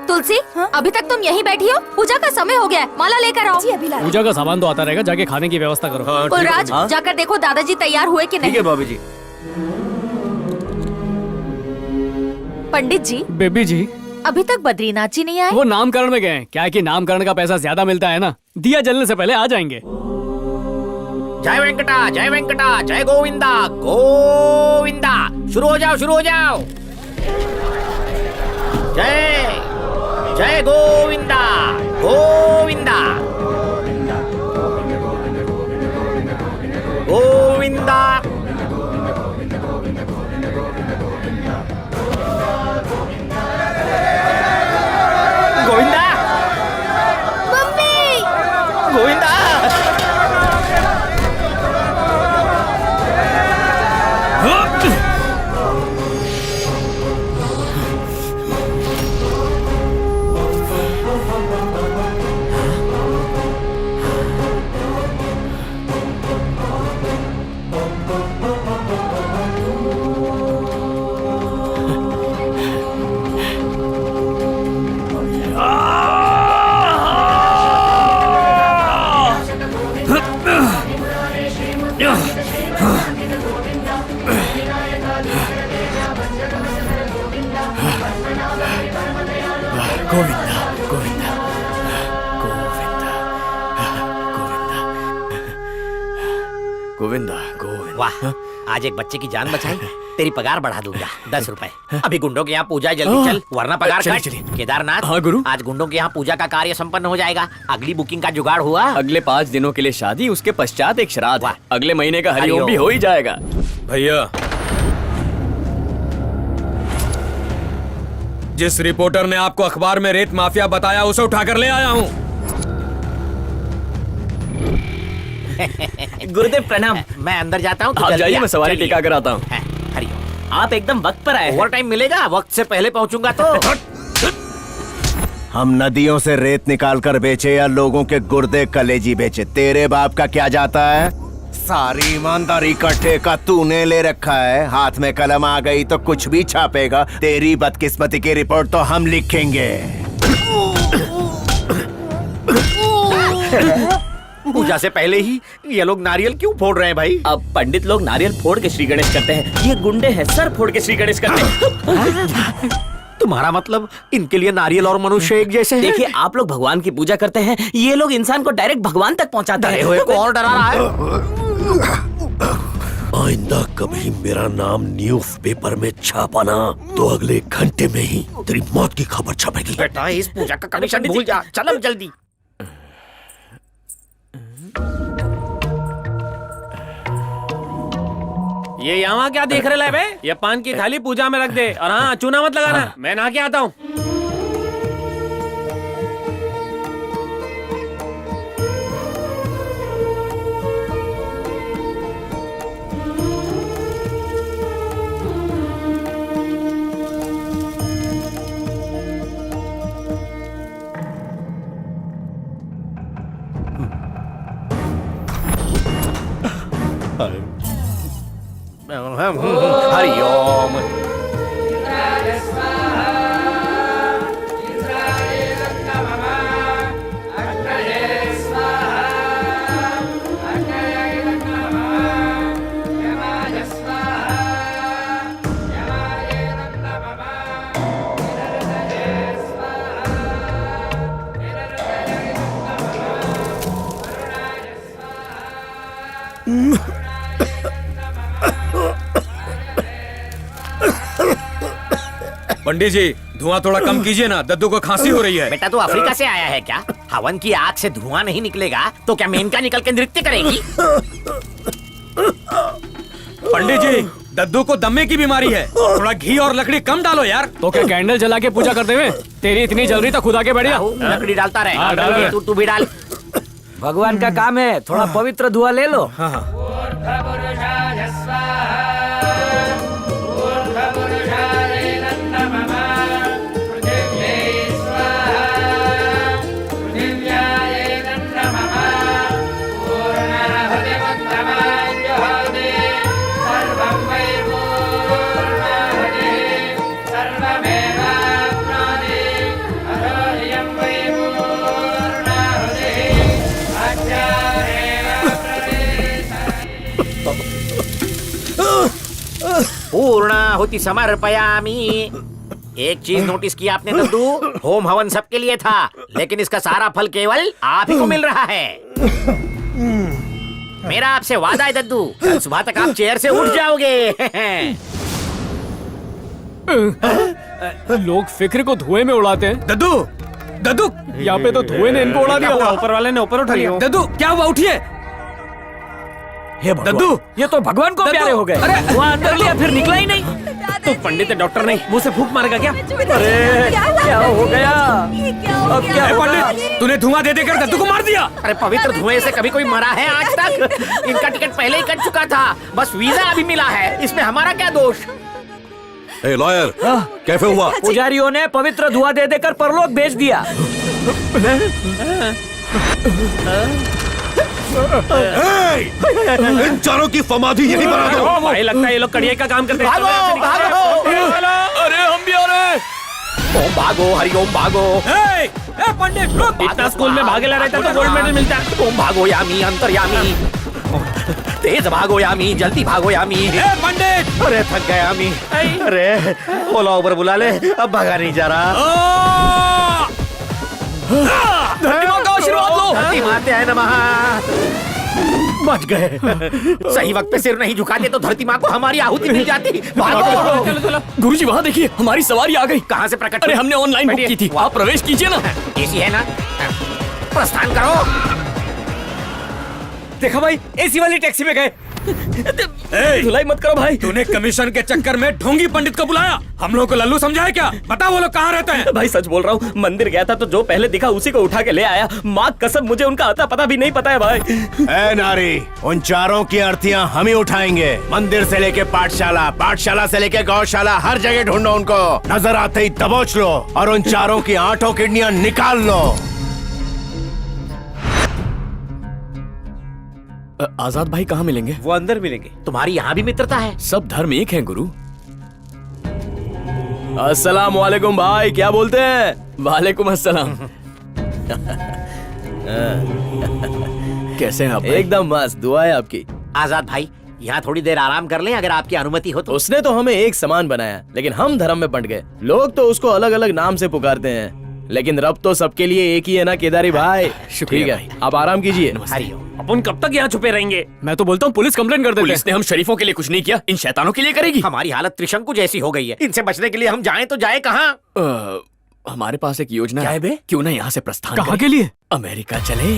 तुलसी, अभी तक तुम यहीं बैठी हो? पूजा का समय हो गया है, माला लेकर आओ। जी अभी ला रही हूँ। पूजा का सामान तो आता रहेगा, जाके खाने की व्यवस्था करो। हाँ, ठीक है कुलराज, भाभी। जाकर देखो दादाजी तैयार हुए कि ठीक नहीं। है भाभी जी। पंडित जी, बेबी जी, अभी तक बद्रीनाथ जी नहीं आए। वो नामकरण में गए हैं। क्या है कि नामकरण का पैसा ज्यादा मिलता है ना, दिया जलने से पहले आ जाएंगे। जय वेंकटा, जय वेंकटा, जय गोविंदा गोविंदा। शुरू हो जाओ, शुरू हो जाओ। जय जय गोविंदा गोविंदा गोविंदा। गोविंदा, मम्मी, गोविंदा। गोविंदा गोविंदा गोविंदा गोविंदा गोविंदा गोविंदा। वाह, आज एक बच्चे की जान बचाई। तेरी पगार बढ़ा दूंगा 10 रुपए। अभी गुंडों के यहाँ पूजा है, जल्दी चल वरना पगार चलिए, कट। चलिए। केदारनाथ, हाँ, गुरु। आज गुंडों के यहाँ पूजा का कार्य संपन्न हो जाएगा। अगली बुकिंग का जुगाड़ हुआ। अगले 5 दिनों के लिए शादी, उसके पश्चात एक श्राद्ध। वाह। अगले महीने का हरिओम हरिओम। भी हो ही जाएगा। भैया, जिस रिपोर्टर ने आपको अखबार में रेत माफिया बताया उसे उठाकर ले आया हूँ। गुरुदेव प्रणाम। मैं अंदर जाता हूँ, आप जाइए, मैं सवारी टिका कर आता हूँ। हरिओम। आप एकदम वक्त पर आए हैं। ओवर टाइम मिलेगा, वक्त से पहले पहुँचूंगा तो। हम नदियों से रेत निकाल कर बेचे या लोगों के गुर्दे कलेजी बेचे, तेरे बाप का क्या जाता है? सारी ईमानदारी का ठेका तूने ले रखा है। हाथ में कलम आ गई तो कुछ भी छापेगा। तेरी बदकिस्मती की रिपोर्ट तो हम लिखेंगे। पूजा से पहले ही ये लोग नारियल क्यों फोड़ रहे हैं भाई? अब पंडित लोग नारियल फोड़ के श्री गणेश करते हैं, ये गुंडे हैं सर फोड़ के श्री गणेश करते हैं। तुम्हारा मतलब इनके लिए नारियल और मनुष्य एक जैसे हैं? देखिए, आप लोग भगवान की पूजा करते हैं, ये लोग इंसान को डायरेक्ट भगवान तक पहुंचाते डरे हैं। हुए को और डरा रहा है। आइंदा कभी मेरा नाम न्यूज पेपर में छापा ना तो अगले घंटे में ही तेरी मौत की खबर छपेगी। बेटा, इस पूजा का कमीशन भूल जा। चल अब जल्दी। ये यहाँ क्या देख रहे बे? ये पान की थाली पूजा में रख दे और हाँ, चूना मत लगाना। मैं नहा के आता हूँ। हरिओम। पंडित जी, धुआं थोड़ा कम कीजिए ना, दद्दू को खांसी हो रही है। बेटा, तू अफ्रीका से आया है क्या? हवन की आग से धुआं नहीं निकलेगा तो क्या मेनका निकल के नृत्य करेगी? पंडित जी, दद्दू को दमे की बीमारी है, थोड़ा घी और लकड़ी कम डालो यार। तो क्या कैंडल जला के पूजा करते हुए? तेरी इतनी जल रही तो खुदा के बढ़िया। लकड़ी डालता हाँ, डाल रहे। रहे। तू भी डाल। भगवान का काम है, थोड़ा पवित्र धुआं ले लो। पूर्णाहुति समर्पयामि। एक चीज नोटिस किया आपने दद्दू, होम हवन सबके लिए था, लेकिन इसका सारा फल केवल आप ही को मिल रहा है। मेरा आपसे वादा है दद्दू, कल सुबह तक आप चेयर से उठ जाओगे। लोग फिक्र को धुएं में उड़ाते हैं। दद्दू दद्दू यहाँ पे तो धुएं ने इनको उड़ा दिया। ऊपर वाले ने ऊपर उठा लिया। दद्दू क्या हुआ, उठिए। दद्दू ये तो भगवान को प्यारे हो गए। अरे वो अंदर लिया फिर निकला ही नहीं। तो पंडित डॉक्टर नहीं मुंह से फूंक मारेगा क्या? अरे क्या हो गया? अब क्या पंडित, तूने धुआं दे देकर दद्दू को मार दिया। अरे पवित्र धुएं से कभी कोई मरा है आज तक? इनका टिकट पहले ही कट चुका था, बस वीजा अभी मिला है, इसमें हमारा क्या दोष? लॉयर, कैसे हुआ? पुजारियों ने पवित्र धुआं दे देकर परलोक भेज दिया। इन चारों की समाधि यहीं बना दो। भाई लगता है ये लोग कड़िया का काम करते हैं। भागो, भागो। अरे हम भी आ रहे हैं। ओम भागो, हरि ओम भागो। पंडित रुक। इतना स्कूल में भागेला रहता तो गोल्ड मेडल मिलता। ओम भागो यामी, अंतर्यामी। तेज भागो यामी, जल्दी भागो यामी। पंडित अरे थक गया यामी। अरे ओला ऊबर बुला ले, अब भागा नहीं जा रहा। धरती माँ का आशीर्वाद लो। धरती माते है नमः। बच गए। सही वक्त पे सिर नहीं झुकाते तो धरती माँ को हमारी आहुति मिल जाती। भागो। गुरुजी वहाँ देखिए, हमारी सवारी आ गई। कहाँ से प्रकट? अरे हमने ऑनलाइन बुक की थी, आप प्रवेश कीजिए ना। एसी है ना? प्रस्थान करो। देखो भाई, एसी वाली टैक्सी में गए। धुलाई मत करो भाई। तूने कमीशन के चक्कर में ढोंगी पंडित को बुलाया, हम लोग को लल्लू समझा है क्या? बता वो लोग कहाँ रहते हैं? भाई सच बोल रहा हूँ, मंदिर गया था तो जो पहले दिखा उसी को उठा के ले आया। माँ कसम मुझे उनका आता पता भी नहीं पता है भाई। ए नारी, उन चारों की अर्थियां हम ही उठाएंगे। मंदिर से लेके पाठशाला, पाठशाला से लेके गौशाला, हर जगह ढूंढो उनको। नजर आते ही दबोच लो और उन चारों की 8 किडनियां निकाल लो। आजाद भाई कहाँ मिलेंगे? वो अंदर मिलेंगे। तुम्हारी यहाँ भी मित्रता है? सब धर्म एक है गुरु। अस्सलाम वालेकुम भाई, क्या बोलते हैं? वालेकुम अस्सलाम। कैसे हैं आप? एकदम मस्त, दुआ है आपकी। आजाद भाई, यहाँ थोड़ी देर आराम कर लें अगर आपकी अनुमति हो तो। उसने तो हमें एक समान बनाया, लेकिन हम धर्म में बंट गए। लोग तो उसको अलग अलग नाम से पुकारते हैं, लेकिन रब तो सबके लिए एक ही है ना केदारी भाई। शुक्रिया ठीक है, आप आराम कीजिए। अपन कब तक यहाँ छुपे रहेंगे? मैं तो बोलता हूँ पुलिस कंप्लेंट कर देते हैं। पुलिस ने हम शरीफों के लिए कुछ नहीं किया, इन शैतानों के लिए करेगी। हमारी हालत त्रिशंकु जैसी हो गई है, इनसे बचने के लिए हम जाएं तो जाएं कहाँ? हमारे पास एक योजना क्या है है बे? क्यों ना यहाँ से प्रस्थान कहाँ करें? के लिए? अमेरिका चले।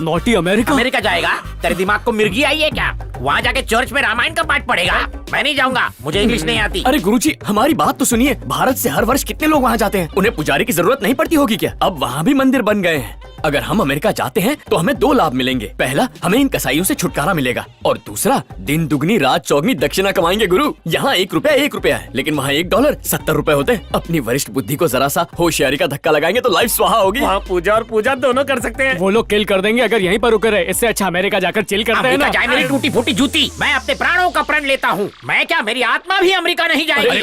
Naughty America? अमेरिका जाएगा? तेरे दिमाग को मिर्गी आई है क्या? वहाँ जाके चर्च में रामायण का पाठ पढ़ेगा? मैं नहीं जाऊंगा, मुझे इंग्लिश नहीं आती। अरे गुरुजी, हमारी बात तो सुनिए। भारत से हर वर्ष कितने लोग वहाँ जाते हैं? उन्हें पुजारी की जरूरत नहीं पड़ती होगी क्या? अब वहाँ भी मंदिर बन गए हैं। अगर हम अमेरिका जाते हैं तो हमें 2 लाभ मिलेंगे। पहला, हमें इन कसाईयों से छुटकारा मिलेगा, और दूसरा, दिन दुगनी रात चौगनी दक्षिणा कमाएंगे गुरु। यहाँ 1 रुपया 1 रुपया है, लेकिन वहाँ $1 70 रुपए होते हैं। अपनी वरिष्ठ बुद्धि को जरा सा होशियारी का धक्का लगाएंगे तो लाइफ स्वाहा होगी। वहाँ पूजा और पूजा दोनों कर सकते हैं। वो लोग किल कर देंगे अगर यहीं पर रुके रहे। इससे अच्छा अमेरिका जाकर चिल करते हैं अमेरिका ना। जाए मेरी टूटी फूटी जूती, मैं अपने प्राणों का प्रण लेता हूँ। मैं क्या, मेरी आत्मा भी अमेरिका नहीं जाएगी।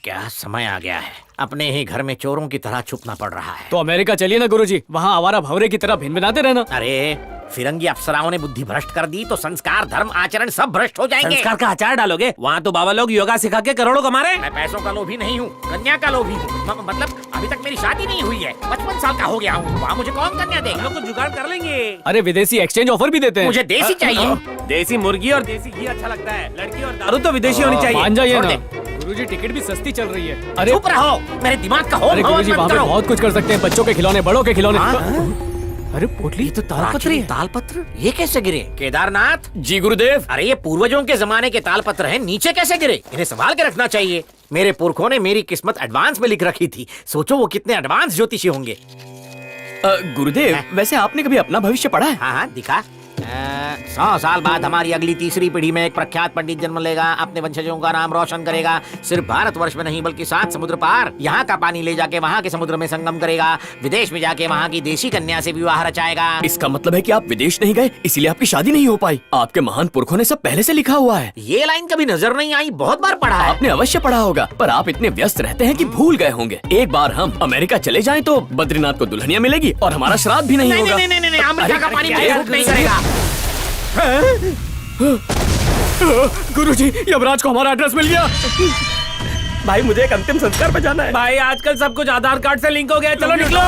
क्या समय आ गया है, अपने ही घर में चोरों की तरह छुपना पड़ रहा है। तो अमेरिका चलिए ना गुरुजी, वहाँ आवारा भवरे की तरह भिनभिनाते रहना। अरे फिरंगी अप्सराओं ने बुद्धि भ्रष्ट कर दी तो संस्कार, धर्म, आचरण सब भ्रष्ट हो जाएंगे। संस्कार का अचार डालोगे? वहाँ तो बाबा लोग योगा सिखा के करोड़ों कमा रहे हैं। मैं पैसों का लोभी नहीं हूँ, कन्या का लोभी हूँ। मतलब अभी तक मेरी शादी नहीं हुई है, 55 साल का हो गया हूँ। वहाँ मुझे कौन कन्या देगा? लोग तो जुगाड़ कर लेंगे। अरे विदेशी एक्सचेंज ऑफर भी देते हैं। मुझे देसी चाहिए। देसी मुर्गी और देसी घी अच्छा लगता है। लड़की और दारू तो विदेशी होनी चाहिए। मान जाइए छोड़ ना दे। गुरुजी, टिकट भी सस्ती चल रही है। अरे चुप रहो, मेरे दिमाग का होम अरे हवन गुरुजी, मत वहाँ पे करो। बहुत कुछ कर सकते हैं। बच्चों के खिलौने, बड़ों के खिलौने। अरे पोटली तो तालपत्र है। तालपत्र ये कैसे गिरे? केदारनाथ जी गुरुदेव। अरे ये पूर्वजों के जमाने के तालपत्र हैं, नीचे कैसे गिरे? इन्हें संभाल के रखना चाहिए। मेरे पुरखों ने मेरी किस्मत एडवांस में लिख रखी थी। सोचो वो कितने एडवांस ज्योतिषी होंगे। गुरुदेव, वैसे आपने कभी अपना भविष्य पढ़ा है? हाँ हाँ, दिखा। 100 साल बाद हमारी अगली तीसरी पीढ़ी में एक प्रख्यात पंडित जन्म लेगा, अपने वंशजों का नाम रोशन करेगा। सिर्फ भारतवर्ष में नहीं बल्कि 7 समुद्र पार यहाँ का पानी ले जाके वहाँ के समुद्र में संगम करेगा। विदेश में जाके वहाँ की देशी कन्या से विवाह रचाएगा। इसका मतलब है कि आप विदेश नहीं गए, इसीलिए आपकी शादी नहीं हो पाई। आपके महान पुरखों ने सब पहले से लिखा हुआ है। ये लाइन कभी नजर नहीं आई, बहुत बार पढ़ा है। आपने अवश्य पढ़ा होगा, पर आप इतने व्यस्त रहते हैं कि भूल गए होंगे। एक बार हम अमेरिका चले जाएं तो बद्रीनाथ को दुल्हनिया मिलेगी और हमारा श्राद्ध भी नहीं होगा। नहीं, अमेरिका का पानी मुझे सूट नहीं करेगा। गुरुजी, यमराज को हमारा एड्रेस मिल गया। भाई मुझे एक अंतिम संस्कार पे जाना है। भाई आजकल सब कुछ आधार कार्ड से लिंक हो गया है। चलो निकलो।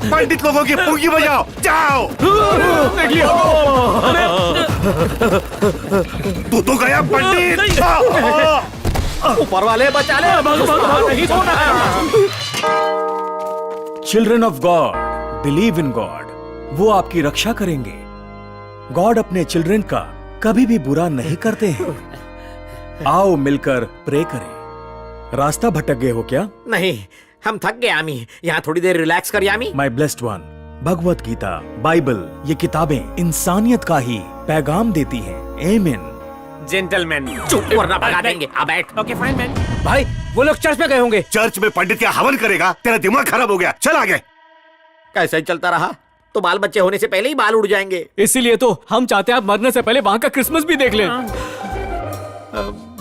पंडित लोगों की पुंगी बजाओ, जाओ। तू तो गया पंडित। ऊपर वाले बचा ले। Children of God, believe in God. वो आपकी रक्षा करेंगे। गॉड अपने चिल्ड्रन का कभी भी बुरा नहीं करते हैं। आओ मिलकर प्रे करें। रास्ता भटक गए हो क्या? नहीं, हम थक गए यामी। यहाँ थोड़ी देर रिलैक्स कर Yami. My blessed one, Bhagavad Gita, Bible, ये किताबें इंसानियत का ही पैगाम देती हैं। आमीन। जेंटलमैन। चुप, वरना भगा देंगे। अब बैठ। Okay fine man. भाई वो लोग चर्च में गए होंगे। चर्च में पंडित क्या हवन करेगा? तेरा दिमाग खराब हो गया। चल आगे। कैसे चलता रहा तो बाल बच्चे होने से पहले ही बाल उड़ जाएंगे। इसीलिए तो हम चाहते हैं आप मरने से पहले वहाँ का क्रिसमस भी देख लें।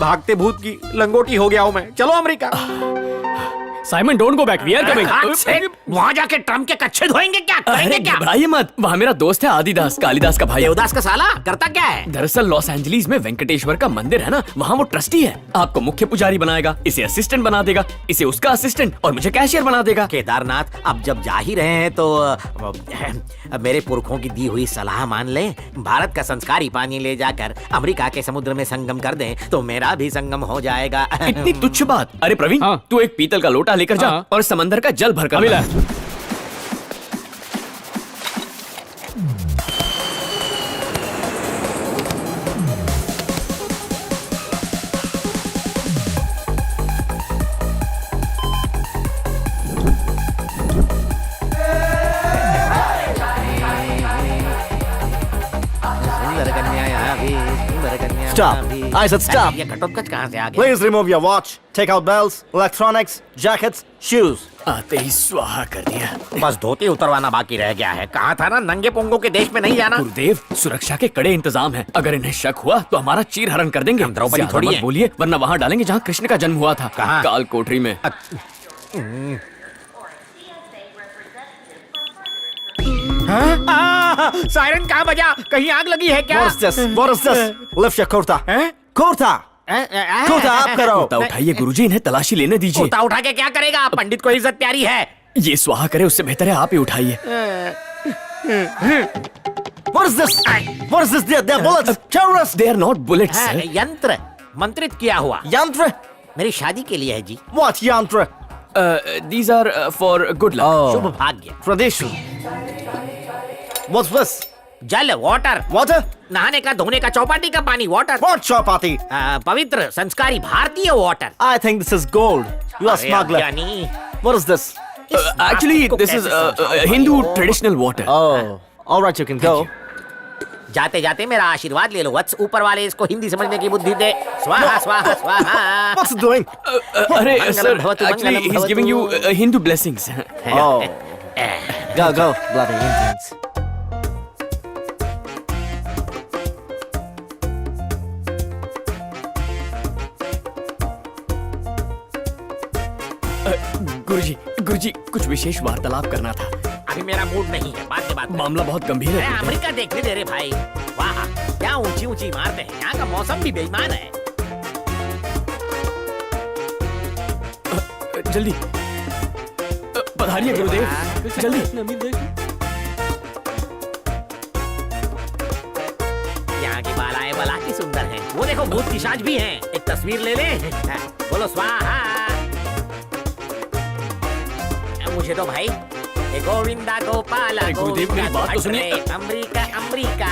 भागते भूत की लंगोटी हो गया हूँ मैं। चलो America. Simon, don't go back, we are coming. वहाँ जाके ट्रम्प के कच्छे धोएंगे क्या? करेंगे क्या? घबराइए मत, वहाँ मेरा दोस्त है आदिदास, कालिदास का भाई। देवदास का साला करता क्या है? दरअसल लॉस एंजलिस में वेंकटेश्वर का मंदिर है ना, वहाँ वो ट्रस्टी है। आपको मुख्य पुजारी बनाएगा, इसे असिस्टेंट बना देगा, इसे उसका असिस्टेंट और मुझे कैशियर बना देगा। केदारनाथ, अब जब जा ही रहे हैं तो मेरे पुरखों की दी हुई सलाह मान लें। भारत का संस्कारी पानी ले जाकर अमेरिका के समुद्र में संगम कर दें तो मेरा भी संगम हो जाएगा। इतनी तुच्छ बात। अरे प्रवीण, हाँ। तू एक पीतल का लोटा लेकर जा हाँ। और समंदर का जल भर कर अभी ला। ला। सुंदर कन्या यहाँ भी, सुंदर कन्या Stop. यहाँ भी। I said stop. ये घटोत्कच कहाँ से आ गया? Please remove your watch. Take out belts, electronics, jackets, shoes. आते ही स्वाहा कर दिया। बस धोती उतरवाना बाकी रह गया है। कहा था ना, नंगे पोंगों के देश में नहीं जाना। गुरुदेव, सुरक्षा के कड़े इंतजाम हैं। अगर इन्हें शक हुआ तो हमारा चीर हरण कर देंगे। हम द्रौपदी ज्यादा थोड़ी मत हैं। बोलिए, वरना वहाँ डालेंगे जहाँ कृष्ण का जन्म हुआ था। कहाँ? काल कोठरी में। सायरन कहाँ बजा? कहीं आग लगी है क्या? What is this? What is this? Lift your kurta. Kurta. Kurta up करो. कुर्ता उठाइए गुरुजी, इन्हें तलाशी लेने दीजिए। कुर्ता उठा के क्या करेगा? पंडित को इज्जत प्यारी है। ये स्वाहा करे उससे बेहतर है आप ही उठाइए। What is this? What is this? They're bullets. Terrorists. They are not bullets, हाँ, sir. यंत्र मंत्रित किया हुआ Yantra. मेरी शादी के लिए है जी। What yantra? These are for good luck. शुभ भाग्य। Tradition. What's this? जल, वाटर। Water? नहाने का, धोने का, चौपाटी का पानी, वाटर। What chapati? पवित्र संस्कारी भारतीय water. I think this is gold. You are smuggler. यानी What is this? Actually, this is Hindu traditional water. Oh. All right, you can go. जाते जाते मेरा आशीर्वाद ले लो वत्स। ऊपर वाले इसको हिंदी समझने की बुद्धि दे। स्वाहा स्वाहा स्वाहा। What's it doing? अरे मंगलम sir, भवतु, actually Mangalam he's giving you भवतु। Hindu blessings. Oh. Go, bloody Indians. गुरुजी, कुछ विशेष वार्तालाप करना था। अभी मेरा मूड नहीं है, बाद में बात करें। मामला बहुत गंभीर है। अरे अमेरिका देखने दे रे भाई। वाह, क्या ऊंची ऊंची इमारतें हैं। यहाँ का मौसम भी बेईमान है। जल्दी पधारिए गुरुदेव, जल्दी। यहाँ की बालाएं बला की सुंदर हैं। वो देखो भूत पिशाच भी हैं। एक तस्वीर ले ले। बोलो स्वाहा। मुझे तो भाई ये गोविंदा गोपाला अरे गुरुदेव, मेरी बात तो सुनिए। America America.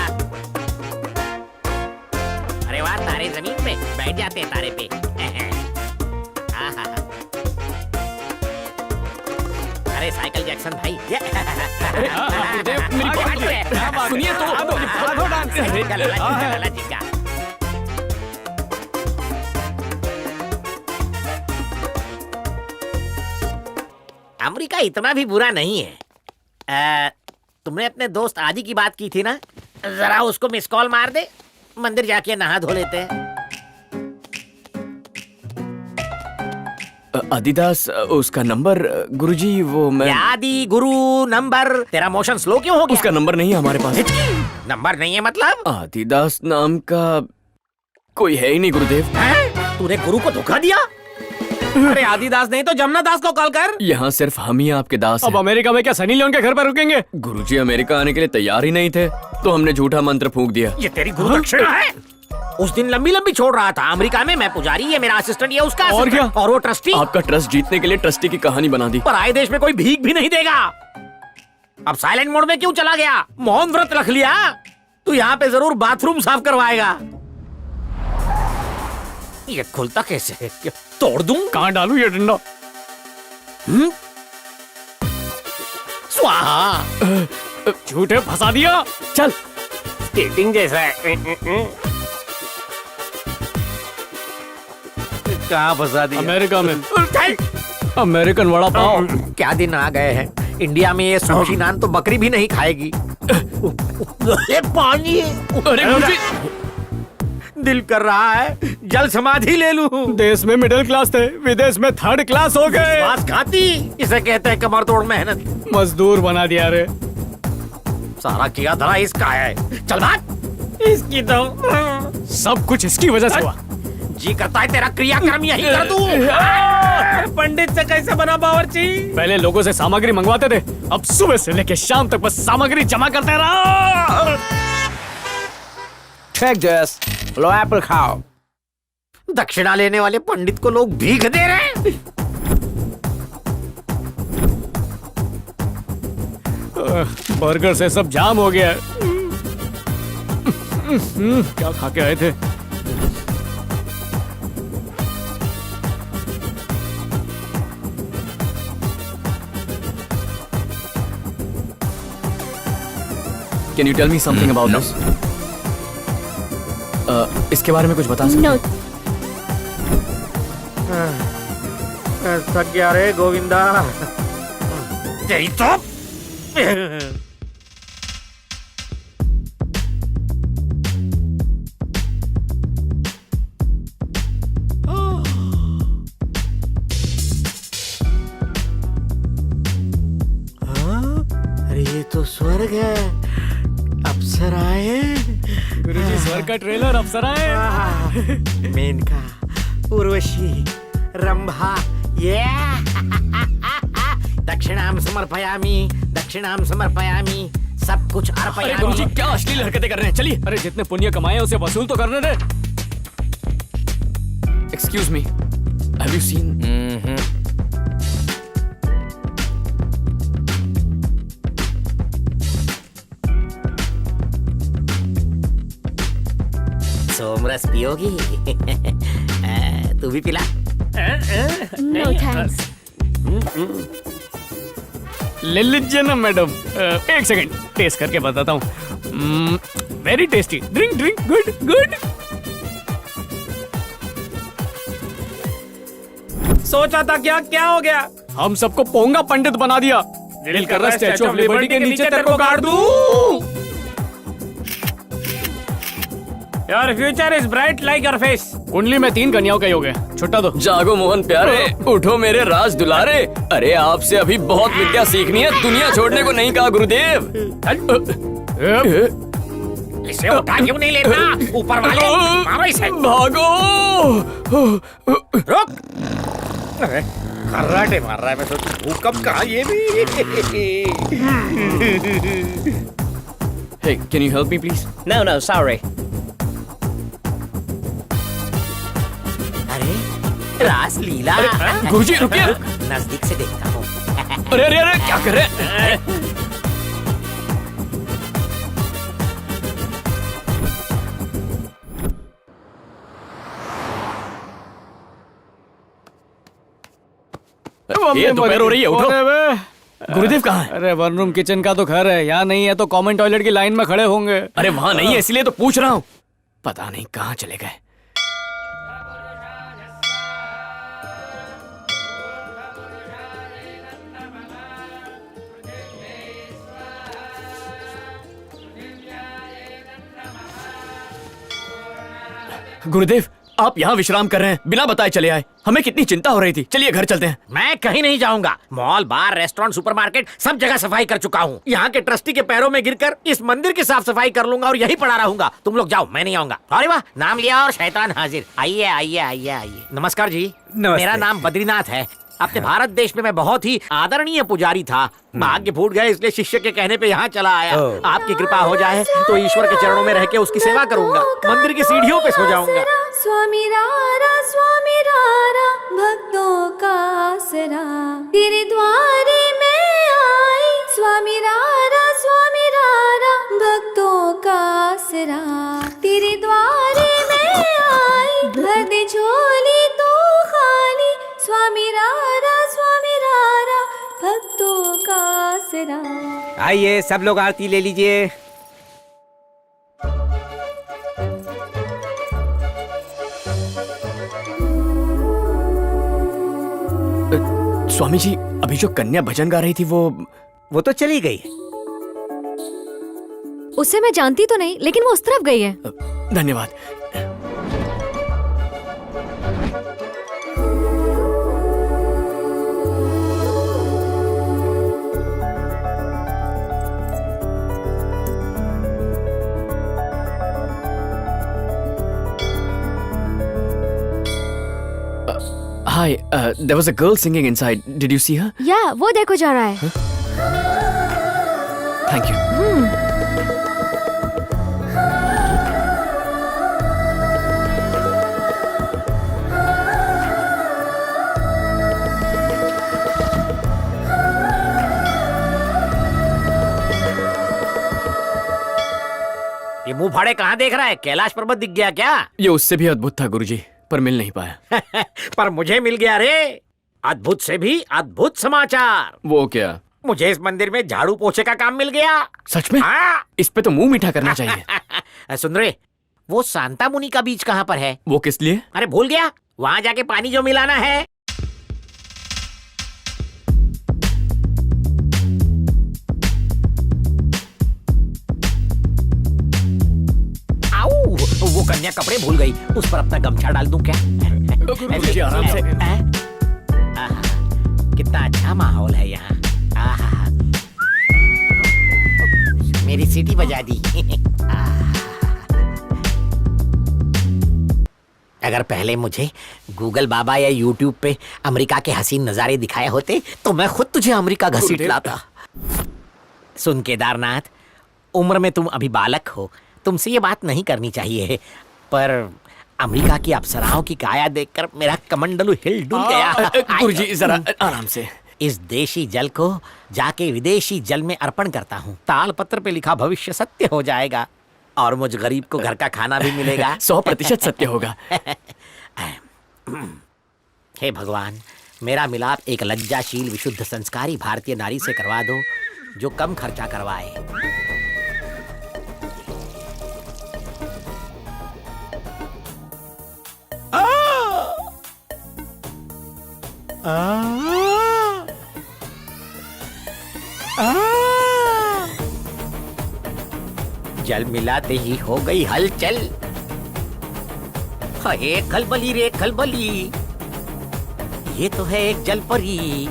अरे वाह, तारे जमीन पे बैठ जाते हैं तारे पे। आहा। अरे साइकिल जैक्सन भाई। गुरुदेव, मेरी बात सुनिए तो। लाला जी का। अमेरिका इतना भी बुरा नहीं है। तुमने अपने दोस्त आदि की बात की थी ना, जरा उसको मिस कॉल मार दे। मंदिर जाके नहा धो लेते हैं। आदिदास उसका नंबर गुरुजी वो मैं आदि गुरु नंबर। तेरा मोशन स्लो क्यों हो गया? उसका नंबर नहीं है हमारे पास। नंबर नहीं है मतलब? आदिदास नाम का कोई है ही नहीं गुरुदेव। हैं? तूने गुरु को धोखा दिया? अरे आदिदास नहीं तो जमुना दास को कॉल कर। यहाँ सिर्फ हम ही आपके दास अब हैं। अमेरिका में क्या सनी लियोन के घर पर रुकेंगे? गुरुजी अमेरिका आने के लिए तैयार ही नहीं थे, तो हमने झूठा मंत्र फूंक दिया। ये तेरी गुरु दक्षिणा है। उस दिन लंबी लंबी छोड़ रहा था अमेरिका में। मैं पुजारी, ये मेरा असिस्टेंट, ये उसका और assistant, क्या? और वो ट्रस्टी। आपका ट्रस्ट जीतने के लिए ट्रस्टी की कहानी बना दी। पर आए देश में कोई भीख भी नहीं देगा। अब साइलेंट मोड में क्यों चला गया? मौन व्रत रख लिया। तू यहाँ पे जरूर बाथरूम साफ करवाएगा। ये खुलता कैसे है? क्या तोड़ दूं? कहाँ डालूं ये डंडा? स्वाहा। झूठे फंसा दिया। चल स्केटिंग जैसा है। कहाँ फंसा दिया? अमेरिका में अमेरिकन वड़ा पाव। क्या दिन आ गए हैं। इंडिया में ये सुशी नान तो बकरी भी नहीं खाएगी। ये पानी। अरे गुरुजी दिल कर रहा है जल समाधि ले लूं। देश में मिडिल क्लास थे, विदेश में थर्ड क्लास हो गए। बात खाती इसे कहते हैं कमर तोड़ मेहनत। मजदूर बना दिया रे। सारा किया धरा इसका है। चल भाग। इसकी तो सब कुछ इसकी वजह से हुआ। जी करता है तेरा क्रियाक्रम यही कर दूं। पंडित से कैसे बना बावर्ची? पहले लोगों से सामग्री मंगवाते थे, अब सुबह से लेकर शाम तक बस सामग्री जमा करते रहो। Take this. लो एप्पल खाओ। दक्षिणा लेने वाले पंडित को लोग भीख दे रहे हैं। बर्गर से सब जाम हो गया है। क्या खा के आए थे? Can you tell me something about this? इसके बारे में कुछ बता सकते नो। थक गया रे गोविंदा। तेरी तो अरे ये तो स्वर्ग है। अप्सराएं। गुरुजी स्वर्ग का ट्रेलर अप्सराएं। मेनका, उर्वशी, रंभा, ये दक्षिणाम समर्पयामि, दक्षिणाम समर्पयामि, सब कुछ अरे गुरुजी अर्पयामि। क्या अश्लील हरकतें कर रहे हैं? चलिए। अरे जितने पुण्य कमाए हैं उसे वसूल तो करने दे। Excuse me, have you seen? सोमरस पियोगी? तू भी पिला। No thanks. ले लीजिए ना मैडम। एक सेकंड टेस्ट करके बताता हूँ। Very tasty. Drink drink good good. सोचा था क्या क्या हो गया? हम सबको पोंगा पंडित बना दिया। दिल कर रहा है स्टैचू ऑफ लिबर्टी के नीचे तेरे को गाड़ दूं। Your future is bright like your face. कुंडली में 3 कन्याओं का योग है। छुट्टा दो। जागो मोहन प्यारे, उठो मेरे राज दुलारे। अरे आपसे अभी बहुत विद्या सीखनी है, दुनिया छोड़ने को नहीं कहा गुरुदेव। इसे उठा क्यों नहीं लेता? ऊपर वाले मारो इसे। भागो। रुक। अरे खर्राटे मार रहा है। मैं सोचूं भूकंप कहाँ ये भी। Hey, can you help me please? No, no, sorry. अरे रास लीला। गुरुजी रुकिए। नजदीक से देखता हूँ। अरे अरे अरे क्या कर रहे हैं? ये दोपहर हो रही है, उठो। गुरुदेव कहाँ है? अरे वन रूम किचन का तो घर है, यहाँ नहीं है तो कॉमन टॉयलेट की लाइन में खड़े होंगे। अरे वहाँ नहीं है इसलिए तो पूछ रहा हूँ। पता नहीं कहाँ चले गए। गुरुदेव आप यहाँ विश्राम कर रहे हैं, बिना बताए चले आए। हमें कितनी चिंता हो रही थी। चलिए घर चलते हैं। मैं कहीं नहीं जाऊंगा। मॉल, बार, रेस्टोरेंट, सुपरमार्केट सब जगह सफाई कर चुका हूँ। यहाँ के ट्रस्टी के पैरों में गिरकर इस मंदिर की साफ सफाई कर लूंगा और यही पड़ा रहूंगा। तुम लोग जाओ, मैं नहीं आऊंगा। अरे वाह, नाम लिया और शैतान हाजिर। आइए आइए आइए आइए। नमस्कार जी। मेरा नाम बद्रीनाथ है। अपने भारत देश में मैं बहुत ही आदरणीय पुजारी था। भाग्य फूट गए, इसलिए शिष्य के कहने पे यहाँ चला आया। आपकी कृपा हो जाए तो ईश्वर के चरणों में रह के उसकी सेवा करूंगा। मंदिर की सीढ़ियों पे सो जाऊंगा। स्वामी रारा भक्तों का आसरा, तेरे द्वारे मैं आई। स्वामी रारा भक्तों का आसरा, तेरे द्वारे मैं आई। भर दे झोली तो खाली, स्वामी रारा भक्तों का आसरा। आइए सब लोग आरती ले लीजिए। स्वामी जी, अभी जो कन्या भजन गा रही थी वो तो चली गई। उसे मैं जानती तो नहीं, लेकिन वो उस तरफ गई है। धन्यवाद। Hi, there was a girl singing inside. Did you see her? या वो देखो जा रहा है। Thank you. ये मुंह फाड़े कहाँ देख रहा है? कैलाश पर्वत दिख गया क्या? ये उससे भी अद्भुत था गुरुजी, पर मिल नहीं पाया। पर मुझे मिल गया रे। अद्भुत से भी अद्भुत समाचार। वो क्या? मुझे इस मंदिर में झाड़ू पोछे का काम मिल गया। सच में? हाँ। इस पे तो मुंह मीठा करना चाहिए। सुन रहे, वो सांता मुनि का बीज कहाँ पर है? वो किस लिए? अरे भूल गया, वहाँ जाके पानी जो मिलाना है। आओ, वो कन्या कपड़े भूल गई, उस पर अपना गमछा डाल दूं क्या? गुरुजी आराम से। आहा, कितना अच्छा माहौल है यहाँ। आहा, मेरी सीटी बजा दी। अगर पहले मुझे गूगल बाबा या यूट्यूब पे अमेरिका के हसीन नजारे दिखाए होते तो मैं खुद तुझे अमेरिका घसीट लाता। सुन केदारनाथ, उम्र में तुम अभी बालक हो, तुमसे ये बात नहीं करनी चाहिए, पर अमेरिका की अप्सराओं की काया देखकर मेरा कमंडलू हिल डुल गया। गुरुजी जरा आराम से। इस देशी जल को जाके विदेशी जल में अर्पण करता हूँ। तालपत्र पे लिखा भविष्य सत्य हो जाएगा और मुझ गरीब को घर का खाना भी मिलेगा। 100% सत्य होगा। हे भगवान, मेरा मिलाप एक लज्जाशील विशुद्ध संस्कारी भारतीय नारी से करवा दो जो कम खर्चा करवाए। जल मिलाते ही हो गई हलचल। हे खलबली रे खलबली, ये तो है एक जल परी।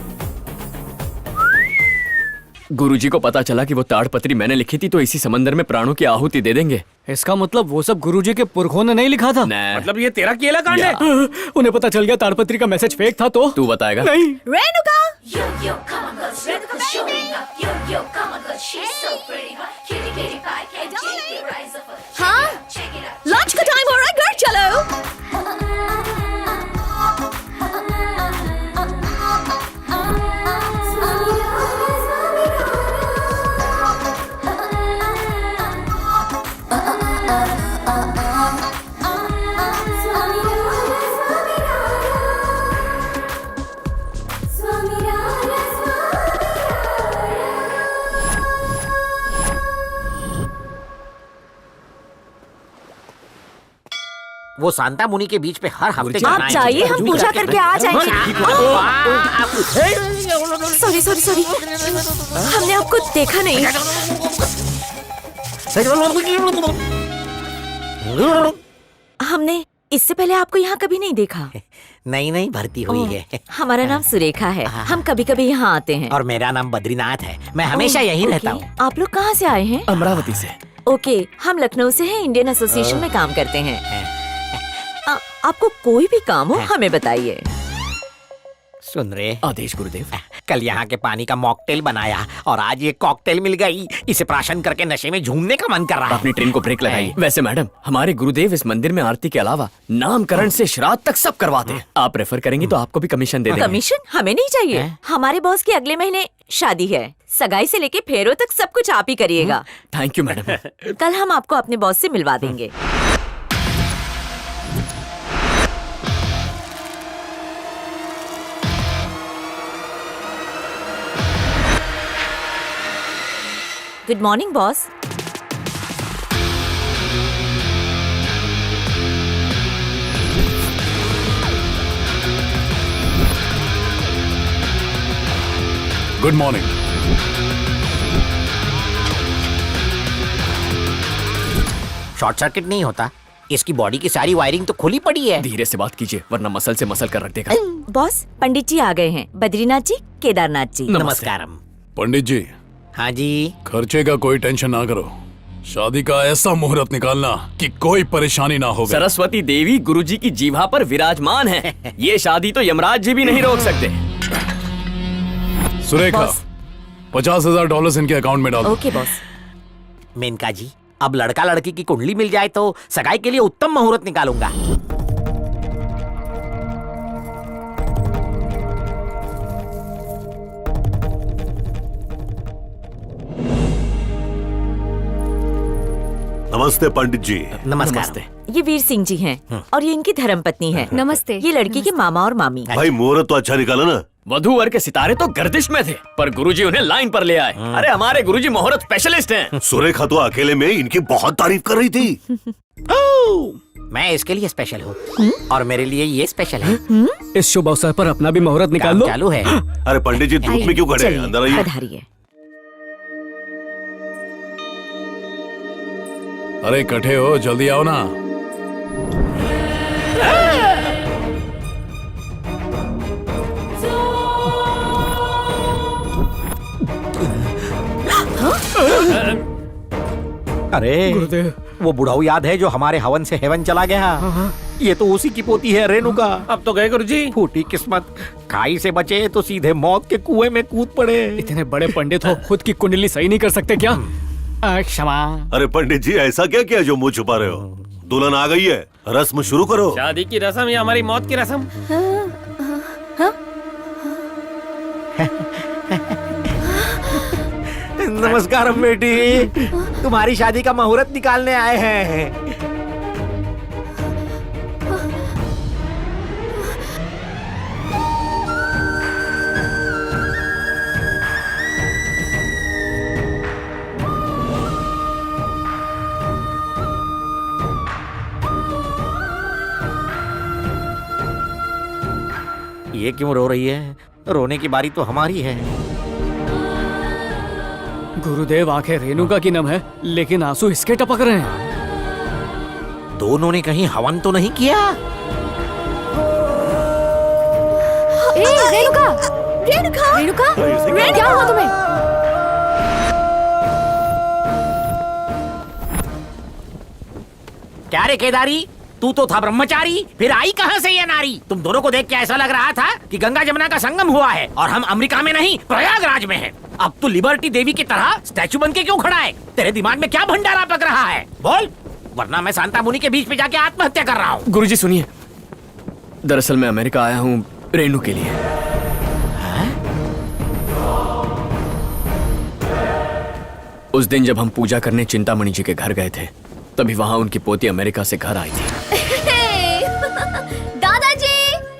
गुरुजी को पता चला कि वो ताड़पत्री मैंने लिखी थी, तो इसी समंदर में प्राणों की आहुति दे देंगे। इसका मतलब वो सब गुरुजी के पुरखों ने नहीं लिखा था? मतलब ये तेरा केला कांड है? उन्हें पता चल गया ताड़पत्री का मैसेज फेक था तो? तू बताएगा? नहीं। रेणुका, हाँ, लंच का टाइम हो रहा है, घर चलो। वो सांता मुनि के बीच पे हर हफ्ते आप चाहिए, हम पूजा करके आ जाएंगे। सॉरी सॉरी सॉरी, हमने आपको देखा नहीं। हमने इससे पहले आपको यहाँ कभी नहीं देखा। नई नई भर्ती हुई है। हमारा नाम सुरेखा है। हम कभी कभी यहाँ आते हैं। और मेरा नाम बद्रीनाथ है। मैं हमेशा यहीं रहता हूँ। आप लोग कहाँ से आए हैं? अमरावती से। ओके, हम लखनऊ से हैं, इंडियन एसोसिएशन में काम करते हैं। आपको कोई भी काम हो हमें बताइए। सुन रे, आदेश गुरुदेव। कल यहाँ के पानी का मॉकटेल बनाया और आज ये कॉकटेल मिल गई। इसे प्राशन करके नशे में झूमने का मन कर रहा है। अपनी ट्रेन को ब्रेक लगाइए। वैसे मैडम, हमारे गुरुदेव इस मंदिर में आरती के अलावा नामकरण से श्राद्ध तक सब करवाते हैं। आप रेफर करेंगी तो आपको भी कमीशन दे देंगे। कमीशन हमें नहीं चाहिए। हमारे बॉस की अगले महीने शादी है। सगाई से लेके फेरों तक सब कुछ आप ही करिएगा। Thank you madam. कल हम आपको अपने बॉस से मिलवा देंगे। Good morning boss. Good morning. Short circuit नहीं होता। इसकी बॉडी की सारी वायरिंग तो खुली पड़ी है। धीरे से बात कीजिए वरना मसल से मसल कर रख देगा। बॉस, पंडित जी आ गए हैं। बद्रीनाथ जी, केदारनाथ जी। नमस्कारम। पंडित जी, हाँ जी। खर्चे का कोई टेंशन ना करो। शादी का ऐसा मुहूर्त निकालना कि कोई परेशानी ना हो। सरस्वती देवी गुरुजी की जीभा पर विराजमान है। ये शादी तो यमराज जी भी नहीं रोक सकते। सुरेखा, $50,000 इनके अकाउंट में डालो। Okay boss. मेनका जी, अब लड़का लड़की की कुंडली मिल जाए तो सगाई के लिए उत्तम मुहूर्त निकालूंगा। नमस्ते पंडित जी। नमस्कार। ये वीर सिंह जी हैं और ये इनकी धर्मपत्नी है। नमस्ते। ये लड़की के मामा और मामी। भाई मुहूर्त तो अच्छा निकाला ना। वधू वर के सितारे तो गर्दिश में थे, पर गुरुजी उन्हें लाइन पर ले आए। अरे हमारे गुरुजी मुहूर्त स्पेशलिस्ट हैं। सुरेखा तो अकेले में इनकी बहुत तारीफ कर रही थी। मैं इसके लिए स्पेशल हूँ और मेरे लिए ये स्पेशल है। इस शुभ अवसर पर अपना भी मुहूर्त निकाल लो। चालू है। अरे पंडित जी धूप में क्यों खड़े हैं? अंदर आइए। पधारिए। अरे इकट्ठे हो, जल्दी आओ ना। अरे गुरुदेव, वो बुढ़ाऊ याद है जो हमारे हवन से हेवन चला गया? ये तो उसी की पोती है, रेणुका। अब तो गए गुरुजी। फूटी किस्मत। खाई से बचे तो सीधे मौत के कुएं में कूद पड़े। इतने बड़े पंडित हो, खुद की कुंडली सही नहीं कर सकते क्या? क्षमा। अरे पंडित जी ऐसा क्या किया जो मुंह छुपा रहे हो? दुल्हन आ गई है, रस्म शुरू करो। शादी की रस्म या हमारी मौत की रस्म? नमस्कार बेटी, तुम्हारी शादी का मुहूर्त निकालने आए हैं। ये क्यों रो रही है? रोने की बारी तो हमारी है। गुरुदेव, आंखें रेणुका की नम है, लेकिन आंसू इसके टपक रहे हैं। दोनों ने कहीं हवन तो नहीं किया? ए, रेणुका! रेणुका! रेणुका! क्या हुआ तुम्हें? क्या रे केदारी, तू तो था ब्रह्मचारी, फिर आई कहां से ये नारी? तुम दोनों को देख के ऐसा लग रहा था कि गंगा जमुना का संगम हुआ है और हम अमेरिका में नहीं प्रयागराज में हैं। अब तू लिबर्टी देवी की तरह स्टैचू बन के क्यों खड़ा है? तेरे दिमाग में क्या भंडारा पक रहा है? बोल, वरना मैं सांता मुनि के बीच में जाके आत्महत्या कर रहा हूँ। गुरुजी सुनिए, दरअसल मैं अमेरिका आया हूँ रेणु के लिए। उस दिन जब हम पूजा करने चिंतामणि जी के घर गए थे, तभी वहाँ उनकी पोती अमेरिका से घर आई थी।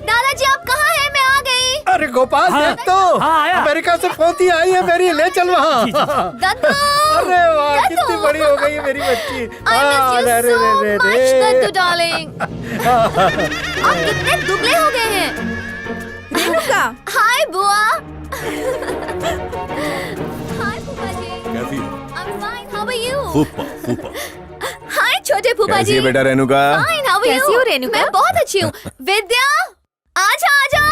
दादाजी आप कहाँ हैं? मैं आ गई। अरे गोपाल, देख तो अमेरिका से पोती आई है मेरी, ले चल वहाँ। दद्दू! अरे वाह, दद्दू! कितनी बड़ी हो गई है मेरी बच्ची। I miss you so much, Daddu darling। आप कितने दुबले हो गए हैं। रेणुका, हाय बुआ। हाय फूफा जी। कैसी हो? I'm fine, how are you? फूफा, फूफा। हाय छोटे फूफा कैसी जी। है बेटा रेणुका? Fine, how are कैसी you? हो रेणुका? मैं बहुत अच्छी हूँ। विद्या, आजा आजा।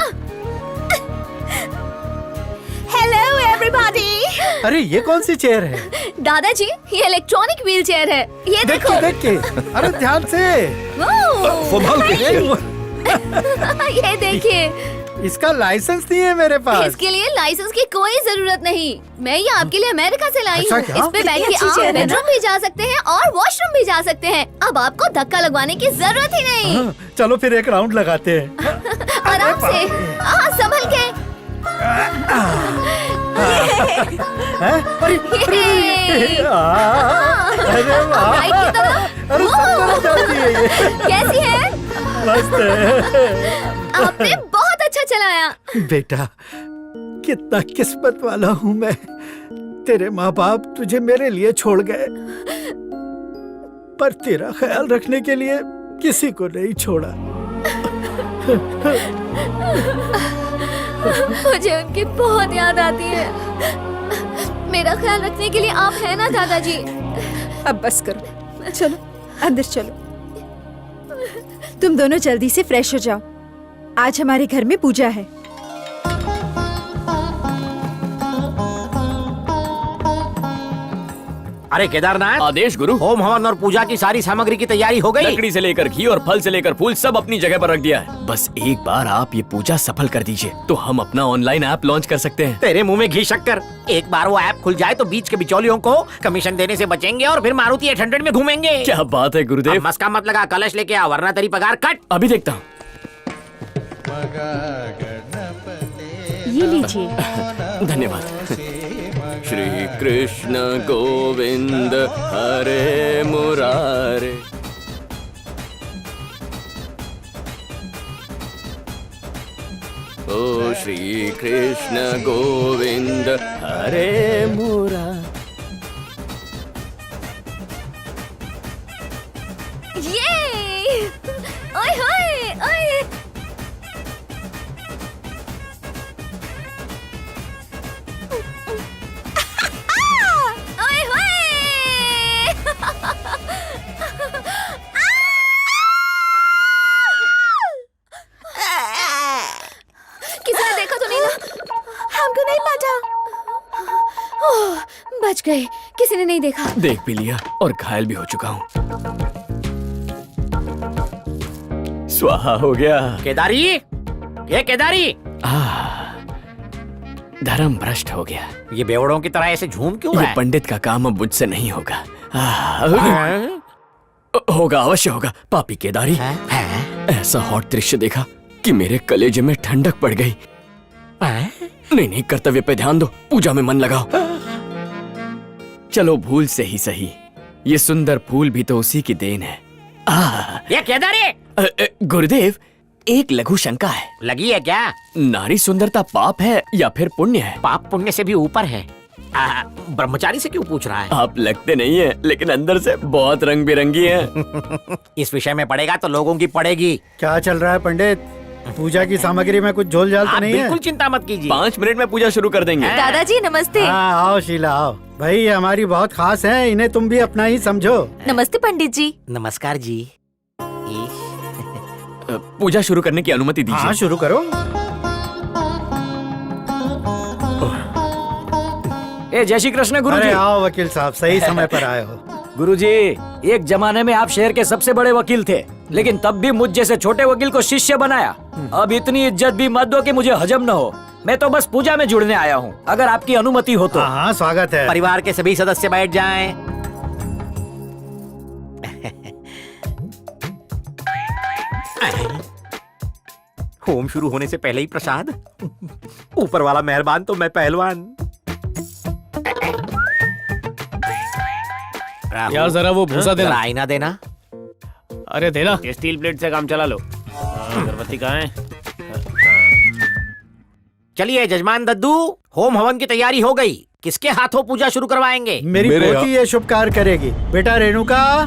Hello everybody. अरे ये कौन सी चेयर है? दादाजी, ये इलेक्ट्रॉनिक व्हील चेयर है। ये देखो। देख के अरे ध्यान से। संभाल के। ये देखिए। इसका लाइसेंस नहीं है मेरे पास। इसके लिए लाइसेंस की कोई जरूरत नहीं। मैं ये आपके लिए अमेरिका से लाई अच्छा हूँ। क्या? इस पे बैठ के आप बेडरूम भी जा सकते हैं और वॉशरूम भी जा सकते हैं। अब आपको धक्का लगवाने की जरूरत ही नहीं। हाँ, चलो फिर एक राउंड लगाते हैं। आराम से, संभल के। अरे वाह, राइट की तरफ। अरे सब तरफ जाती है ये। कैसी है? मस्त है। आपने बहुत अच्छा चलाया। बेटा, कितना किस्मत वाला हूँ मैं। तेरे माँ बाप तुझे मेरे लिए छोड़ गए, पर तेरा ख्याल रखने के लिए किसी को नहीं छोड़ा। मुझे उनकी बहुत याद आती है। मेरा ख्याल रखने के लिए आप हैं ना दादाजी? अब बस करो, चलो अंदर चलो। तुम दोनों जल्दी से फ्रेश हो जाओ, आज हमारे घर में पूजा है। अरे केदारनाथ, आदेश गुरु। होम हवन और पूजा की सारी सामग्री की तैयारी हो गई। लकड़ी से लेकर घी और फल से लेकर फूल सब अपनी जगह पर रख दिया है। बस एक बार आप ये पूजा सफल कर दीजिए तो हम अपना ऑनलाइन ऐप लॉन्च कर सकते हैं। तेरे मुंह में घी शक्कर। एक बार वो ऐप खुल जाए तो बीच के बिचौलियों को कमीशन देने से बचेंगे और फिर मारुति 800 में घूमेंगे। क्या बात है गुरुदेव। मस्का मत लगा, कलश लेके आ वरना तेरी पगार कट। अभी देखता हूँ। ये लीजिए। धन्यवाद। श्री कृष्ण गोविंद हरे मुरारे। ओ श्री कृष्ण गोविंद हरे मुरारे। ये ओए होए ओए। ओए होए। किसी ने देखा तो नहीं ना? हमको नहीं पता। ओह, बच गए, किसी ने नहीं देखा। देख भी लिया और घायल भी हो चुका हूँ। स्वाहा हो गया। केदारी, ये केदारी। धर्म भ्रष्ट हो गया। ये बेवड़ों की तरह ऐसे झूम क्यों रहा ये है? पंडित का काम अब मुझसे नहीं होगा। होगा, अवश्य होगा। पापी केदारी, ऐसा हॉट दृश्य देखा कि मेरे कलेजे में ठंडक पड़ गई। नहीं नहीं, कर्तव्य पे ध्यान दो, पूजा में मन लगाओ। चलो भूल से ही सही, ये सुंदर फूल भी तो उसी की देन है। ये केदारी। गुरुदेव, एक लघु शंका है। लगी है क्या? नारी सुंदरता पाप है या फिर पुण्य है? पाप पुण्य से भी ऊपर है। ब्रह्मचारी से क्यों पूछ रहा है? आप लगते नहीं है, लेकिन अंदर से बहुत रंग बिरंगी हैं। इस विषय में पढ़ेगा तो लोगों की पड़ेगी। क्या चल रहा है पंडित? पूजा की सामग्री में कुछ झोल झाल तो नहीं है? बिल्कुल चिंता मत कीजिए, 5 मिनट में पूजा शुरू कर देंगे। दादाजी नमस्ते। हाँ, आओ शीला आओ। भाई ये हमारी बहुत खास है, इन्हें तुम भी अपना ही समझो। नमस्ते पंडित जी। नमस्कार जी। पूजा शुरू करने की अनुमति दीजिए। हाँ, शुरू करो। जय श्री कृष्ण गुरुजी। अरे आओ वकील साहब, सही समय पर आए हो। गुरुजी, एक जमाने में आप शहर के सबसे बड़े वकील थे, लेकिन तब भी मुझ जैसे छोटे वकील को शिष्य बनाया। अब इतनी इज्जत भी मत दो कि मुझे हजम न हो। मैं तो बस पूजा में जुड़ने आया हूँ, अगर आपकी अनुमति हो तो। हाँ, स्वागत है। परिवार के सभी सदस्य बैठ जाएं। होम शुरू होने से पहले ही प्रसाद। ऊपर वाला मेहरबान तो मैं पहलवान। यार जरा वो भूसा देना। आईना देना। अरे देना। ये स्टील प्लेट से काम चला लो। अगरबत्ती कहाँ है? चलिए जजमान दद्दू, होम हवन की तैयारी हो गई। किसके हाथों पूजा शुरू करवाएंगे? मेरी पोती ये शुभ कार्य करेगी। बेटा रेणुका।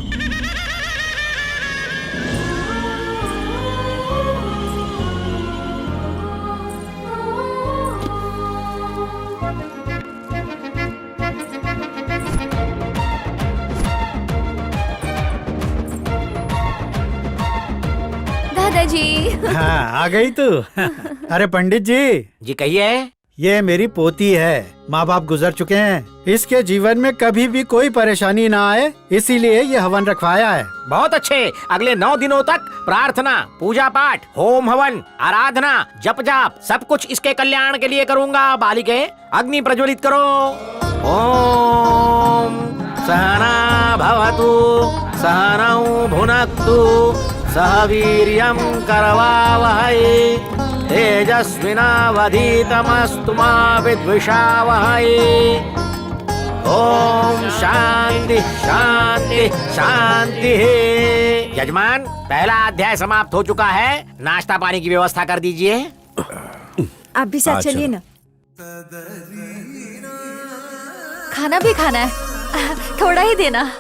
दादाजी। हाँ, आ गई तू। अरे पंडित जी कहिए। ये मेरी पोती है, माँ बाप गुजर चुके हैं, इसके जीवन में कभी भी कोई परेशानी ना आए, इसीलिए ये हवन रखवाया है। बहुत अच्छे। अगले 9 दिनों तक प्रार्थना, पूजा पाठ, होम हवन, आराधना, जप जाप सब कुछ इसके कल्याण के लिए करूँगा। बालिके अग्नि प्रज्वलित करो। ओम सहना भवतु सहनौ भुनक्तु सह वीर्यं करवावहै तेजस्विनावधीतमस्तु मा विद्विषावहै। ओम शांति शांति शांति। यजमान, पहला अध्याय समाप्त हो चुका है। नाश्ता पानी की व्यवस्था कर दीजिए। आप भी साथ चलिए ना। खाना भी खाना है, थोड़ा ही देना।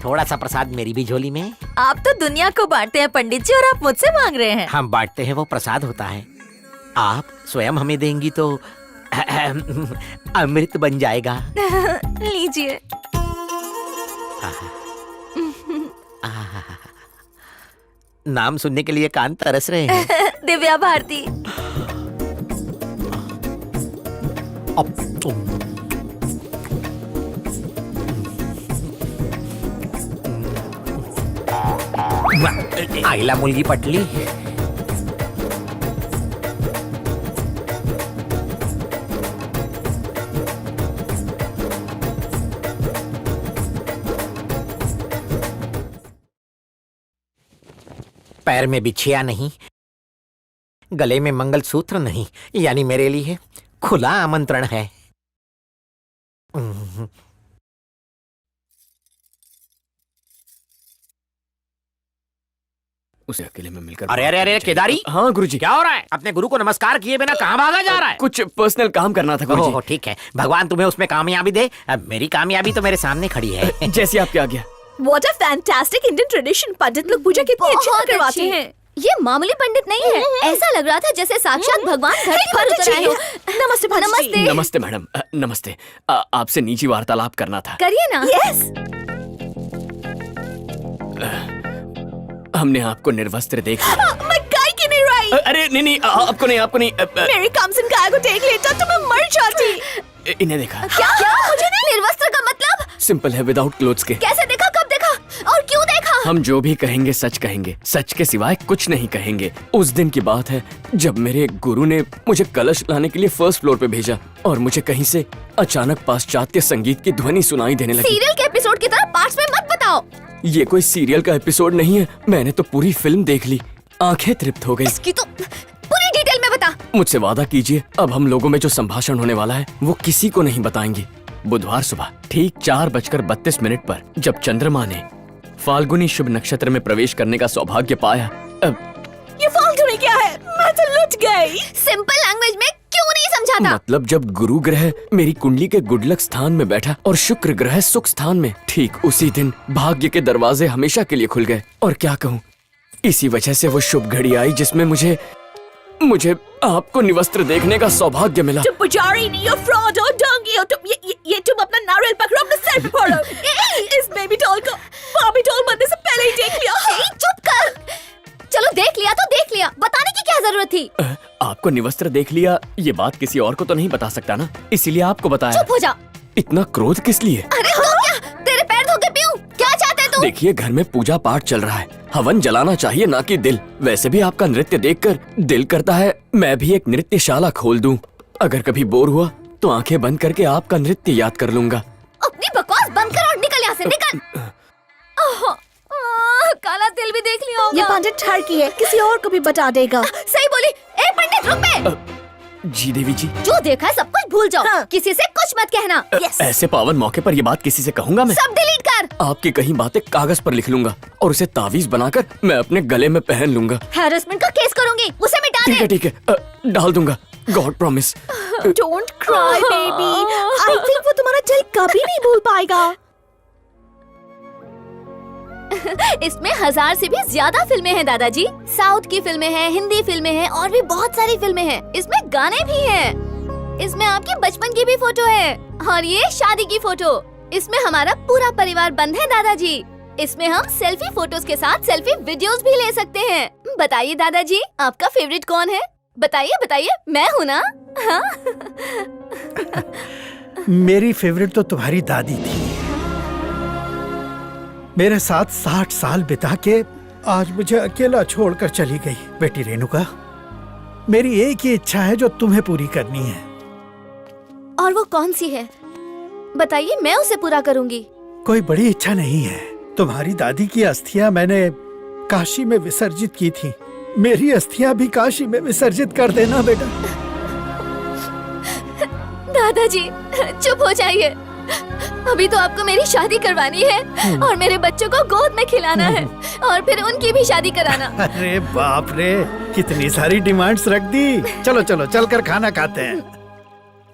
थोड़ा सा प्रसाद मेरी भी झोली में। आप तो दुनिया को बांटते हैं पंडित जी, और आप मुझसे मांग रहे हैं। हम बांटते हैं, वो प्रसाद होता है। आप स्वयं हमें देंगी तो अमृत बन जाएगा। लीजिए। नाम सुनने के लिए कान तरस रहे हैं। दिव्या भारती। आईला मुलगी पटली। पैर में बिछिया नहीं, गले में मंगलसूत्र नहीं, यानी मेरे लिए खुला आमंत्रण है। उसे अकेले में मिलकर। अरे अरे अरे केदारी। हाँ गुरुजी। क्या हो रहा है? अपने गुरु को नमस्कार किए बिना कहाँ भागा जा रहा है? कुछ पर्सनल काम करना था गुरुजी। ओह ठीक है, भगवान तुम्हें उसमें कामयाबी दे। अब मेरी कामयाबी तो मेरे सामने खड़ी है। जैसी आपकी आज्ञा। What a fantastic Indian tradition! पंडित लोग पूजा कितनी अच्छी करवाते हैं। ये मामूली पंडित नहीं है, ऐसा लग रहा था जैसे साक्षात भगवान घर पर उतर आए हो। नमस्ते नमस्ते। नमस्ते मैडम। नमस्ते। आपसे निजी वार्तालाप करना था। करिए ना। यस। हमने आपको निर्वस्त्र देख लिया। मैं गाय की नहीं रही। अरे नहीं नहीं, आपको नहीं। मेरी कामसिन गाय को देख लेता तो मैं मर जाती। इन्हें देखा। क्या मुझे नहीं? निर्वस्त्र का मतलब? सिंपल है, विदाउट क्लोथ्स के। कैसे देखा, कब देखा और क्यों देखा? हम जो भी कहेंगे सच कहेंगे, सच के सिवाय कुछ नहीं कहेंगे। उस दिन की बात है जब मेरे गुरु ने मुझे कलश लाने के लिए फर्स्ट फ्लोर पे भेजा और मुझे कहीं से अचानक पाश्चात्य संगीत की ध्वनि सुनाई देने लगी। सीरियल के एपिसोड की तरह पार्ट्स में मत बताओ। ये कोई सीरियल का एपिसोड नहीं है, मैंने तो पूरी फिल्म देख ली। आंखें तृप्त हो गई। इसकी तो पूरी डिटेल में बता। मुझसे वादा कीजिए, अब हम लोगों में जो संभाषण होने वाला है वो किसी को नहीं बताएंगे। बुधवार सुबह ठीक 4:32 पर जब चंद्रमा ने फाल्गुनी शुभ नक्षत्र में प्रवेश करने का सौभाग्य पाया। अब ये फाल्गुनी क्या है? मैं तो लुट गई। सिंपल लैंग्वेज में क्यों नहीं समझाता? मतलब जब गुरु ग्रह मेरी कुंडली के गुडलक स्थान में बैठा और शुक्र ग्रह सुख स्थान में, ठीक उसी दिन भाग्य के दरवाजे हमेशा के लिए खुल गए। और क्या कहूँ, इसी वजह से वो शुभ घड़ी आई जिसमें मुझे आपको निवस्त्र देखने का सौभाग्य मिला। तुम पुजारी नहीं हो, फ्रॉड हो, ढोंगी हो तुम। ये तुम अपना नारियल पकड़ो, अपने सर पे फोड़ो। इस बेबी डॉल को बॉबी डॉल बनने से पहले ही देख लिया। चुप कर। चलो देख लिया तो देख लिया, बताने की क्या जरूरत थी? आपको निवस्त्र देख लिया, ये बात किसी और को तो नहीं बता सकता ना, इसीलिए आपको बताया। चुप हो जा। इतना क्रोध किस लिए? अरे तो क्या, तेरे पैर धो के पीऊं? क्या चाहते तू? देखिए, घर में पूजा पाठ चल रहा है, हवन जलाना चाहिए ना कि दिल। वैसे भी आपका नृत्य देखकर दिल करता है मैं भी एक नृत्यशाला खोल दूं। अगर कभी बोर हुआ तो आंखें बंद करके आपका नृत्य याद कर लूंगा। अपनी बकवास बंद कर और निकल यहाँ से, निकल। काला तिल भी देख लिया होगा। ये पंडित ठरकी है, किसी और को भी बता देगा। सही बोली। ए पंडित रुक बे। जी देवी जी। जो देखा है सब कुछ भूल जाओ। हाँ। किसी से कुछ मत कहना। ऐसे पावन मौके पर ये बात किसी से कहूंगा मैं? सब डिलीट कर। आपकी कहीं बातें कागज पर लिख लूंगा और उसे तावीज बनाकर मैं अपने गले में पहन लूंगा। हैरेसमेंट का केस करूंगी, उसे मिटा दे। ठीक है, डाल दूंगा। God promise. Don't cry baby, I think वो तुम्हारा दिल कभी नहीं भूल पाएगा। इसमें 1000 से भी ज्यादा फिल्में हैं दादाजी। साउथ की फिल्में हैं, हिंदी फिल्में हैं और भी बहुत सारी फिल्में हैं। इसमें गाने भी हैं। इसमें आपके बचपन की भी फोटो है और ये शादी की फोटो। इसमें हमारा पूरा परिवार बंद है दादाजी। इसमें हम सेल्फी फोटोज के साथ सेल्फी वीडियोस भी ले सकते हैं। बताइए दादाजी, आपका फेवरेट कौन है? बताइए बताइए, मैं हूँ ना। हाँ? मेरी फेवरेट तो तुम्हारी दादी थी। मेरे साथ 60 साल बिता के आज मुझे अकेला छोड़कर चली गई। बेटी रेणुका, मेरी एक ही इच्छा है जो तुम्हें पूरी करनी है। और वो कौन सी है? बताइए, मैं उसे पूरा करूंगी। कोई बड़ी इच्छा नहीं है। तुम्हारी दादी की अस्थियां मैंने काशी में विसर्जित की थी। मेरी अस्थियां भी काशी में विसर्जित कर देना बेटा। दादाजी चुप हो जाइए। अभी तो आपको मेरी शादी करवानी है और मेरे बच्चों को गोद में खिलाना है और फिर उनकी भी शादी कराना। अरे बाप रे, कितनी सारी डिमांड्स रख दी। चलो चलो चल कर खाना खाते हैं।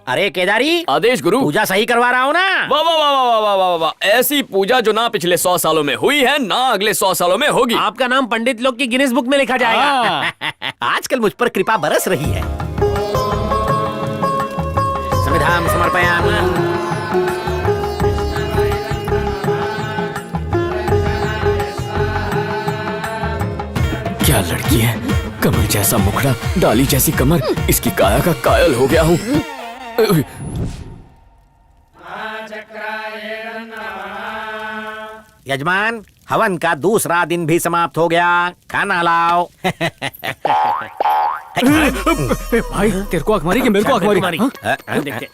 अरे केदारी, आदेश गुरु। पूजा सही करवा रहा हूँ ना? वाह वाह वाह वाह वाह वाह वाह, ऐसी पूजा जो ना पिछले 100 सालों में हुई है ना अगले 100 सालों में होगी। आपका नाम पंडित लोग की गिनीज बुक में लिखा जाएगा। आजकल मुझ पर कृपा बरस रही है। समिधाम समर्पयामि। क्या लड़की है, कमर जैसा मुखड़ा, डाली जैसी कमर, इसकी काया का कायल हो गया हूँ। यजमान, हवन का दूसरा दिन भी समाप्त हो गया। खाना लाओ। भाई तेरे को आंख मारी कि मेरे को आंख मारी? देखते।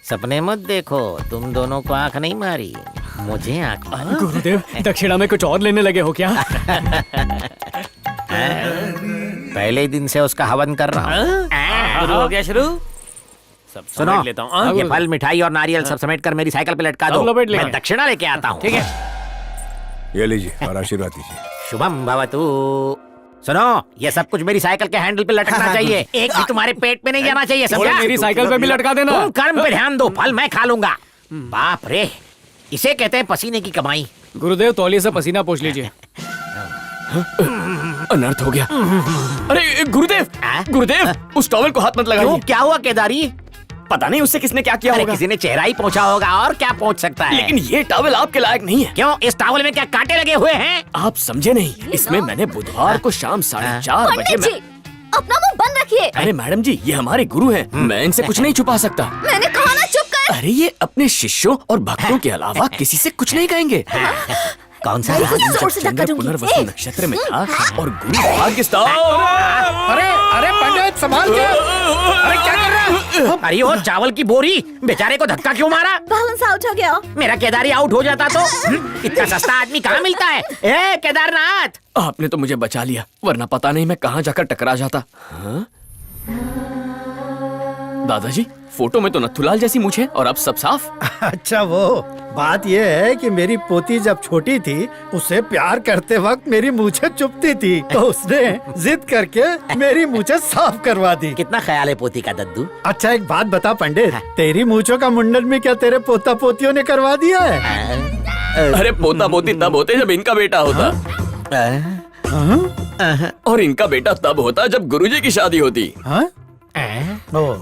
सपने मत देखो, तुम दोनों को आंख नहीं मारी, मुझे आंख मारी। गुरुदेव, दक्षिणा में कुछ और लेने लगे हो क्या? पहले दिन से उसका हवन कर रहा हूँ। शुरू हो गया शुरू। सुनो, लेता हूँ। ये फल, मिठाई और नारियल सब समेट कर मेरी साइकिल पे लटका दो। मैं दक्षिणा लेके आता हूँ। ठीक है, ये लीजिए और आशीर्वाद दीजिए। शुभम भवतु। सुनो, ये सब कुछ मेरी साइकिल के हैंडल पे लटकना चाहिए। एक भी तुम्हारे पेट पे नहीं जाना चाहिए, समझा? मेरी साइकिल पे भी लटका देना। तुम कर्म पे ध्यान दो, फल मैं खा लूंगा। बाप रे, इसे कहते हैं पसीने की कमाई। गुरुदेव, तौलिए से पसीना पोंछ लीजिए। अनर्थ हो गया। अरे गुरुदेव, गुरुदेव, उस टॉवल को हाथ मत लगाइए। क्या हुआ केदारी? पता नहीं उससे किसने क्या किया होगा। किसी ने चेहरा ही पहुंचा होगा, और क्या पहुंच सकता है। लेकिन ये टॉवल आपके लायक नहीं है। क्यों? इस टॉवल में क्या कांटे लगे हुए हैं? आप समझे नहीं, इसमें मैंने बुधवार को शाम 4:30 बजे पंडित जी, अपना मुंह बंद रखिए। अरे मैडम जी, ये हमारे गुरु हैं, मैं इनसे कुछ नहीं छुपा सकता। मैंने कहा ना, चुप कर। अरे ये अपने शिष्यों और भक्तों के अलावा किसी से कुछ नहीं कहेंगे। कौन सा? चंद्र पुनर्वसु नक्षत्र में था और गुरु भाग्य। अरे अरे पंडित, संभाल के। अरे क्या कर रहा है? अरे वो चावल की बोरी, बेचारे को धक्का क्यों मारा? बैलेंस आउट हो गया। मेरा केदारी आउट हो जाता तो? इतना सस्ता आदमी कहाँ मिलता है? ए केदारनाथ, आपने तो मुझे बचा लिया, वरना पता नहीं मैं कहाँ जाकर टकरा जाता। हाँ? दादाजी, फोटो में तो नथुलाल जैसी मूंछ है और अब सब साफ। अच्छा, वो बात ये है कि मेरी पोती जब छोटी थी, उसे प्यार करते वक्त मेरी मूछें चुभती थी, तो उसने जिद करके मेरी मूछें साफ करवा दी। कितना ख्याल है पोती का दद्दू। अच्छा एक बात बता पंडित, तेरी मूछों का मुंडन में क्या तेरे पोता पोतियों ने करवा दिया है? अरे पोता पोती तब होते जब इनका बेटा होता, और इनका बेटा तब होता जब गुरुजी की शादी होती।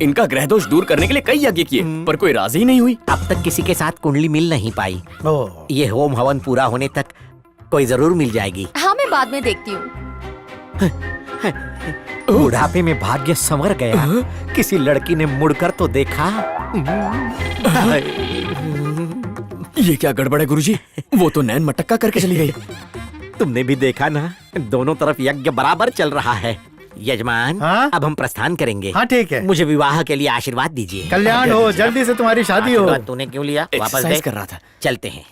इनका ग्रह दोष दूर करने के लिए कई यज्ञ किए, पर कोई राजी ही नहीं हुई। अब तक किसी के साथ कुंडली मिल नहीं पाई। ये होम हवन पूरा होने तक कोई जरूर मिल जाएगी। हाँ, मैं बाद में देखती हूँ। बुढ़ापे में भाग्य संवर गया। किसी लड़की ने मुड़कर तो देखा। ये क्या गड़बड़ है गुरुजी? वो तो नैन मटक्का करके चली गई। तुमने भी देखा ना, दोनों तरफ यज्ञ बराबर चल रहा है। यजमान, हाँ? अब हम प्रस्थान करेंगे। हाँ ठीक है। मुझे विवाह के लिए आशीर्वाद दीजिए। कल्याण हो, जल्दी से तुम्हारी शादी हो। तूने क्यों लिया? वापस दे। कर रहा था। चलते हैं।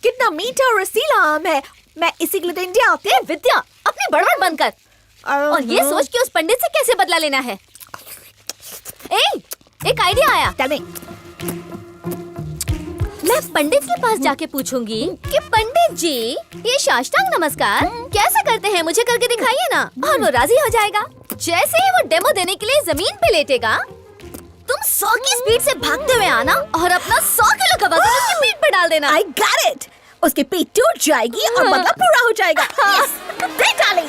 कितना मीठा और रसीला आम है। मैं इसी के लिए इंडिया आती हूँ। विद्या, अपनी बड़बड़ बंद कर और ये सोच कि उस पंडित से कैसे बदला लेना है। एक आइडिया आया। मैं पंडित के पास जाके पूछूंगी कि पंडित जी, ये साष्टांग नमस्कार कैसे करते हैं, मुझे करके दिखाइए ना। और वो राजी हो जाएगा। जैसे ही वो डेमो देने के लिए जमीन पे लेटेगा, तुम 100 की स्पीड से भागते हुए आना और अपना 100 किलो का वजन उसकी पीठ पे डाल देना। I got it। उसकी पीठ टूट जाएगी और मतलब पूरा हो जाएगा।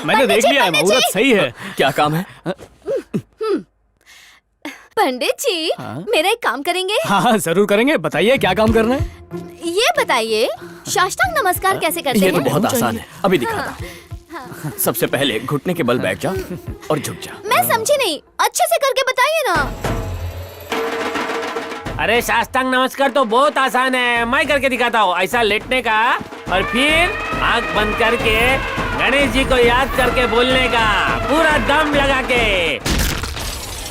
मैंने देख लिया है, मुहूर्त सही है। क्या काम है? पंडित जी, मेरा एक काम करेंगे? हाँ जरूर करेंगे, बताइए क्या काम करना है। ये बताइए, साष्टांग नमस्कार कैसे करते ये हैं? तो बहुत आसान है, अभी दिखाता। सबसे पहले घुटने के बल बैठ जा और झुक जा। मैं समझी नहीं, अच्छे से करके बताइए ना। अरे साष्टांग नमस्कार तो बहुत आसान है, मैं करके दिखाता हूँ। ऐसा लेटने का और फिर आंख बंद करके गणेश जी को याद करके बोलने का, पूरा दम लगा के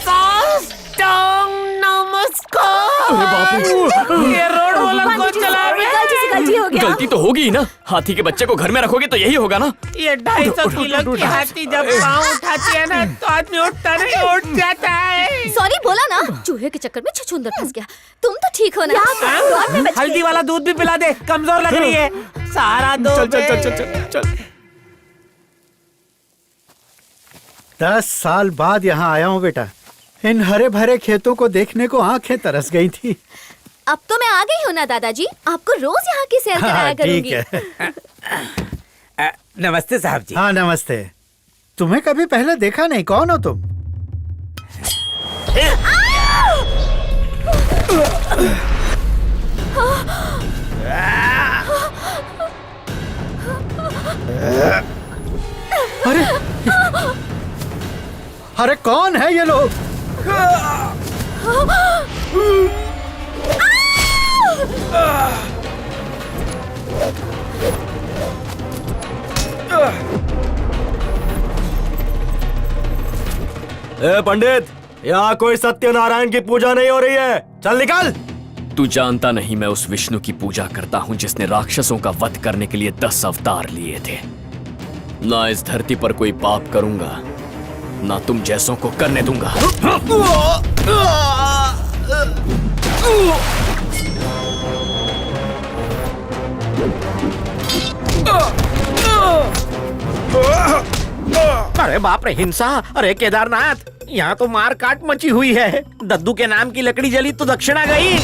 साष्टांग नमस्कार। अरे बाप रे, ये रोड रोलर को चला गलती हो गया। गलती तो होगी ही ना। हाथी के बच्चे को घर में रखोगे तो यही होगा ना। ये 250 किलो की हाथी जब पाँव उठाती है ना तो आदमी उठता नहीं, उठ जाता है। सॉरी बोला ना, चूहे के चक्कर में छछूंदर फंस गया। तुम तो ठीक हो ना? हल्दी वाला दूध भी पिला दे, कमजोर लग रही है। सारा दो। चल चल चल चल चल चल। 10 साल बाद यहाँ आया हूँ बेटा। इन हरे भरे खेतों को देखने को आंखें तरस गई थी। अब तो मैं आ गई हूँ ना दादाजी, आपको रोज यहाँ की सैर कराया करूंगी। ठीक है। नमस्ते साहब जी। हाँ नमस्ते। तुम्हें कभी पहले देखा नहीं, कौन हो तुम? अरे अरे कौन है ये लोग? ए पंडित, यहाँ कोई सत्यनारायण की पूजा नहीं हो रही है, चल निकल। तू जानता नहीं मैं उस विष्णु की पूजा करता हूँ जिसने राक्षसों का वध करने के लिए 10 अवतार लिए थे। ना इस धरती पर कोई पाप करूंगा, ना तुम जैसों को करने दूंगा। अरे बाप रे, हिंसा! अरे केदारनाथ, यहाँ तो मार काट मची हुई है। दद्दू के नाम की लकड़ी जली तो दक्षिणा गई।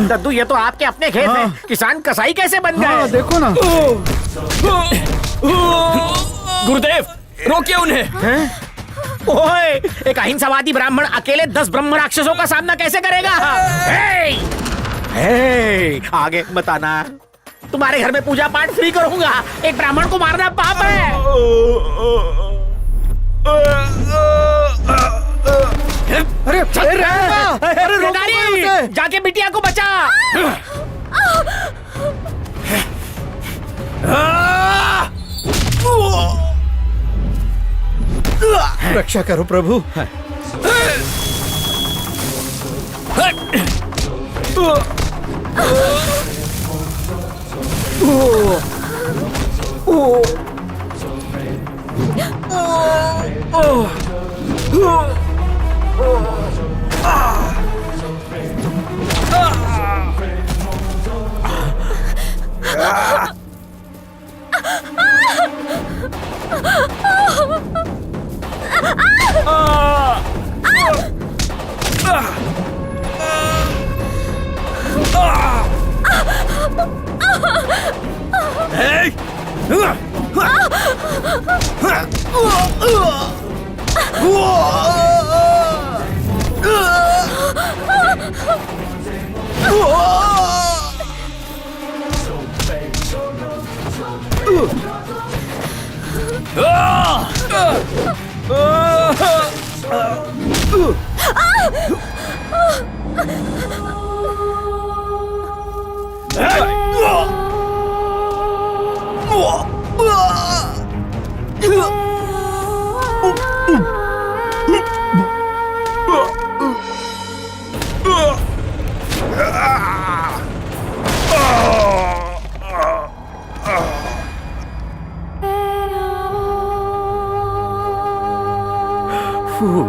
दद्दू, ये तो आपके अपने खेत हैं। किसान कसाई कैसे बन गए? हाँ देखो ना। गुरुदेव, रोकिए उन्हें। ओए, एक अहिंसावादी ब्राह्मण अकेले 10 ब्रह्म राक्षसों का सामना कैसे करेगा? हे, आगे बताना। तुम्हारे घर में पूजा पाठ फ्री करूंगा। एक ब्राह्मण को मारना पाप है। अरे अरे केदारी, जाके बिटिया को बचा। रक्षा करो प्रभु।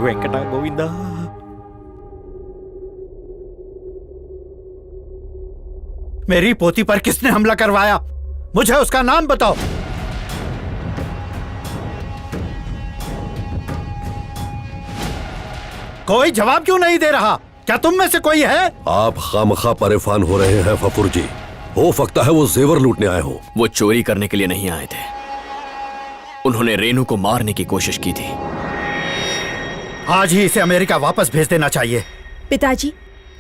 वेंकटा गोविंदा। मेरी पोती पर किसने हमला करवाया? मुझे उसका नाम बताओ। कोई जवाब क्यों नहीं दे रहा? क्या तुम में से कोई है? आप खामखा परेशान हो रहे हैं फफूर जी। हो सकता है वो जेवर लूटने आए हो। वो चोरी करने के लिए नहीं आए थे, उन्होंने रेनू को मारने की कोशिश की थी। आज ही इसे अमेरिका वापस भेज देना चाहिए। पिताजी,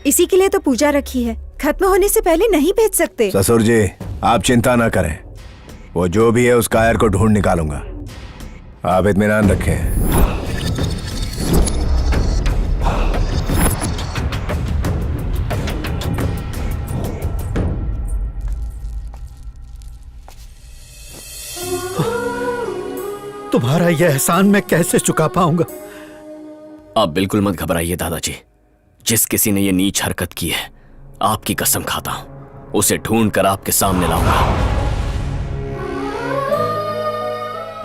इसी के लिए तो पूजा रखी है, खत्म होने से पहले नहीं भेज सकते। ससुर जी, आप चिंता ना करें, वो जो भी है उस कायर को ढूंढ निकालूंगा। आप इत्मीनान रखें। तुम्हारा यह एहसान मैं कैसे चुका पाऊंगा? आप बिल्कुल मत घबराइए दादाजी। जिस किसी ने ये नीच हरकत की है, आपकी कसम खाता हूं उसे ढूंढ कर आपके सामने लाऊंगा।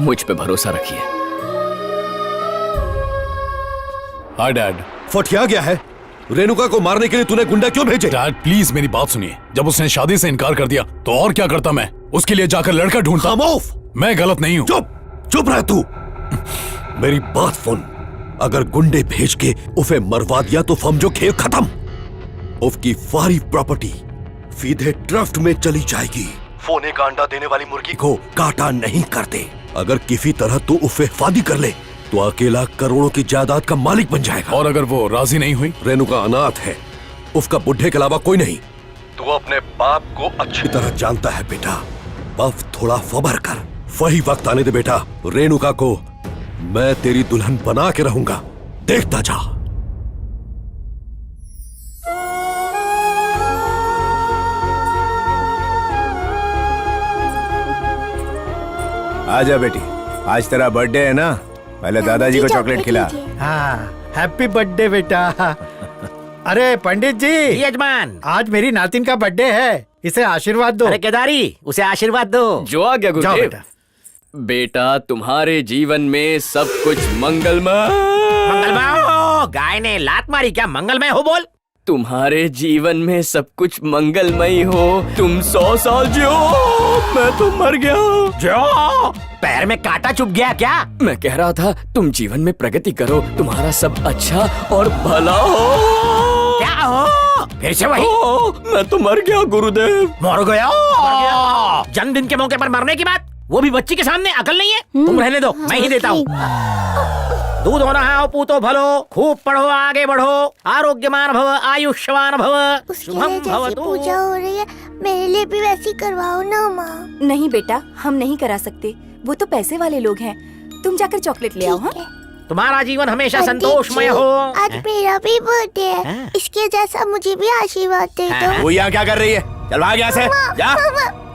मुझ पे भरोसा रखिए। Hi dad. फटिया गया है। रेणुका को मारने के लिए तूने गुंडा क्यों भेजे? डैड प्लीज मेरी बात सुनिए। जब उसने शादी से इनकार कर दिया तो और क्या करता मैं? उसके लिए जाकर लड़का ढूंढता। खामोश। मैं गलत नहीं हूँ। चुप चुप रह तू। मेरी बात सुन, अगर गुंडे भेज के उसे मरवा दिया तो समझो खेल खत्म। उसकी सारी प्रॉपर्टी सीधे ट्रस्ट में चली जाएगी। सोने का अंडा देने वाली मुर्गी को काटा नहीं करते। अगर किसी तरह तू उसे शादी कर ले तो अकेला करोड़ों की जायदाद का मालिक बन जाएगा। और अगर वो राजी नहीं हुई? रेणुका अनाथ है, उसका बुढ़े के अलावा कोई नहीं। तू अपने बाप को अच्छी तरह जानता है बेटा, बस थोड़ा सब्र कर। वही वक्त आने दे बेटा। रेणुका को मैं तेरी दुल्हन बना के रहूंगा, देखता जा। आजा बेटी, आज तेरा बर्थडे है ना, पहले दादाजी को चॉकलेट खिला। हाँ, हैप्पी बर्थडे बेटा। अरे पंडित जी, यजमान, आज मेरी नातिन का बर्थडे है, इसे आशीर्वाद दो। अरे केदारी, उसे आशीर्वाद दो। जो आ गया जाओ गुरुदेव। बेटा। बेटा तुम्हारे जीवन में सब कुछ मंगलमय। मंगलमय हो? गाय ने लात मारी क्या? मंगलमय हो बोल। तुम्हारे जीवन में सब कुछ मंगलमय हो। तुम 100 साल जियो, मैं तो मर गया। जो पैर में कांटा चुभ गया क्या? मैं कह रहा था तुम जीवन में प्रगति करो, तुम्हारा सब अच्छा और भला हो। क्या हो? फिर से वही? मैं तो मर गया गुरुदेव। मर गया? जन्मदिन के मौके पर मरने की बात, वो भी बच्ची के सामने। अकल नहीं है? तुम रहने दो, मैं ही देता हूँ। दूध हो रहा हो पूतो भलो, खूब पढ़ो आगे बढ़ो, आरोग्यमान भव आयुष्मान भव, शुभम भवतु। पूजा हो रही है, मेरे लिए भी वैसी करवाओ ना माँ। नहीं बेटा, हम नहीं करा सकते, वो तो पैसे वाले लोग हैं। तुम जाकर चॉकलेट ले आओ। हाँ? तुम्हारा जीवन हमेशा संतोषमय हो। आज मेरा भी बर्थडे है, इसके जैसा मुझे भी आशीर्वाद दे दो। वो यहाँ क्या कर रही है? चल भाग यहाँ से, जा।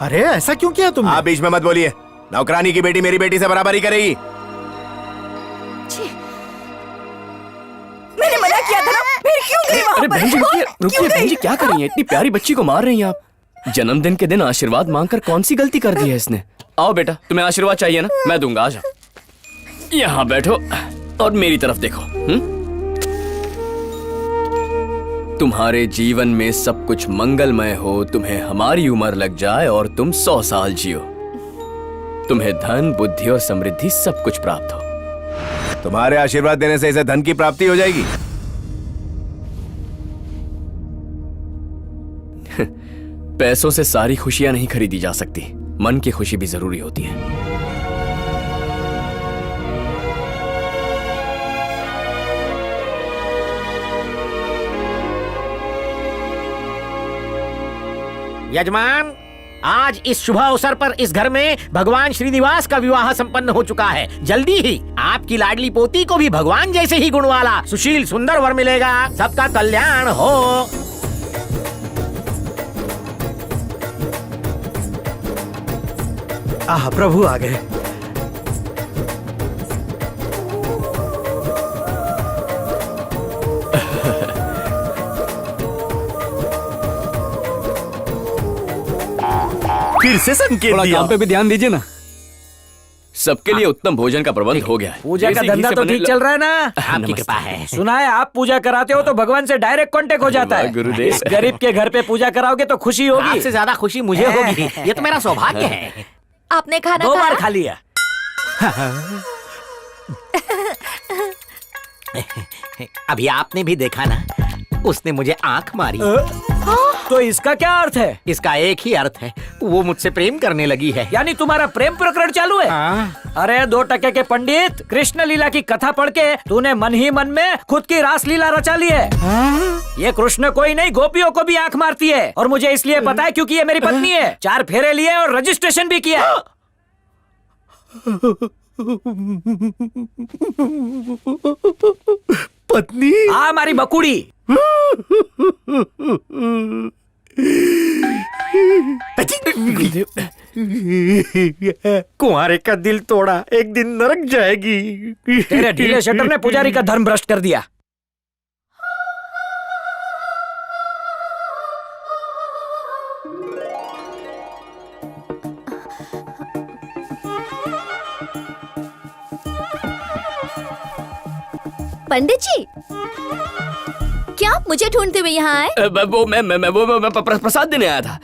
अरे ऐसा क्यों किया तुमने? आप बीच में मत बोलिए, नौकरानी की बेटी मेरी बेटी से बराबरी करेगी। मैंने मना किया था ना, फिर क्यों गई वहाँ अरे पर? बहन जी रुकिए रुकिए, क्यों बहन गई? जी क्या कर रही हैं? इतनी प्यारी बच्ची को मार रही हैं आप। जन्मदिन के दिन आशीर्वाद मांगकर कौन सी गलती कर दी है इसने? आओ बेटा, तुम्हें आशीर्वाद चाहिए ना, मैं दूंगा। आ जाओ, यहाँ बैठो और मेरी तरफ देखो। तुम्हारे जीवन में सब कुछ मंगलमय हो, तुम्हें हमारी उम्र लग जाए और तुम 100 साल जियो। तुम्हें धन, बुद्धि और समृद्धि सब कुछ प्राप्त हो। तुम्हारे आशीर्वाद देने से इसे धन की प्राप्ति हो जाएगी। पैसों से सारी खुशियां नहीं खरीदी जा सकती, मन की खुशी भी जरूरी होती है। यजमान, आज इस शुभ अवसर पर इस घर में भगवान श्रीनिवास का विवाह संपन्न हो चुका है। जल्दी ही आपकी लाडली पोती को भी भगवान जैसे ही गुण वाला सुशील सुंदर वर मिलेगा। सबका कल्याण हो। आह, प्रभु आ गए। फिर से संकेत थोड़ा दिया। काम पे भी ध्यान दीजिए ना। सबके लिए उत्तम भोजन का प्रबंध हो गया है। पूजा का देसी घी धंधा से तो बने ठीक चल रहा है ना? आपकी कृपा है। सुना है आप पूजा कराते हो तो भगवान से डायरेक्ट कांटेक्ट हो जाता है। गुरुदेव। इस गरीब के घर पे पूजा कराओगे तो खुशी होगी। आपसे ज्यादा खुशी मुझे होगी, ये तो मेरा सौभाग्य है। आपने खाना 2 बार खाया? खा लिया। अभी आपने भी देखा ना, उसने मुझे आंख मारी। तो इसका क्या अर्थ है? इसका एक ही अर्थ है, वो मुझसे प्रेम करने लगी है। यानी तुम्हारा प्रेम प्रकरण चालू है? अरे 2 टके के पंडित, कृष्ण लीला की कथा पढ़ के तूने मन ही मन में खुद की रास लीला रचा ली है। ये कृष्ण कोई नहीं, गोपियों को भी आंख मारती है। और मुझे इसलिए पता है क्योंकि ये मेरी पत्नी है। 4 फेरे लिए और रजिस्ट्रेशन भी किया। पत्नी? हाँ, हमारी बकुड़ी। कुंवारे का दिल तोड़ा, एक दिन नरक जाएगी। तेरे ढीले शटर ने पुजारी का धर्म भ्रष्ट कर दिया। पंडित जी, क्या आप मुझे ढूंढते हुए यहाँ आए? वो मैं प्रसाद देने आया था।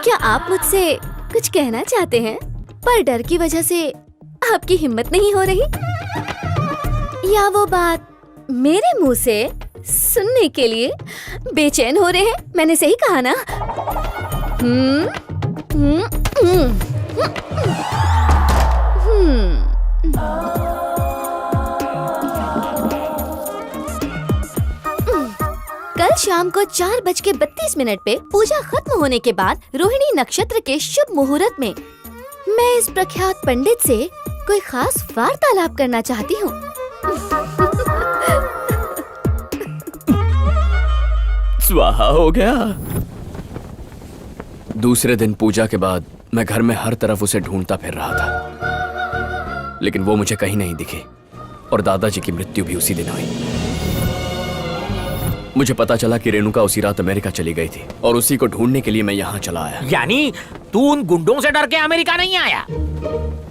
क्या आप मुझसे कुछ कहना चाहते हैं, पर डर की वजह से आपकी हिम्मत नहीं हो रही? या वो बात मेरे मुंह से सुनने के लिए बेचैन हो रहे हैं? मैंने सही कहा ना? कल शाम को 4:32 पे पूजा खत्म होने के बाद रोहिणी नक्षत्र के शुभ मुहूर्त में मैं इस प्रख्यात पंडित से कोई खास वार्तालाप करना चाहती हूँ। स्वाहा हो गया। दूसरे दिन पूजा के बाद मैं घर में हर तरफ उसे ढूंढता फिर रहा था, लेकिन वो मुझे कहीं नहीं दिखी और दादाजी की मृत्यु भी उसी दिन हुई। मुझे पता चला कि रेणुका उसी रात अमेरिका चली गई थी और उसी को ढूंढने के लिए मैं यहाँ चला आया। यानी तू उन गुंडों से डर के अमेरिका नहीं आया,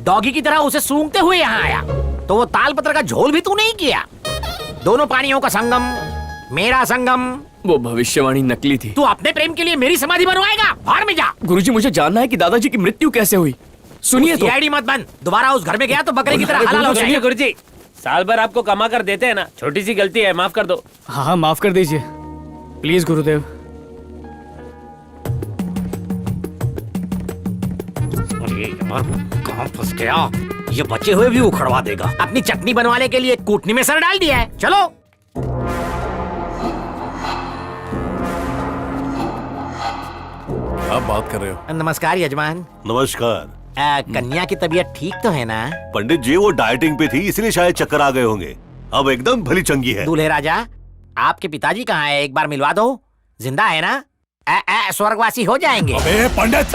डॉगी की तरह उसे सूंघते हुए यहाँ आया, तो वो तालपत्र का झोल भी तू नहीं किया। दोनों पानियों का संगम, मेरा संगम। वो भविष्यवाणी नकली थी। तू अपने प्रेम के लिए मेरी समाधि बनवाएगा? बाहर में जा। गुरुजी, मुझे जानना है कि दादाजी की मृत्यु कैसे हुई। सुनिए तो। सीआईडी मत बन, दोबारा उस घर में गया तो बकरे की तरह हलाल हो जाएगा। गुरुजी, साल भर आपको कमा कर देते हैं ना, छोटी सी गलती है, माफ कर दो। हाँ, माफ कर दीजिए प्लीज गुरुदेव। कहाँ फंस गया? ये बचे हुए भी उखड़वा देगा। अपनी चटनी बनवाने के लिए कूटनी में सर डाल दिया है। चलो। आप बात कर रहे हो? नमस्कार यजमान। नमस्कार। कन्या की तबीयत ठीक तो है ना? पंडित जी वो डाइटिंग पे थी, इसलिए शायद चक्कर आ गए होंगे। अब एकदम भली चंगी है। दूल्हे राजा, आपके पिताजी कहाँ है? एक बार मिलवा दो। जिंदा है ना? स्वर्गवासी हो जाएंगे। अबे पंडित,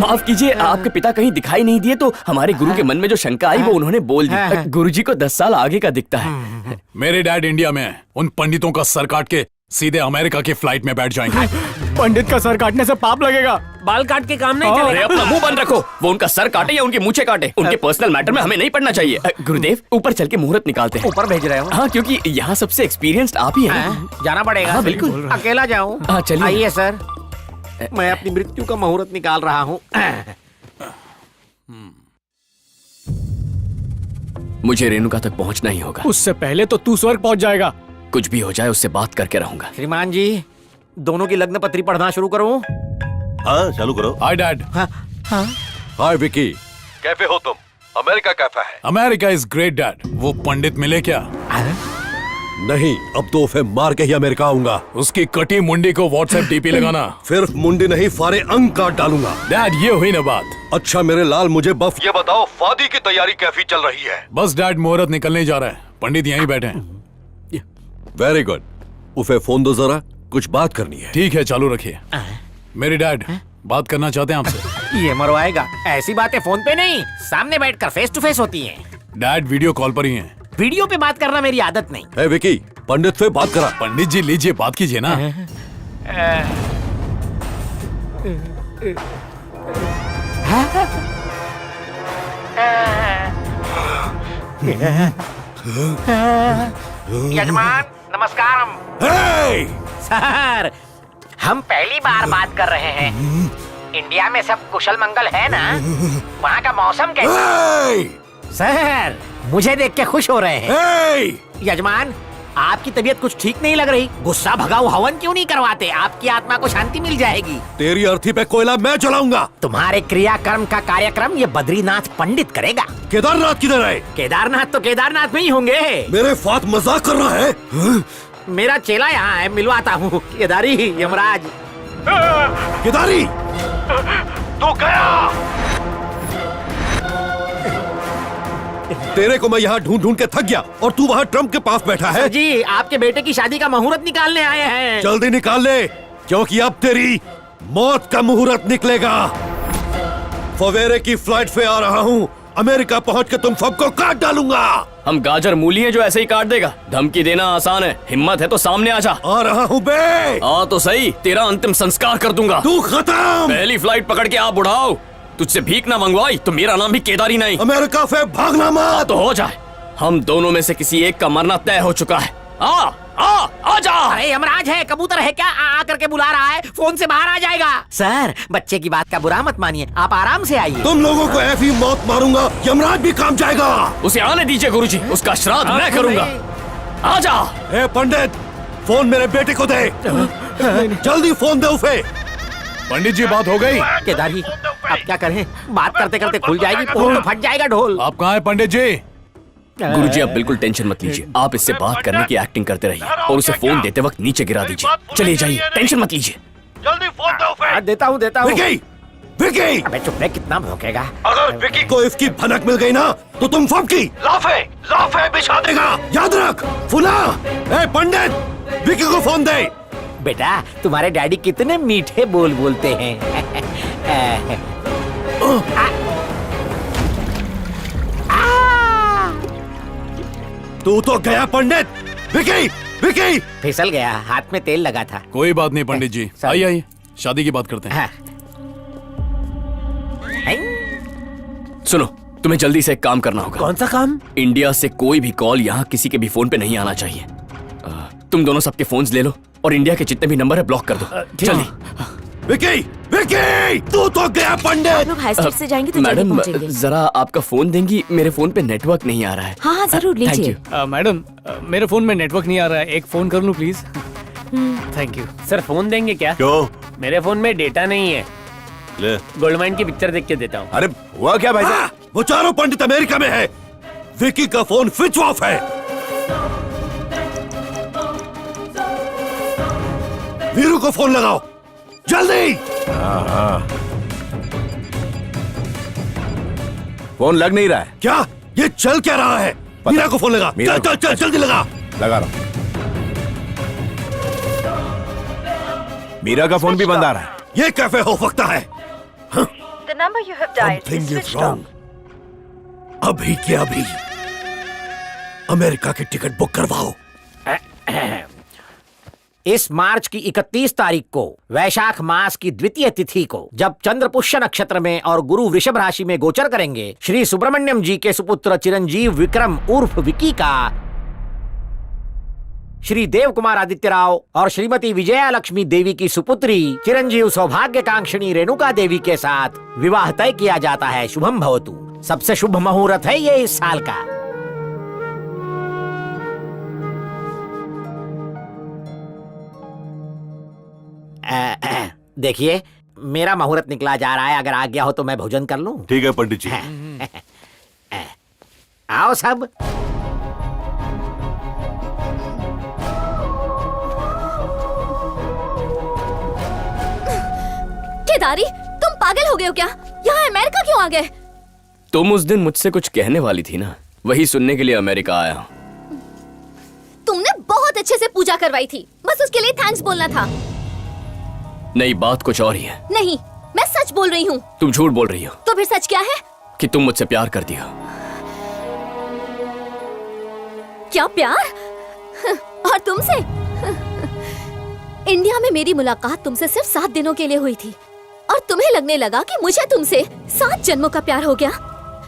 माफ कीजिए, आपके पिता कहीं दिखाई नहीं दिए, तो हमारे गुरु के मन में जो शंका आई वो उन्होंने बोल दी। गुरुजी को 10 साल आगे का दिखता है। मेरे डैड इंडिया में है। उन पंडितों का सर काट के सीधे अमेरिका की फ्लाइट में बैठ जाएंगे। पंडित का सर काटने से पाप लगेगा। बाल काट के काम नहीं अरे चलेगा। अपना मुंह बंद रखो। वो उनका सर काटे या उनकी मूछें काटे, उनके पर्सनल मैटर में हमें नहीं पड़ना चाहिए। गुरुदेव, ऊपर चल के मुहूर्त निकालते हैं। ऊपर भेज रहे हो? हाँ, क्योंकि यहाँ सबसे एक्सपीरियंस्ड आप ही हैं। जाना पड़ेगा। हाँ, बिल्कुल। अकेला जाऊँ? हाँ, चलिए। आइए सर, मैं अपनी मृत्यु का मुहूर्त निकाल रहा हूँ। मुझे रेणुका तक पहुँचना ही होगा। उससे पहले तो तू स्वर्ग पहुँच जाएगा। कुछ भी हो जाए उससे बात करके रहूंगा। श्रीमान जी, दोनों की लग्न पत्री पढ़ना शुरू करूं? हाँ, चालू करो। Hi dad. हाय विकी, कैफे हो तुम? अमेरिका कैफा है। America is great dad. वो पंडित मिले क्या? नहीं, अब तो उसे मार के ही अमेरिका आऊंगा। उसकी कटी मुंडी को व्हाट्सएप डीपी लगाना। सिर्फ मुंडी नहीं, सारे अंग काट डालूंगा। डैड, ये हुई ना बात। अच्छा मेरे लाल, मुझे बफ ये बताओ, शादी की तैयारी कैसी चल रही है? बस डैड, मुहूर्त निकलने जा रहा है, पंडित यहीं बैठे हैं। Very good. उसे फोन दो जरा, कुछ बात करनी है। ठीक है, चालू रखिए। मेरे डैड बात करना चाहते हैं आपसे। ये मरवाएगा। ऐसी बातें फोन पे नहीं, सामने बैठकर फेस टू फेस होती हैं। डैड वीडियो कॉल पर ही हैं। वीडियो पे बात करना मेरी आदत नहीं। ए विकी, पंडित से बात करा। पंडित जी लीजिए, बात कीजिए ना। यजमान नमस्कारम। सर, हम पहली बार बात कर रहे हैं। इंडिया में सब कुशल मंगल है ना? वहाँ का मौसम कैसा? सर, मुझे देख के खुश हो रहे हैं। यजमान, आपकी तबीयत कुछ ठीक नहीं लग रही। गुस्सा भगाओ हवन क्यों नहीं करवाते? आपकी आत्मा को शांति मिल जाएगी। तेरी अर्थी पे कोयला मैं जलाऊंगा। तुम्हारे क्रियाकर्म का कार्यक्रम ये बद्रीनाथ पंडित करेगा। केदारनाथ किधर है? केदारनाथ तो केदारनाथ में ही होंगे। मेरे साथ मजाक कर रहा है? मेरा चेला यहाँ है, मिलवाता हूँ। केदारी, यमराज। केदारी, तू गया? तेरे को मैं यहाँ ढूंढ ढूंढ के थक गया और तू वहाँ ट्रम्प के पास बैठा है। जी, आपके बेटे की शादी का मुहूर्त निकालने आए हैं। जल्दी निकाल ले, क्योंकि अब तेरी मौत का मुहूर्त निकलेगा। सवेरे की फ्लाइट से आ रहा हूँ। अमेरिका पहुँच के तुम सबको काट डालूंगा। हम गाजर मूली हैं जो ऐसे ही काट देगा। धमकी देना आसान है, हिम्मत है तो सामने आ जा। आ रहा हूँ बे। आ तो सही, तेरा अंतिम संस्कार कर दूंगा। तू खत्म। पहली फ्लाइट पकड़ के आप बुढ़ाओ। तुझसे भीख ना मंगवाई तो मेरा नाम भी केदारी नहीं। अमेरिका से भागना मत। तो हो जाए, हम दोनों में से किसी एक का मरना तय हो चुका है। आ जा। अरे यमराज है, कबूतर है क्या? आ करके बुला रहा है, फोन से बाहर आ जाएगा। सर, बच्चे की बात का बुरा मत मानिए, आप आराम से आइए। तुम लोगों को ऐसी मौत मारूंगा, यमराज भी काम जाएगा। उसे आने दीजिए गुरुजी, उसका श्राद्ध मैं करूंगा। आ जा। ए पंडित, फोन मेरे बेटे को दे। जल्दी फोन दे उसे। पंडित जी, बात हो गई? केदारी, अब क्या करें? बात करते करते खुल जाएगी, फोन तो फट जाएगा ढोल। आप कहाँ हैं पंडित जी? गुरुजी, आप बिल्कुल टेंशन मत लीजिए। आप इससे बात करने की एक्टिंग करते रहिए और उसे फोन देते वक्त नीचे गिरा दीजिए। चलिए जाइए, टेंशन मत लीजिए। जल्दी फोन दो उसे। देता हूँ। विकी, विकी। अबे चुप रह, कितना भौंकेगा। अगर विकी को इसकी भनक मिल गई ना तो तुम सबकी लाफे बिछा देगा। याद रख। फुला। ए पंडित, विकी को फोन दे। बेटा, तुम्हारे डैडी कितने मीठे बोल बोलते हैं। तू तो गया पंडित। विकी, विकी। फिसल गया, हाथ में तेल लगा था। कोई बात नहीं पंडित जी, आइए आइए, शादी की बात करते हैं। सुनो, तुम्हें जल्दी से एक काम करना होगा। कौन सा काम? इंडिया से कोई भी कॉल यहाँ किसी के भी फोन पे नहीं आना चाहिए। तुम दोनों सबके फोन्स ले लो और इंडिया के जितने भी नंबर है ब्लॉक कर दो। जल्दी। विकी, विकी, तू तो गया पंडित। लोग हाई स्ट्रीट से जाएंगे तो जल्दी मैडम, पहुंचेंगे। जरा आपका फोन देंगी, मेरे फोन पे नेटवर्क नहीं आ रहा है। हाँ जरूर थैंक लीजिए। यू। मैडम, मेरे फोन में नेटवर्क नहीं आ रहा है, एक फोन कर लूं please? Thank you. Sir, phone देंगे क्या? क्यों? मेरे फोन में डेटा नहीं है। ले। गोल्डमाइन की पिक्चर देख के देता हूँ। अरे हुआ क्या भाई साहब? वो चारों पंडित अमेरिका में है। विकी का फोन स्विच ऑफ है। वीरू को फोन लगाओ, जल्दी। फोन लग नहीं रहा है। क्या? ये चल क्या रहा है? मीरा को फोन लगा। चल चल चल, जल्दी लगा। लगा रहा हूं। मीरा का फोन भी बंद आ रहा है। ये कैसे हो सकता है? The number you have dialed is Something is switched wrong. अभी के अभी अमेरिका की टिकट बुक करवाओ। इस मार्च की 31 तारीख को, वैशाख मास की द्वितीय तिथि को, जब चंद्र पुष्य नक्षत्र में और गुरु वृषभ राशि में गोचर करेंगे, श्री सुब्रमण्यम जी के सुपुत्र चिरंजीव विक्रम उर्फ विकी का श्री देव कुमार आदित्य राव और श्रीमती विजया लक्ष्मी देवी की सुपुत्री चिरंजीव सौभाग्यकांक्षिणी रेणुका देवी के साथ विवाह तय किया जाता है। शुभम भवतु। सबसे शुभ मुहूर्त है ये इस साल का। देखिए, मेरा मुहूर्त निकला जा रहा है, अगर आ गया हो तो मैं भोजन कर लूं। ठीक है पंडित जी। आओ सब। केदारी, तुम पागल हो गए हो क्या? यहाँ अमेरिका क्यों आ गए? तुम उस दिन मुझसे कुछ कहने वाली थी ना, वही सुनने के लिए अमेरिका आया हूँ। तुमने बहुत अच्छे से पूजा करवाई थी, बस उसके लिए थैंक्स बोलना था। नहीं, बात कुछ और ही है। नहीं, मैं सच बोल रही हूँ। तुम झूठ बोल रही हो। तो फिर सच क्या है? कि तुम मुझसे प्यार करती हो। क्या प्यार? और तुमसे? इंडिया में मेरी मुलाकात तुमसे सिर्फ 7 दिनों के लिए हुई थी और तुम्हें लगने लगा कि मुझे तुमसे 7 जन्मों का प्यार हो गया।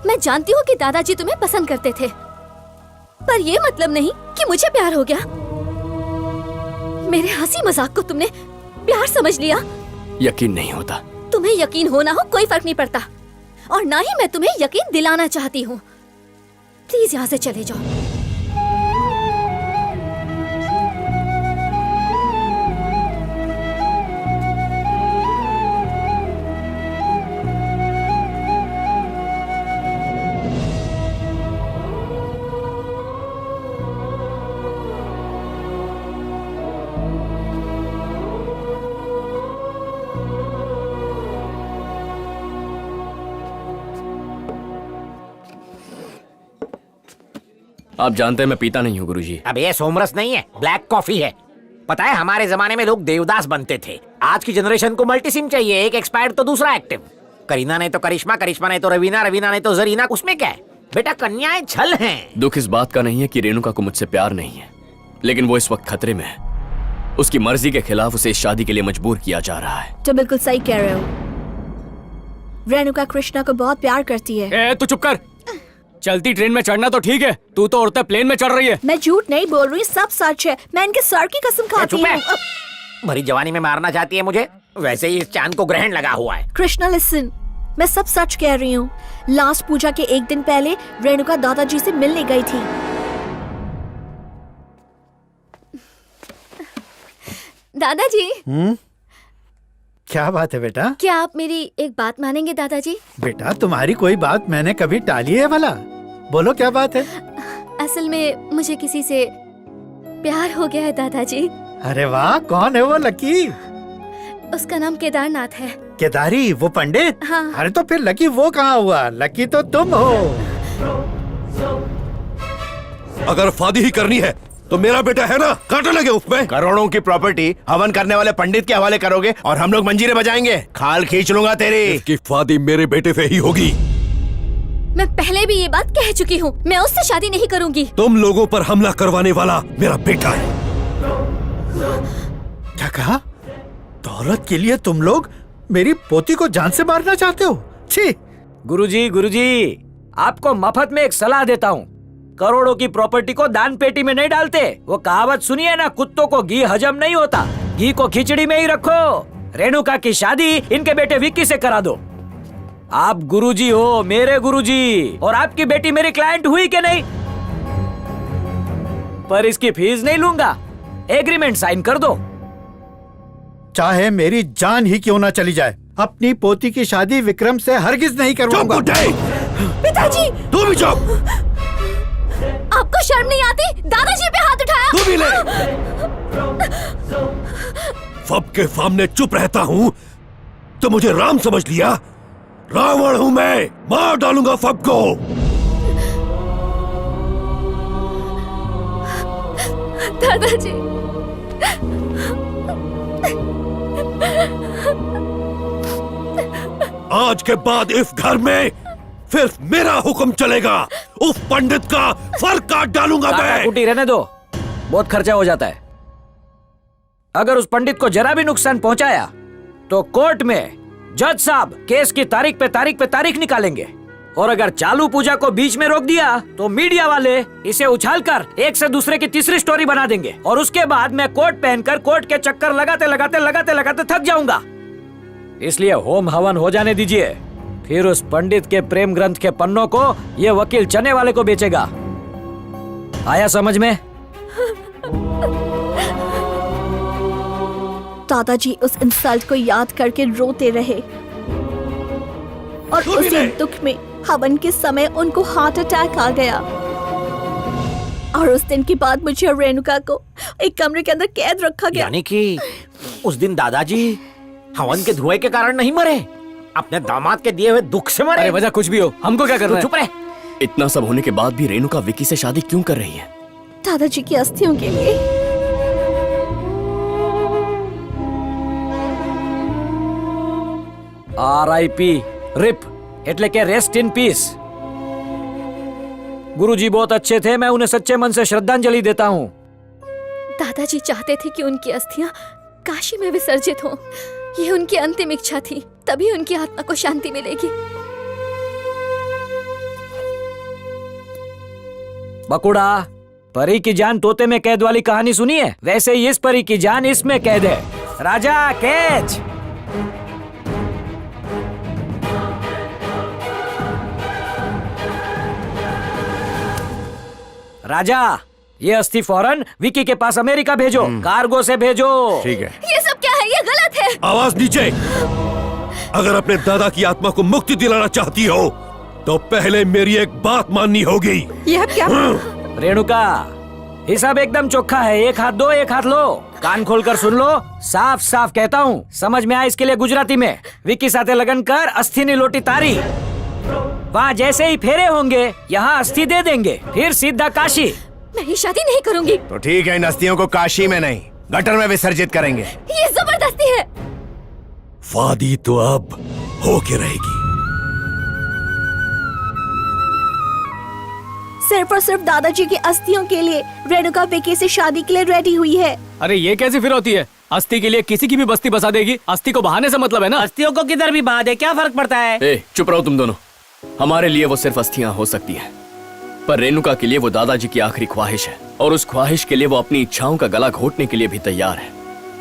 मैं जानती हूँ कि दादाजी तुम्हें पसंद करते थे, पर ये मतलब नहीं कि मुझे प्यार हो गया। मेरे हंसी मजाक को तुमने प्यार समझ लिया। यकीन नहीं होता। तुम्हें यकीन हो ना हो कोई फर्क नहीं पड़ता, और ना ही मैं तुम्हें यकीन दिलाना चाहती हूँ। प्लीज यहाँ से चले जाओ। आप जानते हैं मैं पीता नहीं हूँ गुरुजी। अब ये सोमरस नहीं है, ब्लैक कॉफी है। पता है हमारे जमाने में लोग देवदास बनते थे। आज की जनरेशन को मल्टीसिम चाहिए, एक एक्सपायर्ड तो दूसरा एक्टिव। करीना ने तो करिश्मा, करिश्मा ने तो रवीना, रवीना ने तो जरीना। उसमें क्या है बेटा, कन्याएं छल हैं। दुख इस बात का नहीं है कि रेणुका को मुझसे प्यार नहीं है, लेकिन वो इस वक्त खतरे में है। उसकी मर्जी के खिलाफ उसे इस शादी के लिए मजबूर किया जा रहा है। तो बिल्कुल सही कह रहे हो। रेणुका कृष्णा को बहुत प्यार करती है। तू चुप कर। चलती ट्रेन में चढ़ना तो ठीक है, तू तो उड़ते प्लेन में चढ़ रही है। मैं झूठ नहीं बोल रही, सब सच है। मैं इनके सर की कसम खाती हूँ। भरी जवानी में मारना चाहती है मुझे। वैसे ही इस चांद को ग्रहण लगा हुआ है। कृष्णा लिसन, मैं सब सच कह रही हूँ। लास्ट पूजा के एक दिन पहले रेणुका दादाजी से मिलने गई थी। दादाजी। क्या बात है बेटा? क्या आप मेरी एक बात मानेंगे दादाजी? बेटा तुम्हारी कोई बात मैंने कभी टाली है भला? बोलो क्या बात है? असल में मुझे किसी से प्यार हो गया है दादाजी। अरे वाह, कौन है वो लकी? उसका नाम केदारनाथ है। केदारी, वो पंडित? हाँ। अरे तो फिर लकी वो कहाँ हुआ? लकी तो तुम हो। अगर शादी ही करनी है तो मेरा बेटा है ना, कांटे लगे उसमें। करोड़ों की प्रॉपर्टी हवन करने वाले पंडित के हवाले करोगे और हम लोग मंजीरे बजाएंगे। खाल खींच लूंगा तेरी। इसकी शादी मेरे बेटे से ही होगी। मैं पहले भी ये बात कह चुकी हूँ, मैं उससे शादी नहीं करूँगी। तुम लोगों पर हमला करवाने वाला मेरा बेटा है। क्या कहा? दौलत के लिए तुम लोग मेरी पोती को जान से मारना चाहते हो? छी! गुरुजी, गुरुजी, आपको मफत में एक सलाह देता हूँ। करोड़ों की प्रॉपर्टी को दान पेटी में नहीं डालते। वो कहावत सुनिए ना, कुत्तों को घी हजम नहीं होता, घी को खिचड़ी में ही रखो। रेणुका की शादी इनके बेटे विक्की से करा दो। आप गुरुजी हो, मेरे गुरुजी, और आपकी बेटी मेरी क्लाइंट हुई कि नहीं? पर इसकी फीस नहीं लूंगा, एग्रीमेंट साइन कर दो। चाहे मेरी जान ही क्यों ना चली जाए, अपनी पोती की शादी विक्रम से हरगिज नहीं करवाऊंगा। पिताजी! तू भी चुप! आपको शर्म नहीं आती? दादाजी पे हाथ उठाया। तू भी ले। सबके सामने चुप रहता हूँ तो मुझे राम समझ लिया? रावण हूँ मैं, मार डालूंगा सबको। दादाजी। आज के बाद इस घर में सिर्फ मेरा हुक्म चलेगा। उस पंडित का सर काट डालूंगा मैं। कुटी रहने दो, बहुत खर्चा हो जाता है। अगर उस पंडित को जरा भी नुकसान पहुंचाया तो कोर्ट में जज साहब केस की तारीख पे तारीख निकालेंगे। और अगर चालू पूजा को बीच में रोक दिया तो मीडिया वाले इसे उछालकर एक से दूसरे की तीसरी स्टोरी बना देंगे। और उसके बाद मैं कोट पहनकर कोर्ट के चक्कर लगाते थक जाऊंगा। इसलिए होम हवन हो जाने दीजिए, फिर उस पंडित के प्रेम ग्रंथ के पन्नों को ये वकील चने वाले को बेचेगा। आया समझ में? दादाजी उस इंसल्ट को याद करके रोते रहे और उसी दुख में हवन के समय उनको हार्ट अटैक आ गया। और उस दिन के बाद मुझे और रेणुका को एक कमरे के अंदर कैद रखा गया। यानी कि उस दिन दादाजी हवन के धुएं के कारण नहीं मरे, अपने दामाद के दिए हुए दुख से मरे। अरे वजह कुछ भी हो, हमको क्या करना है? चुप रहे। इतना सब होने के बाद भी रेणुका विक्की से शादी क्यों कर रही है? दादाजी की अस्थियों के लिए। RIP, रिप, એટલે કે रेस्ट इन पीस। गुरुजी बहुत अच्छे थे, मैं उन्हें सच्चे मन से श्रद्धांजलि देता हूँ। दादाजी चाहते थे कि उनकी अस्थियां काशी में विसर्जित हों। ये उनकी अंतिम इच्छा थी, तभी उनकी आत्मा को शांति मिलेगी। बकुड़ा, परी की जान तोते में कैद वाली कहानी सुनी है? वैसे ही इस परी की जान इसमें कैद है। राजा कैच। राजा, ये अस्थि फौरन विकी के पास अमेरिका भेजो, कार्गो से भेजो। ठीक है। ये सब क्या है? ये गलत है। आवाज नीचे। अगर अपने दादा की आत्मा को मुक्ति दिलाना चाहती हो तो पहले मेरी एक बात माननी होगी। ये अब क्या? रेणुका, हिसाब एकदम चोखा है। एक हाथ दो, एक हाथ लो। कान खोलकर सुन लो, साफ साफ कहता हूँ, समझ में आए इसके लिए गुजराती में। विक्की साथे लगन कर अस्थि नी लोटी तारी। वहाँ जैसे ही फेरे होंगे यहाँ अस्थि दे देंगे, फिर सीधा काशी। मैं ये शादी नहीं करूंगी। तो ठीक है, इन अस्थियों को काशी में नहीं गटर में विसर्जित करेंगे। ये जबरदस्ती है। वादी तो अब होके रहेगी। सिर्फ और सिर्फ दादाजी की अस्थियों के लिए रेणुका विकी से शादी के लिए रेडी हुई है। अरे ये कैसी फिर होती है? अस्थि के लिए किसी की भी बस्ती बसा देगी। अस्थि को बहाने से मतलब है ना। अस्थियों को किधर भी बहा दे, क्या फर्क पड़ता है? ए, चुप रहो तुम दोनों। हमारे लिए वो सिर्फ अस्थियां हो सकती हैं, पर रेणुका के लिए वो दादाजी की आखिरी ख्वाहिश है, और उस ख्वाहिश के लिए वो अपनी इच्छाओं का गला घोटने के लिए भी तैयार है।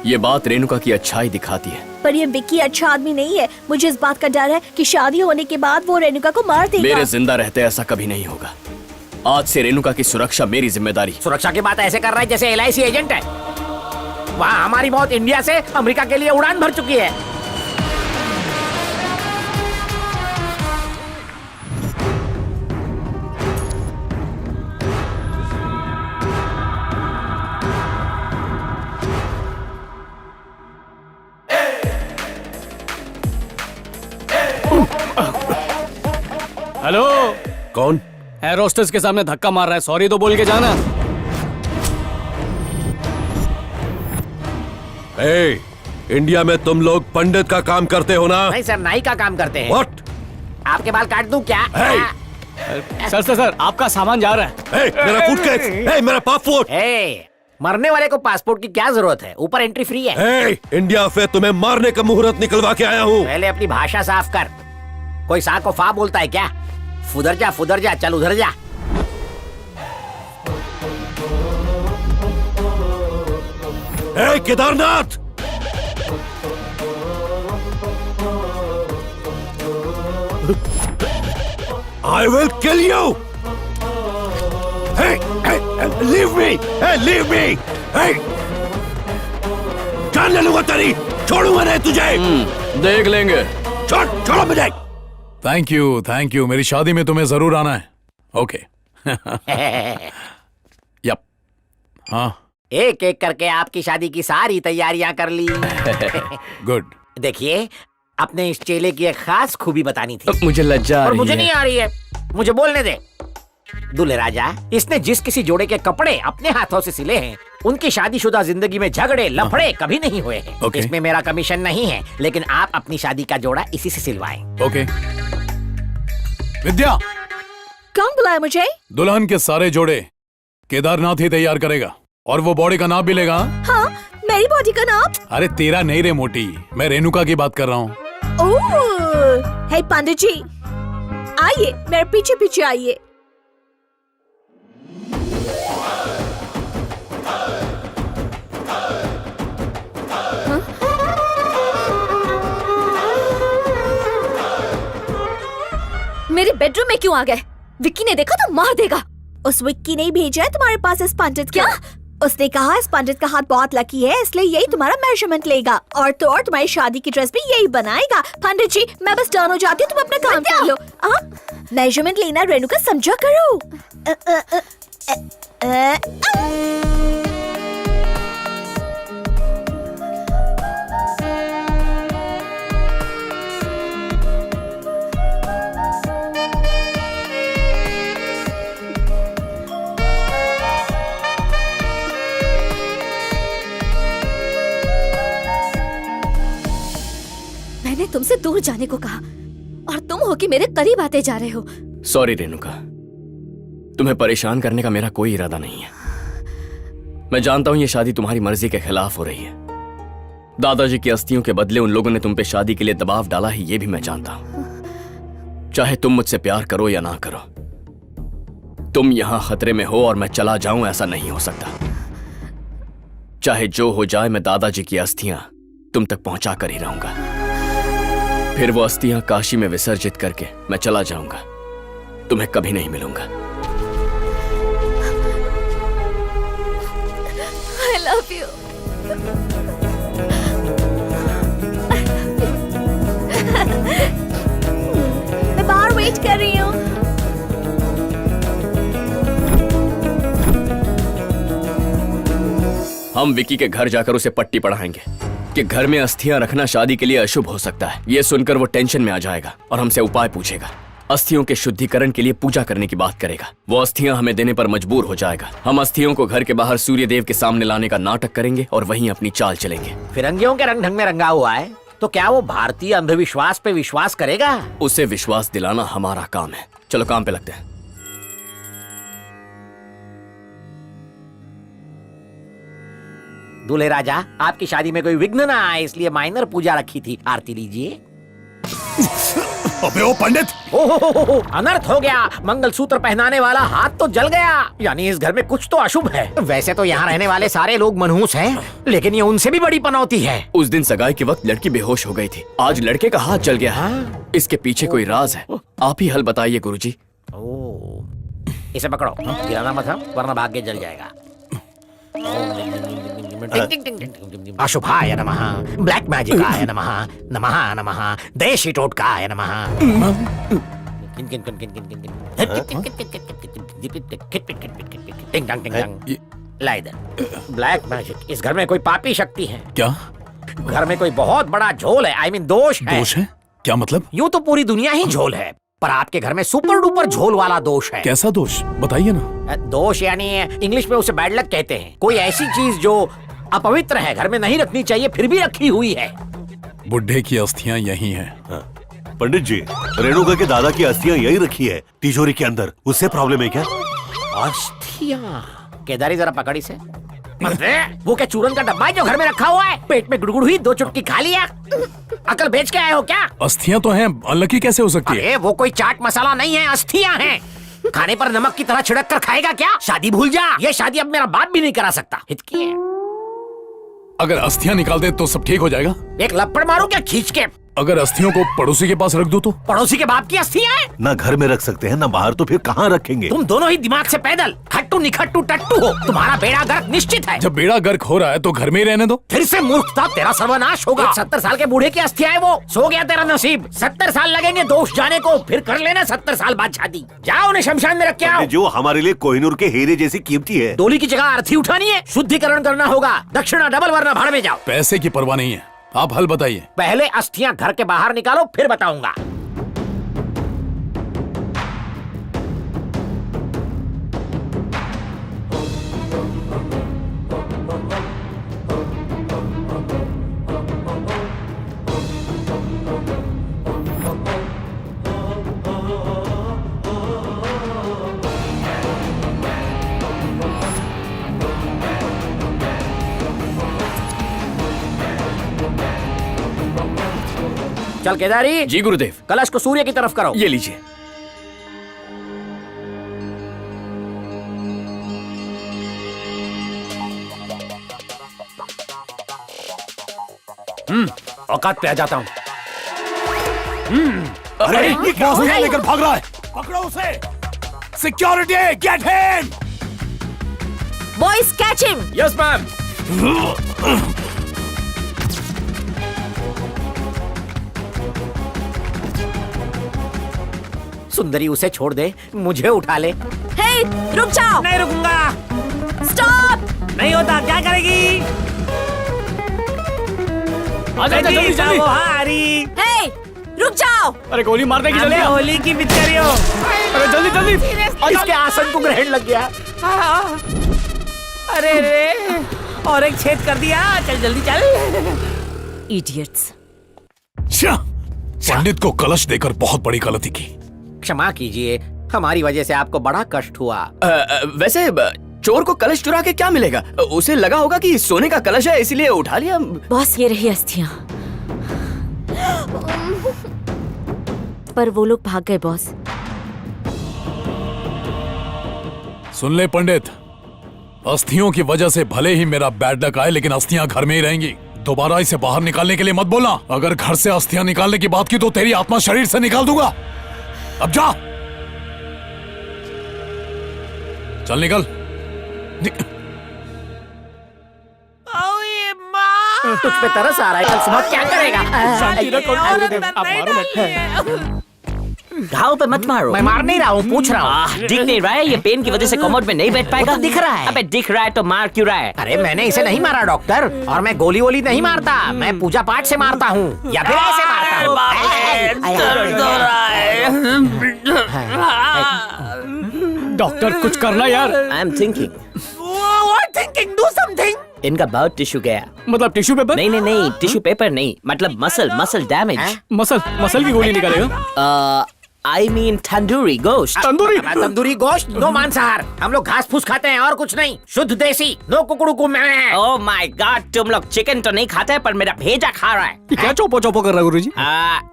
ये बात रेणुका की अच्छाई दिखाती है। पर ये विक्की अच्छा आदमी नहीं है। मुझे इस बात का डर है कि शादी होने के बाद वो रेणुका को मार देगा। मेरे जिंदा रहते ऐसा कभी नहीं होगा। आज से रेणुका की सुरक्षा मेरी जिम्मेदारी। सुरक्षा की बात ऐसे कर रहा है जैसे LIC एजेंट है। वहाँ हमारी मौत इंडिया से अमेरिका के लिए उड़ान भर चुकी है। हेलो, कौन? एयर होस्टेस के सामने धक्का मार रहा है, सॉरी तो बोल के जाना। ए, इंडिया में तुम लोग पंडित का काम करते हो ना? नहीं सर, नाई का काम करते हैं। What? आपके बाल काट दूं क्या? सर आपका सामान जा रहा है। मेरा सूटकेस, मेरा पासपोर्ट। मरने वाले को पासपोर्ट की क्या जरूरत है? ऊपर एंट्री फ्री है। इंडिया से तुम्हें मारने का मुहूर्त निकलवा के आया हूँ। पहले अपनी भाषा साफ कर। कोई सा को फा बोलता है क्या? फुदर जा, चल उधर जा। Kedarnath, I will kill you. Hey, leave me. Hey, leave me. Hey, जान ले लूंगा तेरी, छोड़ूंगा नहीं तुझे। देख लेंगे। छोड़ो मुझे। Thank you. मेरी शादी में तुम्हें जरूर आना है। ओके। यप। हाँ। एक एक करके आपकी शादी की सारी तैयारियां कर ली। गुड। देखिए, अपने इस चेले की एक खास खूबी बतानी थी। मुझे लज्जा आ रही है। मुझे नहीं आ रही है, मुझे बोलने दे। दूल्हे राजा, इसने जिस किसी जोड़े के कपड़े अपने हाथों से सिले हैं, उनकी शादीशुदा जिंदगी में झगड़े लफड़े कभी नहीं हुए हैं। Okay. इसमें मेरा कमीशन नहीं है, लेकिन आप अपनी शादी का जोड़ा इसी से सिलवाएं। ओके। विद्या, कौन बुलाया मुझे? दुल्हन के सारे जोड़े केदारनाथ ही तैयार करेगा, और वो बॉडी का नाप भी लेगा। हाँ, मेरी बॉडी का नाप? अरे तेरा नहीं रे मोटी, मैं रेणुका की बात कर रहा हूँ। ओह, हे पंडित जी, आइए मेरे पीछे पीछे आइए। मेरे बेडरूम में क्यों आ गए? विक्की ने देखा तो मार देगा। उस विक्की ने भेजा है तुम्हारे पास इस पंडित को। क्या? उसने कहा इस पंडित का हाथ बहुत लकी है, इसलिए यही तुम्हारा मेजरमेंट लेगा, और तो और तुम्हारी शादी की ड्रेस भी यही बनाएगा। पंडित जी, मैं बस टर्न हो जाती हूँ, तुम अपना काम कर लो। मेजरमेंट लेना रेणुका समझा करो। मैंने तुमसे दूर जाने को कहा, और तुम हो कि मेरे करीब आते जा रहे हो। सॉरी रेणुका, तुम्हें परेशान करने का मेरा कोई इरादा नहीं है। मैं जानता हूं ये शादी तुम्हारी मर्जी के खिलाफ हो रही है। दादाजी की अस्थियों के बदले उन लोगों ने तुम पे शादी के लिए दबाव डाला है, ये भी मैं जानता हूं। चाहे तुम मुझसे प्यार करो या ना करो, तुम यहां खतरे में हो और मैं चला जाऊं, ऐसा नहीं हो सकता। चाहे जो हो जाए, मैं दादाजी की अस्थियां तुम तक पहुंचा कर ही रहूंगा। फिर वो अस्थियां काशी में विसर्जित करके मैं चला जाऊंगा, तुम्हें कभी नहीं मिलूंगा। Love you. मैं बाहर वेट कर रही हूँ। हम विकी के घर जाकर उसे पट्टी पढ़ाएंगे कि घर में अस्थियां रखना शादी के लिए अशुभ हो सकता है। ये सुनकर वो टेंशन में आ जाएगा और हमसे उपाय पूछेगा। अस्थियों के शुद्धिकरण के लिए पूजा करने की बात करेगा। वो अस्थियां हमें देने पर मजबूर हो जाएगा। हम अस्थियों को घर के बाहर सूर्य देव के सामने लाने का नाटक करेंगे और वहीं अपनी चाल चलेंगे। फिरंगियों के रंग ढंग में रंगा हुआ है, तो क्या वो भारतीय अंधविश्वास पे विश्वास करेगा? उसे विश्वास दिलाना हमारा काम है। चलो काम पे लगते हैं। दूल्हे राजा, आपकी शादी में कोई विघ्न ना आए इसलिए माइनर पूजा रखी थी। आरती लीजिए। अबे ओ पंडित! ओहो, अनर्थ हो गया। मंगलसूत्र पहनाने वाला हाथ तो जल गया। यानी इस घर में कुछ तो अशुभ है। वैसे तो यहाँ रहने वाले सारे लोग मनहूस हैं, लेकिन ये उनसे भी बड़ी पनौती है। उस दिन सगाई के वक्त लड़की बेहोश हो गई थी। आज लड़के का हाथ जल गया है। इसके पीछे कोई राज है। आप ही हल बताइए गुरुजी। इसे पकड़ो, गिराना मत वरना भाग्य जल जाएगा। अशुभाय नमः, ब्लैक मैजिकाय नमः, नमः नमः, देशी टोटकाय नमः। ला इधर। ब्लैक मैजिक, इस घर में कोई पापी शक्ति है क्या? घर में कोई बहुत बड़ा झोल है, आई मीन दोष है। दोष है? क्या मतलब? यूं तो पूरी दुनिया ही झोल है, पर आपके घर में सुपर डुपर झोल वाला दोष है। कैसा दोष? बताइए ना। दोष यानी इंग्लिश में उसे बैड लक कहते हैं। कोई ऐसी चीज जो अपवित्र है, घर में नहीं रखनी चाहिए, फिर भी रखी हुई है। बुढ़े की अस्थियां यही हैं। पंडित जी, रेणुका के दादा की अस्थियां यही रखी है तिजोरी के अंदर। उससे प्रॉब्लम है क्या? अस्थियां? केदारी जरा पकड़ी से। वो क्या चूरन का डब्बा है जो घर में रखा हुआ है? पेट में गुड़गुड़ हुई, 2 चुटकी खा लिया। अकल बेच के आए हो क्या? अस्थियां तो हैं, अनलकी कैसे हो सकती है? अरे वो कोई चाट मसाला नहीं है, अस्थियां हैं। खाने पर नमक की तरह छिड़क कर खाएगा क्या? शादी भूल जा। ये शादी अब मेरा बाप भी नहीं करा सकता। हिचकी है। अगर अस्थियां निकाल दे तो सब ठीक हो जाएगा? एक लपड़ मारो क्या खींच के? अगर अस्थियों को पड़ोसी के पास रख दूं तो? पड़ोसी के बाप की अस्थियां हैं? ना घर में रख सकते हैं ना बाहर, तो फिर कहाँ रखेंगे? तुम दोनों ही दिमाग से पैदल, खट्टू निखट्टू टट्टू हो। तुम्हारा बेड़ा गर्क निश्चित है। जब बेड़ा गर्क हो रहा है तो घर में ही रहने दो। फिर से मूर्खता, तेरा सर्वनाश होगा। 70 साल के बूढ़े की अस्थियां है वो। सो गया तेरा नसीब। 70 साल लगेंगे दोष जाने को, फिर कर लेना 70 साल बाद शादी। जाओ उन्हें शमशान में रख के आओ। जो हमारे लिए कोहिनूर के हीरे जैसी कीमती है। डोली की जगह अर्थी उठानी है, शुद्धिकरण करना होगा। दक्षिणा डबल वरना भाड़ में जाओ। पैसे की परवाह नहीं है, आप हल बताइए। पहले अस्थियां घर के बाहर निकालो, फिर बताऊंगा। चल केदारी। जी गुरुदेव। कलश को सूर्य की तरफ करो। ये लीजिए। औकात पे आ जाता हूँ। अरे ये क्या हो गया? लेकर भाग रहा है। पकड़ो उसे। Security, get him. Boys catch him. Yes ma'am. सुंदरी उसे छोड़ दे, मुझे उठा ले। हे, रुक जाओ। नहीं रुकूंगा। स्टॉप। नहीं होता, क्या करेगी? आजा, जल्दी जल्दी। हारी। हे, रुक जाओ। अरे गोली मार देगी जल्दी। होली की पिचकारियों। अरे जल्दी जल्दी। इसके आसन को ग्रहण लग गया। अरे रे, और एक छेद कर दिया। चल जल्दी चल। इडियट्स। पंडित को कलश देकर बहुत बड़ी गलती की। क्षमा कीजिए, हमारी वजह से आपको बड़ा कष्ट हुआ। वैसे चोर को कलश चुरा के क्या मिलेगा? उसे लगा होगा कि सोने का कलश है, इसीलिए उठा लिया। बॉस, ये रही अस्थियां। पर वो लोग भाग गए बॉस। सुन ले पंडित, अस्थियों की वजह से भले ही मेरा बैड लक आए, लेकिन अस्थियां घर में ही रहेंगी। दोबारा इसे बाहर निकालने के लिए मत बोलना। अगर घर से अस्थियां निकालने की बात की तो तेरी आत्मा शरीर से निकाल दूंगा। अब जा, चल निकल। तुझ पे तरस आ रहा है, कल सुबह क्या करेगा? शांति रखो गुरुदेव, आप मारो मत। घाव पे मत मारो। मैं मार नहीं रहा हूँ, पूछ रहा हूँ। दिख नहीं रहा है, ये पेन की वजह से कमोड में नहीं बैठ पाएगा। वो तो दिख रहा है। अबे दिख रहा है तो मार क्यों रहा है? अरे मैंने इसे नहीं मारा डॉक्टर, और मैं गोली वोली नहीं मारता, मैं पूजा पाठ से मारता हूँ या फिर ऐसे मारता हूँ। डॉक्टर कुछ करना यार। I am thinking. What thinking? Do something. इनका बहुत टिश्यू गया। मतलब टिश्यू पेपर? नहीं टिश्यू पेपर नहीं, मतलब मसल डैमेज। मसल की गोली निकालेगा? आई मीन तंदूरी गोश्त। तंदूरी गोश्त, नो मांसाहार। हम लोग घास फूस खाते हैं और कुछ नहीं, शुद्ध देसी, नो कुकड़ू को मैं। ओह माय गॉड, तुम लोग चिकन तो नहीं खाते पर मेरा भेजा खा रहा है। क्या चोपो चोपो कर रहा है गुरुजी?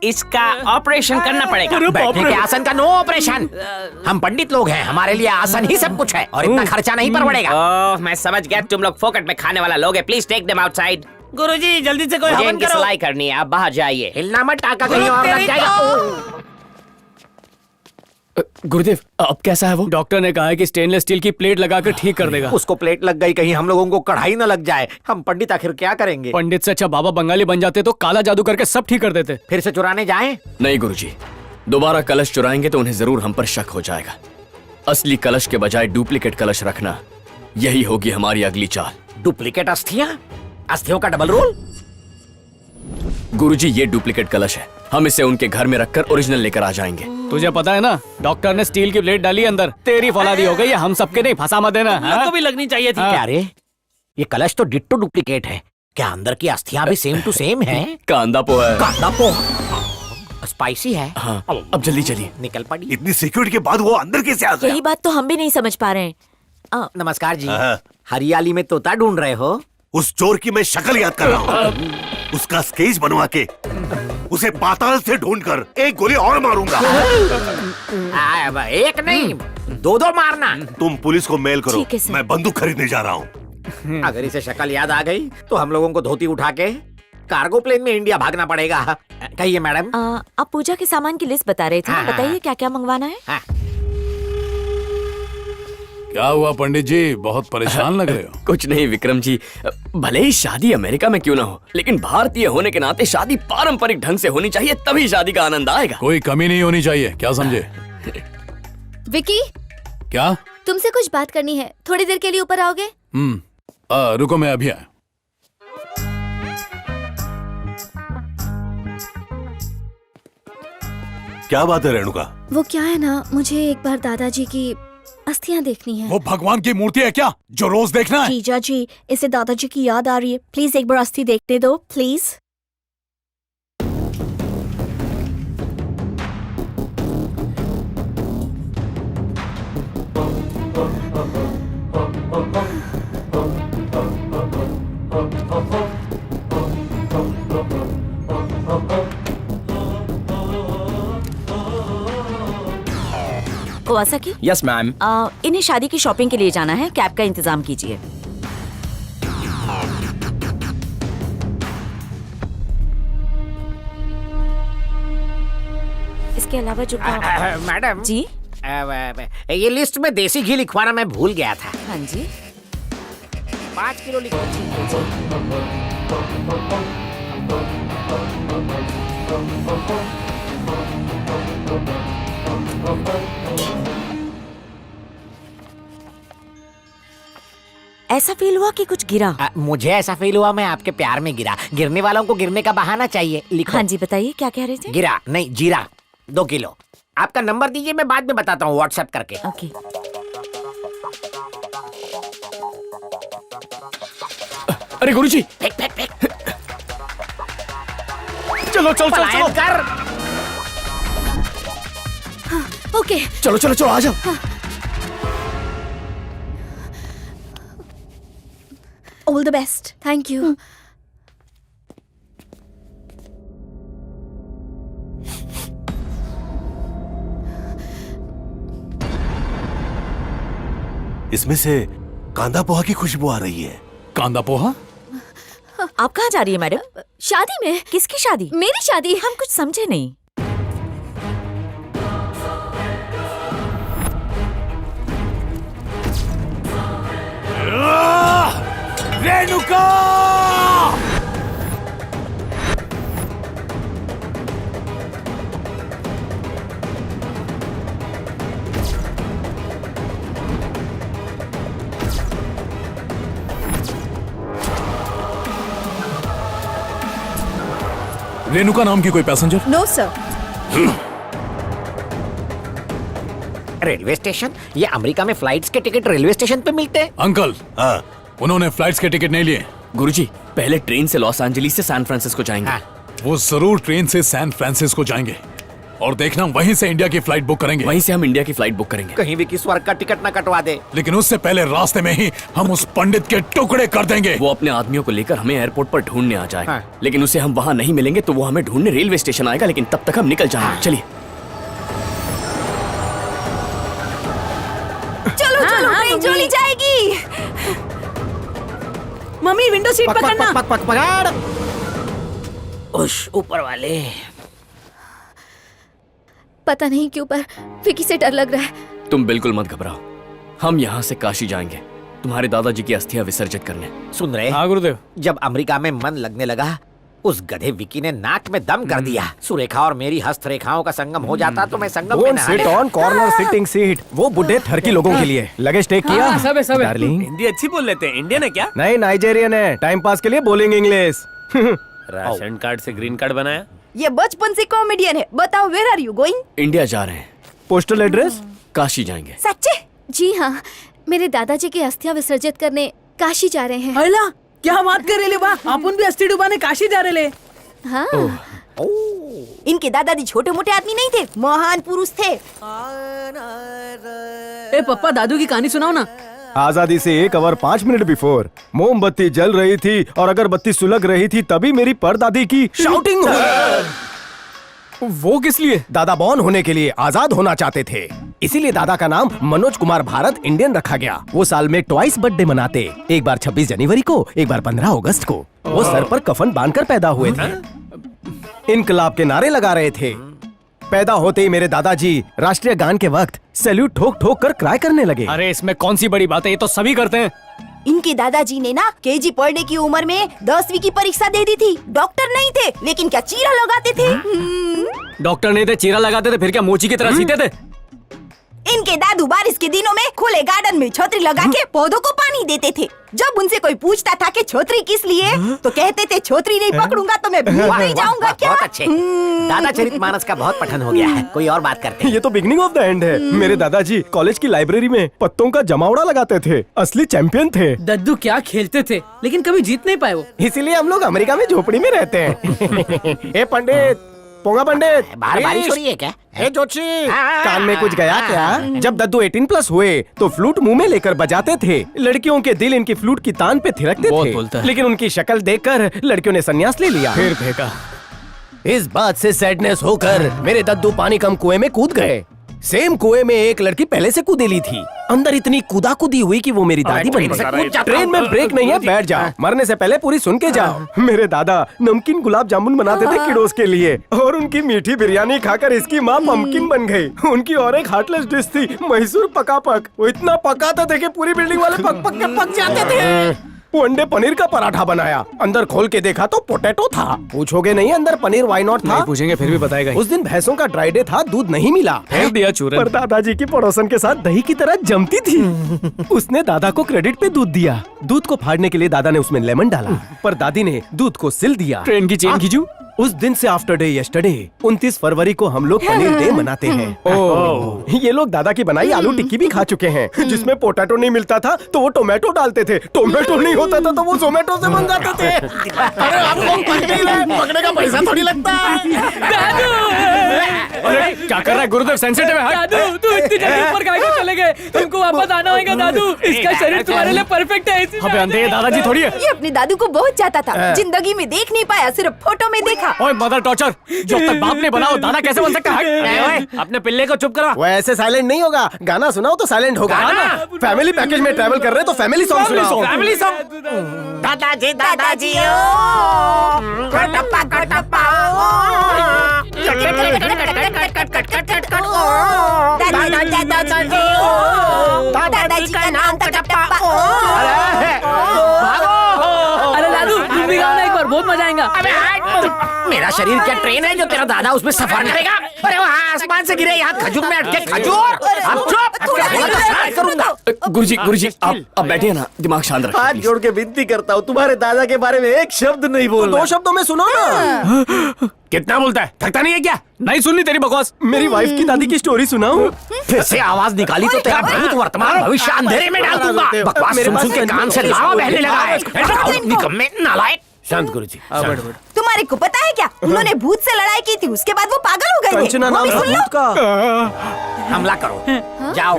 इसका ऑपरेशन करना पड़ेगा। बैठने के आसन का नो ऑपरेशन। हम पंडित लोग हैं, हमारे लिए आसन ही सब कुछ है और इतना खर्चा नहीं पर पड़ेगा। ओह मैं समझ गया, तुम लोग फोकट में खाने वाला लोग हैं। Please take them outside. गुरुजी जल्दी से कोई मुझे हवन इनकी करो। सिलाई करनी है, आप बाहर जाइए। हिलना मत, टाका कहीं और लग जाएगा। गुरुदेव अब कैसा है वो? डॉक्टर ने कहा है कि स्टेनलेस स्टील की प्लेट लगाकर ठीक कर देगा। उसको प्लेट लग गई, कहीं हम लोगों को कढ़ाई न लग जाए। हम पंडित आखिर क्या करेंगे? पंडित से अच्छा बाबा बंगाली बन जाते तो काला जादू करके सब ठीक कर देते। फिर से चुराने जाएं? नहीं गुरुजी, दोबारा कलश चुराएंगे तो उन्हें जरूर हम पर शक हो जाएगा। असली कलश के बजाय डुप्लीकेट कलश रखना, यही होगी हमारी अगली चाल। डुप्लीकेट अस्थियां? अस्थियों का डबल रोल? गुरुजी ये डुप्लीकेट कलश है, हम इसे उनके घर में रखकर ओरिजिनल लेकर आ जाएंगे। तुझे पता है ना, डॉक्टर ने स्टील की प्लेट डाली अंदर, तेरी फौलादी हो गई है, हम सबके नहीं, फंसा मत देना। को भी लगनी चाहिए थी। क्या रे, ये कलश तो डिट्टो डुप्लीकेट है। क्या अंदर की अस्थियां भी सेम टू सेम है? कांदा पोहा है। कांदा पोहा स्पाइसी है। हाँ, अब जल्दी चलिए। निकल पड़ी। इतनी सिक्योरिटी के बाद वो अंदर कैसे आ गया? यही बात तो हम भी नहीं समझ पा रहे हैं। नमस्कार जी, हरियाली में तोता ढूंढ रहे हो? उस चोर की मैं शक्ल याद कर रहा हूँ। उसका स्केच बनवा के उसे पाताल से ढूंढकर एक गोली और मारूंगा। एक नहीं, दो मारना। तुम पुलिस को मेल करो, ठीक है सर। मैं बंदूक खरीदने जा रहा हूँ। अगर इसे शक्ल याद आ गई तो हम लोगों को धोती उठा के कार्गो प्लेन में इंडिया भागना पड़ेगा। कहिए मैडम। आप पूजा के सामान की लिस्ट बता रहे थे, बताइए क्या क्या मंगवाना है। क्या हुआ पंडित जी, बहुत परेशान लग रहे हो? कुछ नहीं विक्रम जी, भले ही शादी अमेरिका में क्यों ना हो, लेकिन भारतीय होने के नाते शादी पारंपरिक ढंग से होनी चाहिए, तभी शादी का आनंद आएगा। कोई कमी नहीं होनी चाहिए, क्या समझे? विकी, क्या? तुमसे कुछ बात करनी है, थोड़ी देर के लिए ऊपर आओगे? रुको मैं अभी आया। क्या बात है रेणुका? वो क्या है ना, मुझे एक बार दादाजी की अस्थियां देखनी है। वो भगवान की मूर्ति है क्या, जो रोज देखना है? जीजा जी, इसे दादाजी की याद आ रही है, प्लीज एक बार अस्थि देखने दो प्लीज। कोवासाकी? Yes ma'am. इन्हें शादी की शॉपिंग के लिए जाना है, कैब का इंतजाम कीजिए। इसके अलावा जो मैडम जी, ये लिस्ट में देसी घी लिखवाना मैं भूल गया था। हाँ जी, 5 किलो लिखो। ऐसा फील हुआ कि कुछ गिरा? मुझे ऐसा फील हुआ मैं आपके प्यार में गिरा। गिरने वालों को गिरने का बहाना चाहिए। लिखो। हाँ जी बताइए, क्या कह रहे थे? गिरा नहीं, जीरा 2 किलो। आपका नंबर दीजिए, मैं बाद में बताता हूँ व्हाट्सएप करके। ओके। अरे गुरुजी, फेंक फेंक फेंक। चलो चलो चलो चलो कर। ओके, चलो चलो चलो, आ जाओ। All the best. Thank you. इसमें से कांदा पोहा की खुशबू आ रही है। कांदा पोहा? आप कहाँ जा रही है मैडम? शादी में। किसकी शादी? मेरी शादी। हम कुछ समझे नहीं। रेणुका! रेणुका नाम की कोई passenger? No sir. Railway station? ये अमेरिका में फ्लाइट्स के टिकट रेलवे स्टेशन पे मिलते हैं? अंकल, उन्होंने फ्लाइट्स के टिकट नहीं लिए। गुरुजी, पहले ट्रेन से लॉस एंजलिस से सैन फ्रांसिस्को जाएंगे। वो जरूर ट्रेन से सैन फ्रांसिस्को जाएंगे और देखना वहीं से इंडिया की फ्लाइट बुक करेंगे। वहीं से हम इंडिया की फ्लाइट बुक करेंगे। कहीं भी किस स्वर्ग का टिकट ना कटवा दे। लेकिन उससे पहले रास्ते में ही हम उस पंडित के टुकड़े कर देंगे। वो अपने आदमियों को लेकर हमें एयरपोर्ट पर ढूंढने आ जाएगा। लेकिन उसे हम वहाँ नहीं मिलेंगे तो वो हमें ढूंढने रेलवे स्टेशन आएगा, लेकिन तब तक हम निकल जाएंगे। चलिए चलो चलो, ट्रेन चली जाएगी। मम्मी विंडो सीट पकड़ना। पकड़। उश, ऊपर वाले। पता नहीं क्यों पर विकी से डर लग रहा है। तुम बिल्कुल मत घबराओ, हम यहाँ से काशी जाएंगे तुम्हारे दादाजी की अस्थियां विसर्जित करने। सुन रहे? हाँ गुरुदेव। जब अमेरिका में मन लगने लगा, उस गधे विकी ने नाक में दम कर दिया। सुरेखा और मेरी हस्तरेखाओं का संगम हो जाता तो मैं संगम में नहा sit on corner sitting seat. वो बुढ़े ठरकी लोगों के लिए। लगेज टेक किया? सब है। डार्लिंग, हिंदी अच्छी बोल लेते हैं। इंडियन है क्या? नहीं, नाइजेरियन है। टाइम पास के लिए बोलेंगे इंग्लिश। राशन कार्ड से ग्रीन कार्ड बनाया। ये बचपन से कॉमेडियन है। बताओ, where are you going? India जा रहे हैं। Postal address? काशी जाएंगे। सच्चे? जी हाँ, मेरे दादाजी की अस्थियां विसर्जित करने काशी जा रहे हैं। अला क्या बात कर रहे बा? अपन भी अस्थि डुबाने काशी जा रहे। हाँ। इनके दादाजी छोटे मोटे आदमी नहीं थे, महान पुरुष थे। ए पप्पा, दादू की कहानी सुनाओ ना। आजादी से 1 आवर 5 मिनट बिफोर मोमबत्ती जल रही थी और अगरबत्ती सुलग रही थी, तभी मेरी परदादी की शाउटिंग। वो किस लिए? दादा बॉर्न होने के लिए आजाद होना चाहते थे, इसीलिए दादा का नाम मनोज कुमार भारत इंडियन रखा गया। वो साल में ट्वाइस बर्थडे मनाते, एक बार 26 जनवरी को, एक बार 15 अगस्त को। वो सर पर कफन बांधकर पैदा हुए थे, इनकलाब के नारे लगा रहे थे। पैदा होते ही मेरे दादाजी राष्ट्रीय गान के वक्त सैल्यूट ठोक ठोक कर क्राई करने लगे। अरे इसमें कौन सी बड़ी बात है, ये तो सभी करते हैं। इनके दादाजी ने ना केजी पढ़ने की उम्र में 10वीं की परीक्षा दे दी थी। डॉक्टर नहीं थे, लेकिन क्या चीरा लगाते थे। डॉक्टर नहीं थे, चीरा लगाते थे, फिर क्या मोची की तरह सीते थे। इनके दादू बारिश के दिनों में खुले गार्डन में छतरी लगा के पौधों को पानी देते थे। जब उनसे कोई पूछता था कि छतरी किस लिए, तो कहते थे छतरी नहीं पकड़ूंगा तो मैं भूल नहीं जाऊंगा क्या। बहुत अच्छे। दादा चरितमानस का बहुत पठन हो गया है। कोई और बात करते हैं। ये तो बिगनिंग ऑफ द एंड है। मेरे दादाजी कॉलेज की लाइब्रेरी में पत्तों का जमावड़ा लगाते थे, असली चैंपियन थे। दद्दू क्या खेलते थे, लेकिन कभी जीत नहीं पाए वो। इसीलिए हम लोग अमेरिका में झोपड़ी में रहते हैं। ए पंडित, पोंगा पंडित, बाहर बारिश हो रही है क्या? हे जोशी, कान में कुछ गया क्या? जब दद्दू 18+ हुए तो फ्लूट मुंह में लेकर बजाते थे। लड़कियों के दिल इनकी फ्लूट की तान पे थिरकते थे, लेकिन उनकी शक्ल देखकर लड़कियों ने संन्यास ले लिया। फिर फेंका। इस बात से सैडनेस होकर मेरे दद्दू पानी कम कुएं में कूद गए। सेम कुएं में एक लड़की पहले से कूदेली थी। अंदर इतनी कूदा कूदी हुई कि वो मेरी दादी बन गई। ट्रेन में ब्रेक नहीं है, बैठ जाओ। मरने से पहले पूरी सुन के जाओ। मेरे दादा नमकीन गुलाब जामुन बनाते थे किडोस के लिए, और उनकी मीठी बिरयानी खाकर इसकी माँ पम्पकिन बन गई। उनकी और एक हार्टलेस डिश थी, मैसूर पकापक। वो इतना पकाते थे कि पूरी बिल्डिंग वाले पक पक के पक जाते थे। वो अंडे पनीर का पराठा बनाया, अंदर खोल के देखा तो पोटैटो था। पूछोगे नहीं अंदर पनीर वाई नॉट था? नहीं पूछेंगे, फिर भी बताएगा। उस दिन भैंसों का ड्राई डे था, दूध नहीं मिला। फेंक दिया चूरन। पर दादाजी की पड़ोसन के साथ दही की तरह जमती थी। उसने दादा को क्रेडिट पे दूध दिया। दूध को फाड़ने के लिए दादा ने उसमें लेमन डाला, पर दादी ने दूध को सिल दिया। ट्रेन की चेन खींचू। उस दिन से आफ्टर डे यस्टरडे 29 फरवरी को हम लोग पनीर डे मनाते हैं। ये लोग दादा की बनाई आलू टिक्की भी खा चुके हैं, जिसमें पोटैटो नहीं मिलता था तो वो टोमेटो डालते थे, टोमेटो नहीं होता था तो वो जोमेटो से बन जाते थे। अरे आप लोग पकड़ने का पैसा थोड़ी लगता है। अरे क्या कर रहा है गुरुदेव, सेंसिटिव है। दादू तू इतनी जल्दी ऊपर काहे को चले गए? तुमको वापस आना होगा दादू, इसका शरीर तुम्हारे लिए परफेक्ट है। अबे अंधे, ये दादाजी थोड़ी है। ये अपने दादू को बहुत चाहता था, जिंदगी में देख नहीं पाया, सिर्फ फोटो में देखा। ओए मदर टॉर्चर, जब तक बाप ने बनाओ दादा कैसे बन सकता है? अपने पिल्ले को चुप करो। वो ऐसे साइलेंट नहीं होगा, गाना सुनाओ तो साइलेंट होगा। फैमिली पैकेज में ट्रैवल कर रहे हैं तो फैमिली सॉन्ग सुनाओ। Family song. दादाजी दादाजी दादाजी का नाम अरे दादू तुम भी गाओ ना एक बार, बहुत मजा आएगा। तेरा शरीर क्या ट्रेन है जो तेरा दादा उसमें सफर करेगा? अरे वहाँ आसमान से गिरे यहाँ खजूर में अटके खजूर। अब चुप, करूंगा। गुरुजी आप बैठिए ना, दिमाग शांत रखिए। हाथ जोड़ के विनती करता हूँ, तुम्हारे दादा के बारे में एक शब्द नहीं बोलना। 2 शब्दों में सुनो ना। कितना बोलता है, थकता नहीं है क्या? नहीं सुननी तेरी बकवास। मेरी वाइफ की दादी की स्टोरी सुनाऊं? फिर से आवाज निकाली तो तेरा भूत वर्तमान भविष्य अंधेरे में डाल दूंगा। बकवास सुन सुन के कान से लावा बहने लगा है। निकम्मे नालायक। शांत गुरुजी। तुम्हारे को पता है क्या, उन्होंने भूत से लड़ाई की थी, उसके बाद वो पागल हो गए थे। कंचना नाम है भूत का। हमला करो, जाओ।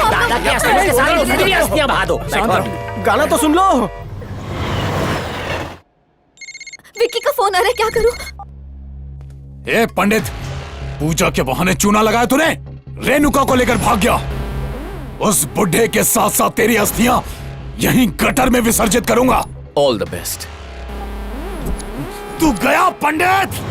दादा की अस्थियों के साथ उसकी भी अस्थियां बहा दो। गाना तो सुन लो। विक्की का फोन आ रहा है, क्या करूं? ए पंडित, पूजा के बहाने चूना लगाया तूने, रेणुका को लेकर भाग गया। उस बुढ़े के साथ साथ तेरी अस्थियां यहीं गटर में विसर्जित करूंगा। All the best. तू गया पंडित।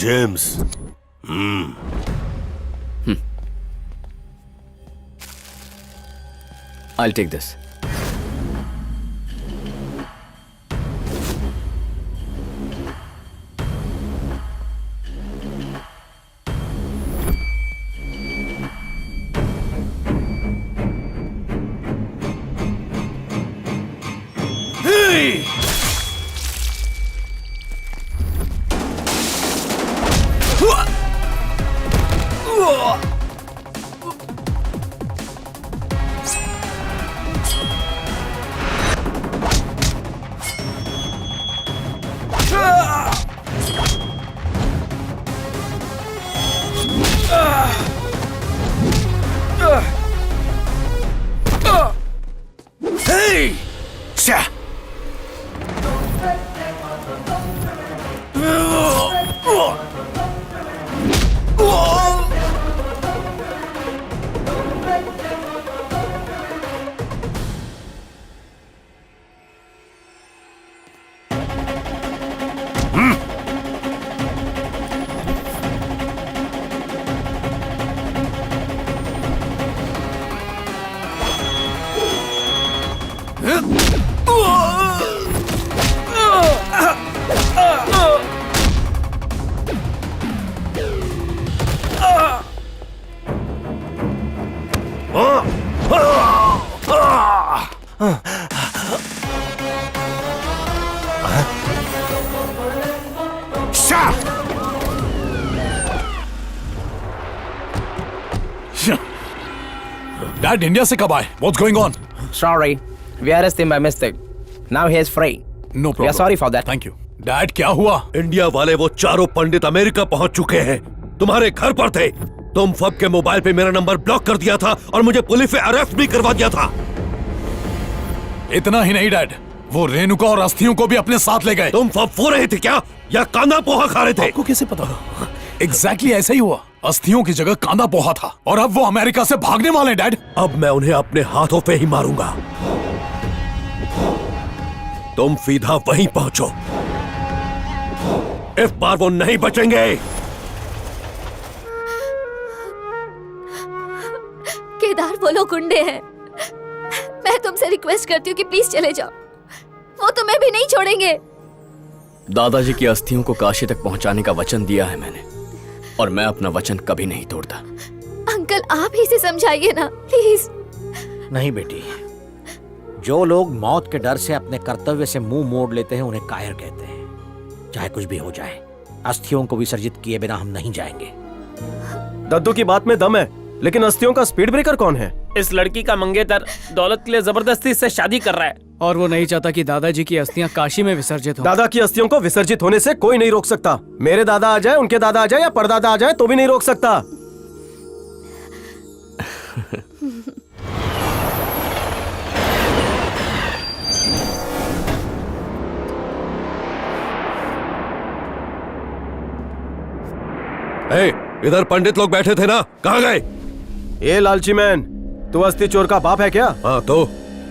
James, I'll take this. Dad, India से कब आए? What's going on? Sorry, we arrested him by mistake. Now he is free. No problem. We are sorry for that. Thank you. Dad, क्या हुआ? India वाले वो चारों पंडित अमेरिका पहुंच चुके हैं। तुम्हारे घर पर थे। तुम फब के मोबाइल पे मेरा नंबर ब्लॉक कर दिया था और मुझे पुलिस से अरेस्ट भी करवा दिया था। इतना ही नहीं डैड, वो रेणुका और अस्थियों को भी अपने साथ ले गए। तुम फब फो रहे थे क्या, या कांदा पोहा खा रहे थे? आपको कैसे पता? एग्जैक्टली ऐसा ही हुआ। अस्थियों की जगह कांदा पोहा था और अब वो अमेरिका से भागने वाले हैं डैड। अब मैं उन्हें अपने हाथों पे ही मारूंगा। तुम सीधा वहीं पहुंचो। इस बार वो नहीं बचेंगे। केदार, वो लोग गुंडे हैं। मैं तुमसे रिक्वेस्ट करती हूँ कि प्लीज चले जाओ, वो तुम्हें भी नहीं छोड़ेंगे। दादाजी की अस्थियों को काशी तक पहुंचाने का वचन दिया है मैंने, और मैं अपना वचन कभी नहीं तोड़ता। अंकल, आप ही से समझाइए ना प्लीज। नहीं बेटी, जो लोग मौत के डर से अपने कर्तव्य से मुंह मोड़ लेते हैं उन्हें कायर कहते हैं। चाहे कुछ भी हो जाए, अस्थियों को विसर्जित किए बिना हम नहीं जाएंगे। दद्दू की बात में दम है, लेकिन अस्थियों का स्पीड ब्रेकर कौन है? इस लड़की का मंगेतर दौलत के लिए जबरदस्ती इससे शादी कर रहा है, और वो नहीं चाहता कि दादाजी की अस्थियां काशी में विसर्जित हो। दादा की अस्थियों को विसर्जित होने से कोई नहीं रोक सकता। मेरे दादा आ जाए, उनके दादा आ जाए या परदादा आ जाए तो भी नहीं रोक सकता। ए, इधर पंडित लोग बैठे थे ना, कहाँ गए? ए लालची मैन, तू अस्थि चोर का बाप है क्या? हाँ तो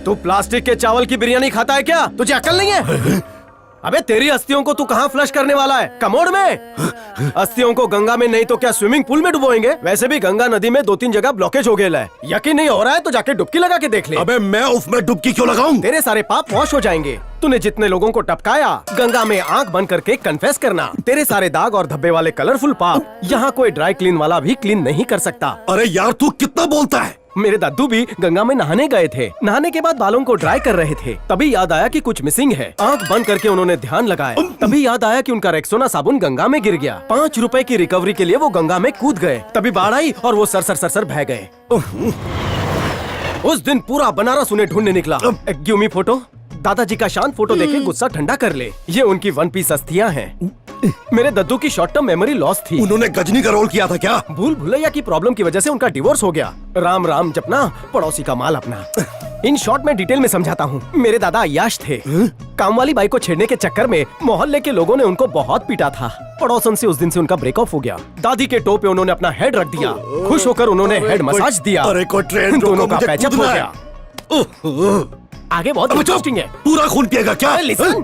तू प्लास्टिक के चावल की बिरयानी खाता है क्या? तुझे अकल नहीं है? अबे तेरी अस्थियों को तू कहाँ फ्लश करने वाला है? कमोड में? अस्थियों को गंगा में नहीं तो क्या स्विमिंग पूल में डुबोएंगे? वैसे भी गंगा नदी में 2-3 जगह ब्लॉकेज हो गया है। यकीन नहीं हो रहा है तो जाके डुबकी लगा के देख ले। अबे मैं उसमें डुबकी क्यों लगाऊं? तेरे सारे पाप वॉश हो जाएंगे। तूने जितने लोगों को टपकाया, गंगा में आंख बंद करके कन्फेस करना। तेरे सारे दाग और धब्बे वाले कलरफुल पाप यहाँ कोई ड्राई क्लीन वाला भी क्लीन नहीं कर सकता। अरे यार तू कितना बोलता है? मेरे दादू भी गंगा में नहाने गए थे। नहाने के बाद बालों को ड्राई कर रहे थे, तभी याद आया कि कुछ मिसिंग है। आंख बंद करके उन्होंने ध्यान लगाया, तभी याद आया कि उनका रेक्सोना साबुन गंगा में गिर गया। 5 रुपए की रिकवरी के लिए वो गंगा में कूद गए, तभी बाढ़ आई और वो सर बह गए। उस दिन पूरा बनारस उन्हें ढूंढने निकला। Give me photo. दादाजी का शांत फोटो देखे गुस्सा ठंडा कर ले। ये उनकी 1 पीस अस्थियां हैं। मेरे दद्दू की शॉर्ट टर्म मेमोरी लॉस थी। उन्होंने गजनी का रोल किया था क्या? भूल भुलैया की प्रॉब्लम की वजह से उनका डिवोर्स हो गया। राम राम जपना, पड़ोसी का माल अपना। इन शॉर्ट में डिटेल में समझाता हूँ। मेरे दादा अय्याश थे। काम वाली बाई को छेड़ने के चक्कर में मोहल्ले के लोगों ने उनको बहुत पीटा था। पड़ोसन से उस दिन से उनका ब्रेकअप हो गया। दादी के टो पे उन्होंने अपना हेड रख दिया। खुश होकर उन्होंने हेड मसाज दिया। अरे कोई ट्रेन दोनों का पैचअप हो गया। आगे बहुत इंटरेस्टिंग है। पूरा खून पिएगा क्या? लिसन,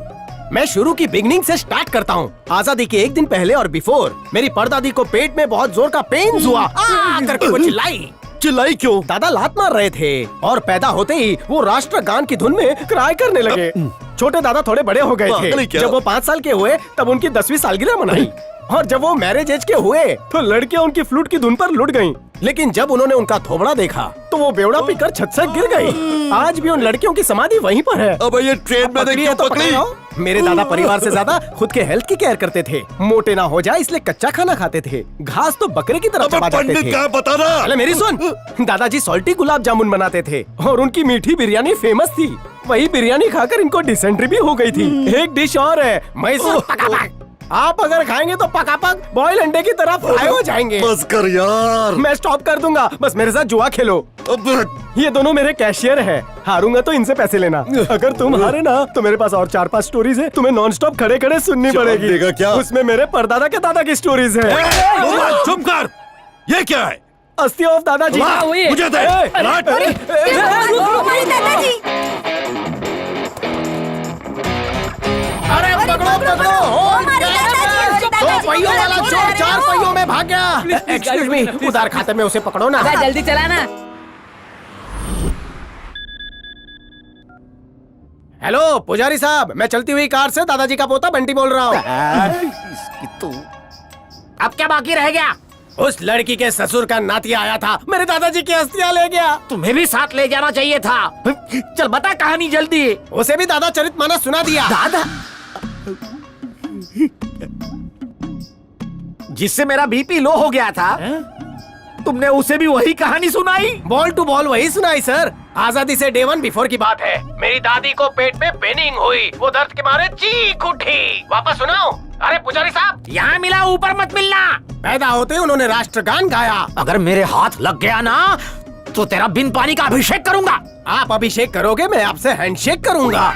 मैं शुरू की बिगनिंग से स्टार्ट करता हूँ। आजादी के 1 दिन पहले और बिफोर मेरी परदादी को पेट में बहुत जोर का पेन हुआ। करके वो चिल्लाई क्यों? दादा लात मार रहे थे और पैदा होते ही वो राष्ट्रगान की धुन में क्राई करने लगे। छोटे दादा थोड़े बड़े हो गए थे। जब वो 5 साल के हुए तब उनकी 10वीं सालगिरह मनाई। और जब वो मैरिज एज के हुए तो लड़कियां उनकी फ्लूट की धुन पर लुट गईं। लेकिन जब उन्होंने उनका थोबड़ा देखा तो वो बेवड़ा पीकर छत से गिर गई। आज भी उन लड़कियों की समाधि वहीं पर है। अब ये ट्रेन में पकड़ी है तो पकड़ी हो। मेरे दादा परिवार से ज्यादा खुद के हेल्थ की केयर करते थे। मोटे ना हो जाए इसलिए कच्चा खाना खाते थे। घास तो बकरे की तरह चबा जाते थे। क्या बताना? अरे मेरी सुन, दादाजी सॉल्टी गुलाब जामुन बनाते थे और उनकी मीठी बिरयानी फेमस थी। वही बिरयानी खाकर इनको डिसेंट्री भी हो गई थी। एक डिश और है, मैसूर पकापक। आप अगर खाएंगे तो पकापक बॉयल अंडे की तरह फ्राई हो जाएंगे। बस कर यार, मैं स्टॉप कर दूंगा, बस मेरे साथ जुआ खेलो। ये दोनों मेरे कैशियर हैं। हारूंगा तो इनसे पैसे लेना। अगर तुम हारे ना तो मेरे पास और 4-5 स्टोरीज है, तुम्हें नॉन स्टॉप खड़े खड़े सुननी पड़ेगी। क्या? उसमें मेरे परदादा के दादा की स्टोरीज है। चुप कर। ये क्या है? अस्थि ऑफ दादाजी। मुझे दे। अरे पकड़ो, दो पहियों वाला चोर 4 पहियों में भाग गया। एक्सक्यूज मी, उधार खाते में उसे पकड़ो ना। जल्दी चलाना। हेलो पुजारी साहब, मैं चलती हुई कार से दादाजी का पोता बंटी बोल रहा हूँ। अब क्या बाकी रह गया? उस लड़की के ससुर का नातिया आया था, मेरे दादाजी की अस्थियां ले गया। तुम्हें भी साथ ले जाना चाहिए था। चल बता कहानी जल्दी। उसे भी दादा चरितमानस सुना दिया। दादा जिससे मेरा बीपी लो हो गया था, तुमने उसे भी वही कहानी सुनाई? बॉल टू बॉल वही सुनाई सर। आजादी से डे 1 बिफोर की बात है। मेरी दादी को पेट में पेनिंग हुई, वो दर्द के मारे चीख उठी। वापस सुनाओ। अरे पुजारी साहब, यहाँ मिला ऊपर मत मिलना। पैदा होते ही उन्होंने राष्ट्रगान गाया। अगर मेरे हाथ लग गया ना तो तेरा बिन पानी का अभिषेक करूंगा। आप अभिषेक करोगे, मैं आपसे हैंडशेक करूंगा।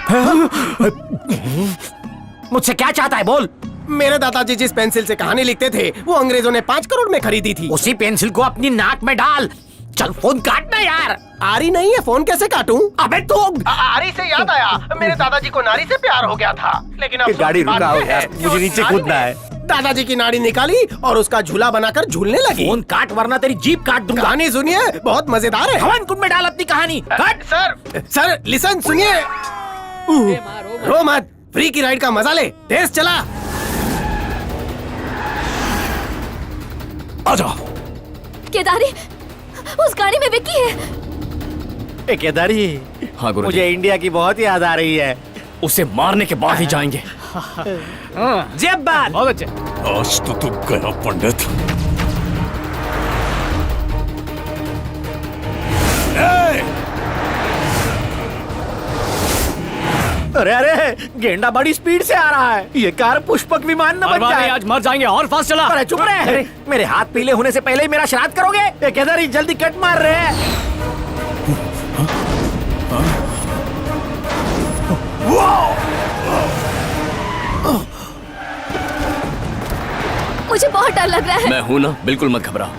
मुझसे क्या चाहता है बोल? मेरे दादाजी जिस पेंसिल से कहानी लिखते थे वो अंग्रेजों ने 5 करोड़ में खरीदी थी। उसी पेंसिल को अपनी नाक में डाल। चल फोन काटना यार। आरी नहीं है, फोन कैसे काटूं? अबे तू आरी से याद आया, मेरे दादाजी को नारी से प्यार हो गया था। लेकिन अब गाड़ी रुकाओ यार, मुझे नीचे कूदना है। दादाजी की नाड़ी निकाली और उसका झूला बनाकर झूलने लगी। फोन काट वरना तेरी जीभ काट दूंगा। कहानी सुनिए, बहुत मजेदार है। हवन कुंड में डाल अपनी कहानी। काट। सर लिसन सुनिए। रो मत, फ्री की राइड का मजा ले। तेज चला। आजा। केदारी, उस गाड़ी में विक्की है। केदारी, हाँ गुरुजी। मुझे इंडिया की बहुत याद आ रही है। उसे मारने के बाद ही जाएंगे। जब बात। बहुत अच्छे। आज तो तू गया पंडित। अरे अरे, गेंडा बड़ी स्पीड से आ रहा है। ये कार पुष्पक विमान न बन जाए। आज मर जाएंगे और फास्ट चला। अरे चुप रहे। मेरे हाथ पीले होने से पहले ही मेरा श्राद्ध करोगे? ये केदारी जल्दी कट मार रहे हैं। मुझे बहुत डर लग रहा है। मैं हूं ना, बिल्कुल मत घबराओ।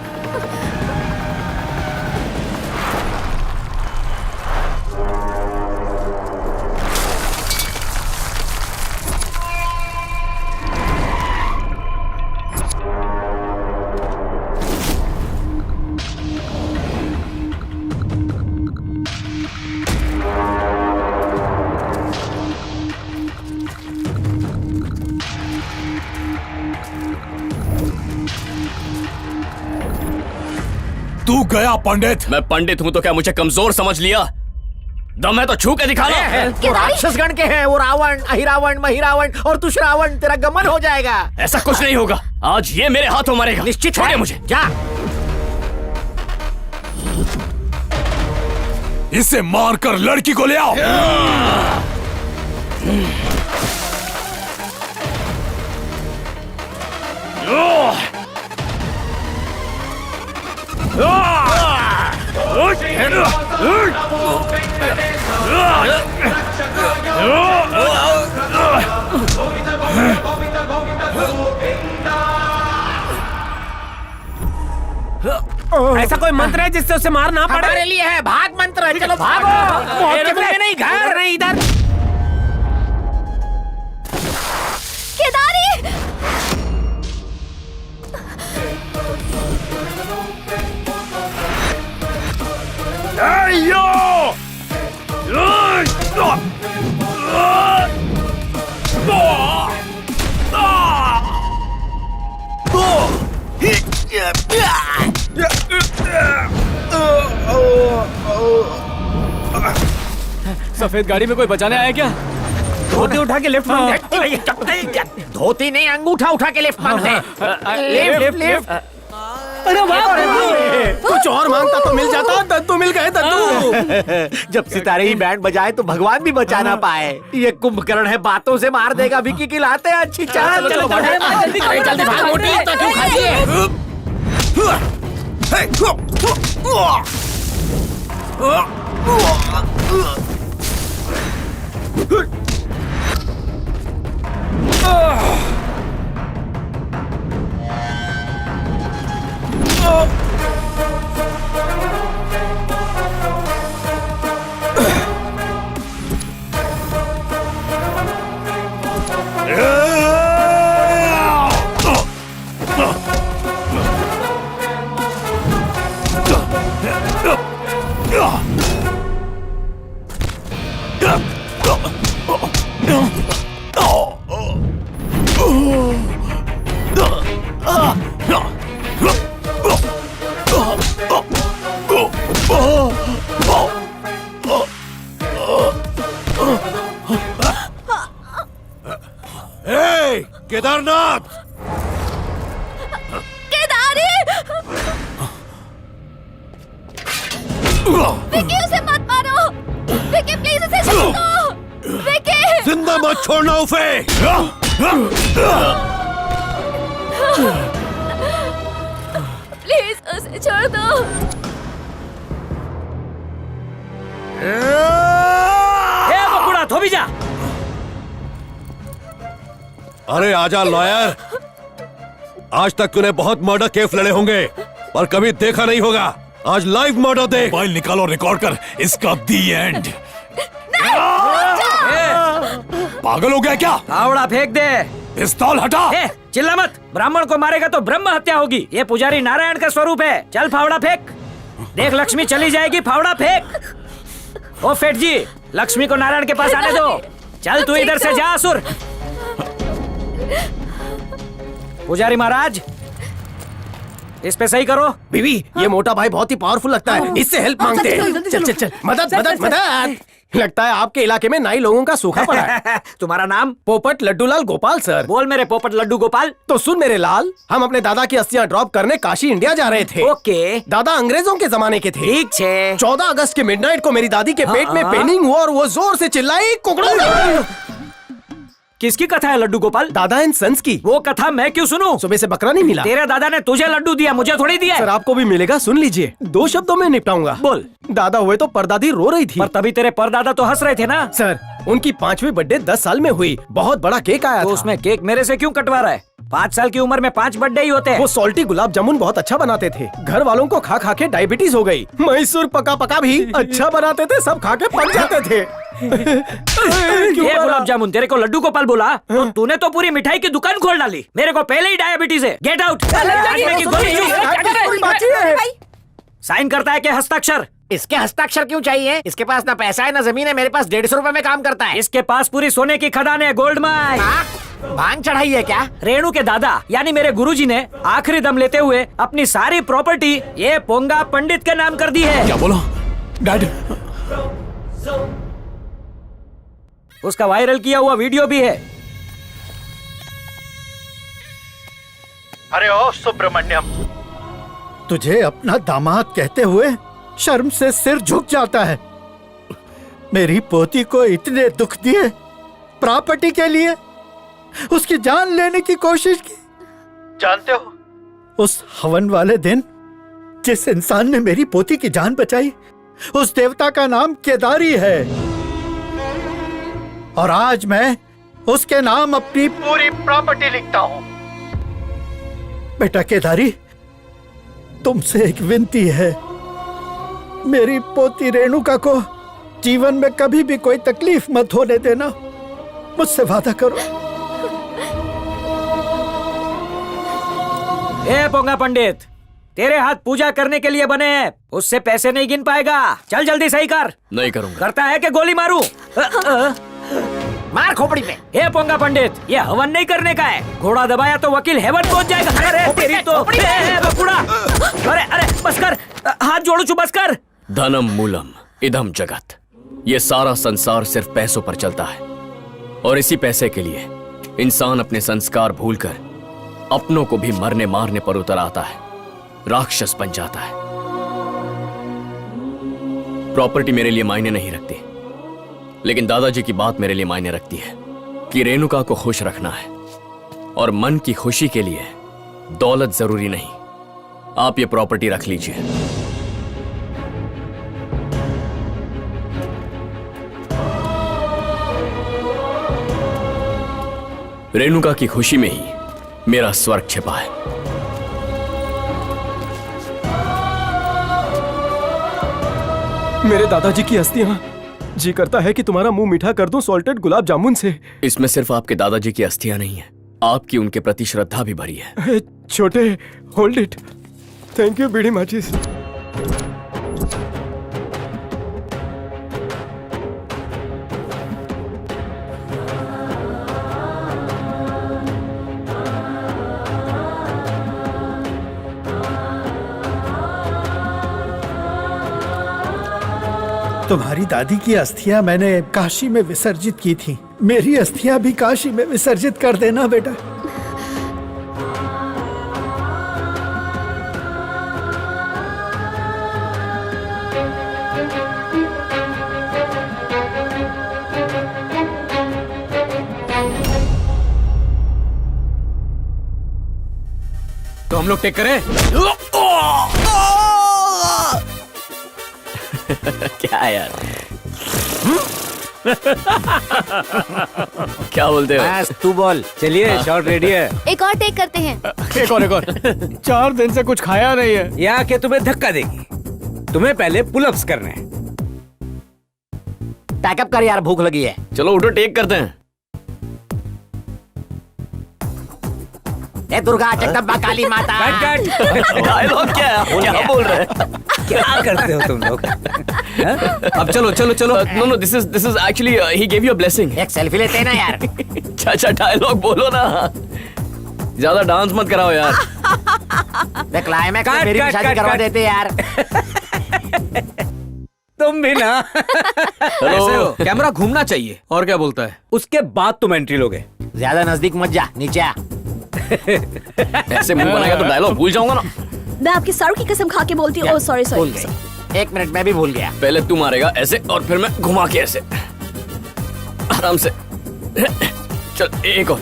तू गया पंडित। मैं पंडित हूं तो क्या मुझे कमजोर समझ लिया? दम है तो छू के दिखा लो। वो राक्षसगण के हैं, वो रावण, अहिरावण, महिरावण और दुष्रावण, तेरा गमन हो जाएगा। ऐसा कुछ नहीं होगा, आज ये मेरे हाथों मरेगा। निश्चित छोड़िए मुझे। जा। इसे मारकर लड़की को ले आओ। ऐसा कोई मंत्र है जिससे उसे मारना पड़े? हमारे लिए है, भाग मंत्र है। चलो भागो। नहीं, घर नहीं, इधर। केदारी! सफेद गाड़ी में कोई बचाने आया क्या? धोती उठा के लिफ्ट मांगते। धोती नहीं, अंगूठा उठा के लिफ्ट मांगते। Lift lift. अरे वाह, कुछ और मांगता तो मिल जाता। दद्दू मिल गए, दद्दू। जब सितारे ही बैंड बजाए तो भगवान भी बचा ना पाए। ये कुंभकर्ण है, बातों से मार देगा। विकी की लाते हैं अच्छी। चल चलो जल्दी भाग मोटी, इतना क्यों खाती है? केदारनाथ! केदारी! विकी, उसे मत मारो। विकी, प्लीज उसे छोड़ दो। विकी! जिंदा मत छोड़ना उसे। प्लीज उसे छोड़ दो। बकुड़ा, धोबी जा। अरे आजा लॉयर, आज तक तूने बहुत मर्डर केस लड़े होंगे पर कभी देखा नहीं होगा। आज लाइव मर्डर देख। मोबाइल निकालो, रिकॉर्ड कर इसका दी एंड। पागल हो गया क्या? फावड़ा फेंक दे। पिस्तौल हटा। चिल्ला मत। ब्राह्मण को मारेगा तो ब्रह्म हत्या होगी। ये पुजारी नारायण का स्वरूप है। चल फावड़ा फेंक। देख, लक्ष्मी चली जाएगी। फावड़ा फेंक। ओ फेट जी, लक्ष्मी को नारायण के पास आने दो। चल तू इधर से जा असुर। पुजारी महाराज, इस पे सही करो। बीवी, ये मोटा भाई बहुत ही पावरफुल लगता है, इससे हेल्प मांगते हैं। चल चल चल, मदद मदद मदद। लगता है आपके इलाके में नाई लोगों का सूखा पड़ा है। तुम्हारा नाम? पोपट लड्डूलाल गोपाल सर। बोल मेरे पोपट लड्डू गोपाल। तो सुन मेरे लाल, हम अपने दादा की अस्थियां ड्रॉप करने काशी इंडिया जा रहे थे। ओके। दादा अंग्रेजों के जमाने के थे। ठीक है। 14 अगस्त के मिडनाइट को मेरी दादी के पेट में पेनिंग हुआ और वो जोर से चिल्लाई, कुकड़ू। किसकी कथा है लड्डू गोपाल? दादा एंड सन्स की। वो कथा मैं क्यों सुनूं? सुबह से बकरा नहीं मिला। तेरे दादा ने तुझे लड्डू दिया, मुझे थोड़ी दिया। सर आपको भी मिलेगा, सुन लीजिए। 2 शब्दों में निपटाऊंगा। बोल। दादा हुए तो परदादी रो रही थी। पर तभी तेरे परदादा तो हंस रहे थे ना। सर, उनकी 5वीं बर्थडे 10 साल में हुई। बहुत बड़ा केक आया तो था। उसमें केक मेरे से क्यों कटवा रहा है? 5 साल की उम्र में 5 बर्थडे ही होते हैं। वो सॉल्टी गुलाब जामुन बहुत अच्छा बनाते थे। घर वालों को खा खा के डायबिटीज हो गई। मैसूर पका पका भी अच्छा बनाते थे, सब खा के पक जाते थे। ये गुलाब जामुन तेरे को लड्डू गोपाल बोला तो तूने तो पूरी मिठाई की दुकान खोल डाली। मेरे को पहले ही डायबिटीज है। Get out. साइन करता है कि हस्ताक्षर? इसके हस्ताक्षर क्यों चाहिए? इसके पास ना पैसा है ना जमीन है, मेरे पास 150 रुपए में काम करता है। इसके पास पूरी सोने की खदान है, गोल्ड माइन। भांग चढ़ाई है क्या? रेणु के दादा यानी मेरे गुरुजी ने आखिरी दम लेते हुए अपनी सारी प्रॉपर्टी ये पोंगा पंडित के नाम कर दी है। क्या बोला डैड? उसका वायरल किया हुआ वीडियो भी है। अरे ओ सुब्रमण्यम, तुझे अपना दामाद कहते हुए शर्म से सिर झुक जाता है। मेरी पोती को इतने दुख दिए प्रॉपर्टी के लिए, उसकी जान लेने की कोशिश की। जानते हो उस हवन वाले दिन जिस इंसान ने मेरी पोती की जान बचाई, उस देवता का नाम केदारी है। और आज मैं उसके नाम अपनी पूरी प्रॉपर्टी लिखता हूं। बेटा केदारी, तुमसे एक विनती है, मेरी पोती रेणुका को जीवन में कभी भी कोई तकलीफ मत होने देना। मुझसे वादा करो। ए पोंगा पंडित, तेरे हाथ पूजा करने के लिए बने हैं, उससे पैसे नहीं गिन पाएगा। चल जल्दी सही कर। नहीं करूंगा। करता है कि गोली मारूं? मार खोपड़ी पे। ए पोंगा पंडित, ये हवन नहीं करने का है। घोड़ा दबाया तो वकील हेवन पहुंच जाएगा। अरे तेरी तो बकुड़ा। अरे बस कर, हाथ जोड़ू छू, बस कर। धनम मूलम इदम जगत। ये सारा संसार सिर्फ पैसों पर चलता है, और इसी पैसे के लिए इंसान अपने संस्कार भूलकर अपनों को भी मरने मारने पर उतर आता है, राक्षस बन जाता है। प्रॉपर्टी मेरे लिए मायने नहीं रखती, लेकिन दादाजी की बात मेरे लिए मायने रखती है कि रेणुका को खुश रखना है, और मन की खुशी के लिए दौलत जरूरी नहीं। आप ये प्रॉपर्टी रख लीजिए। रेणुका की खुशी में ही मेरा स्वर्ग छिपा है। मेरे दादाजी की अस्थियां, जी करता है कि तुम्हारा मुंह मीठा कर दूं सॉल्टेड गुलाब जामुन से। इसमें सिर्फ आपके दादाजी की अस्थियां नहीं है, आपकी उनके प्रति श्रद्धा भी भरी है। छोटे, होल्ड इट। थैंक यू बीड़ी माचिस। तुम्हारी दादी की अस्थियां मैंने काशी में विसर्जित की थी। मेरी अस्थियां भी काशी में विसर्जित कर देना बेटा। तो हम लोग टेक करें? क्या यार? क्या बोलते हो? तू बोल। चलिए, शॉट रेडी है। एक और टेक करते हैं। एक और 4 दिन से कुछ खाया नहीं है। यहाँ के तुम्हें धक्का देगी। तुम्हें पहले पुलअप्स करने हैं। पैकअप कर यार, भूख लगी है। चलो उठो, टेक करते हैं। ए दुर्गा जगदम्बा काली माता। डायलॉग क्या बोल रहे हैं? क्या करते हो तुम लोग? अब चलो। No, this is actually he gave you a blessing. एक सेल्फी लेते हैं ना यार। चाचा डायलॉग बोलो ना, ज्यादा डांस मत कराओ यार। क्लाइमैक्स में मेरी शादी करवा देते यार। तुम भी ना। ऐसे हो, कैमरा घूमना चाहिए। और क्या बोलता है? उसके बाद तुम एंट्री लोगे। ज्यादा नजदीक मत जा, नीचे आ। ऐसे मुंह बनाएगा तो डायलॉग भूल जाऊंगा ना। मैं आपकी सारू की कसम खा के बोलती हूँ। सॉरी। भूल गई। 1 मिनट में भी भूल गया। पहले तू मारेगा ऐसे, और फिर मैं घुमा के ऐसे, आराम से। चल एक और।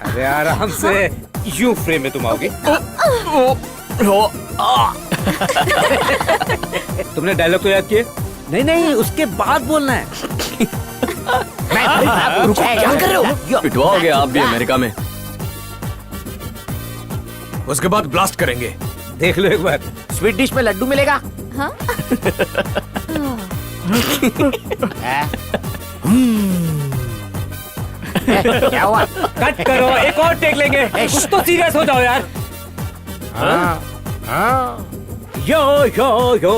अरे आराम से, यूं फ्रेम में तुम आओगे। तुमने डायलॉग तो याद किए? नहीं, उसके बाद बोलना है। क्या कर रहे हो? पिटवाओगे आप भी अमेरिका में। उसके बाद ब्लास्ट करेंगे। देख लो एक बार, स्वीट डिश में लड्डू मिलेगा। हाँ? क्या हुआ? कट करो, एक और टेक लेंगे। कुछ तो सीरियस हो जाओ यार। यो यो यो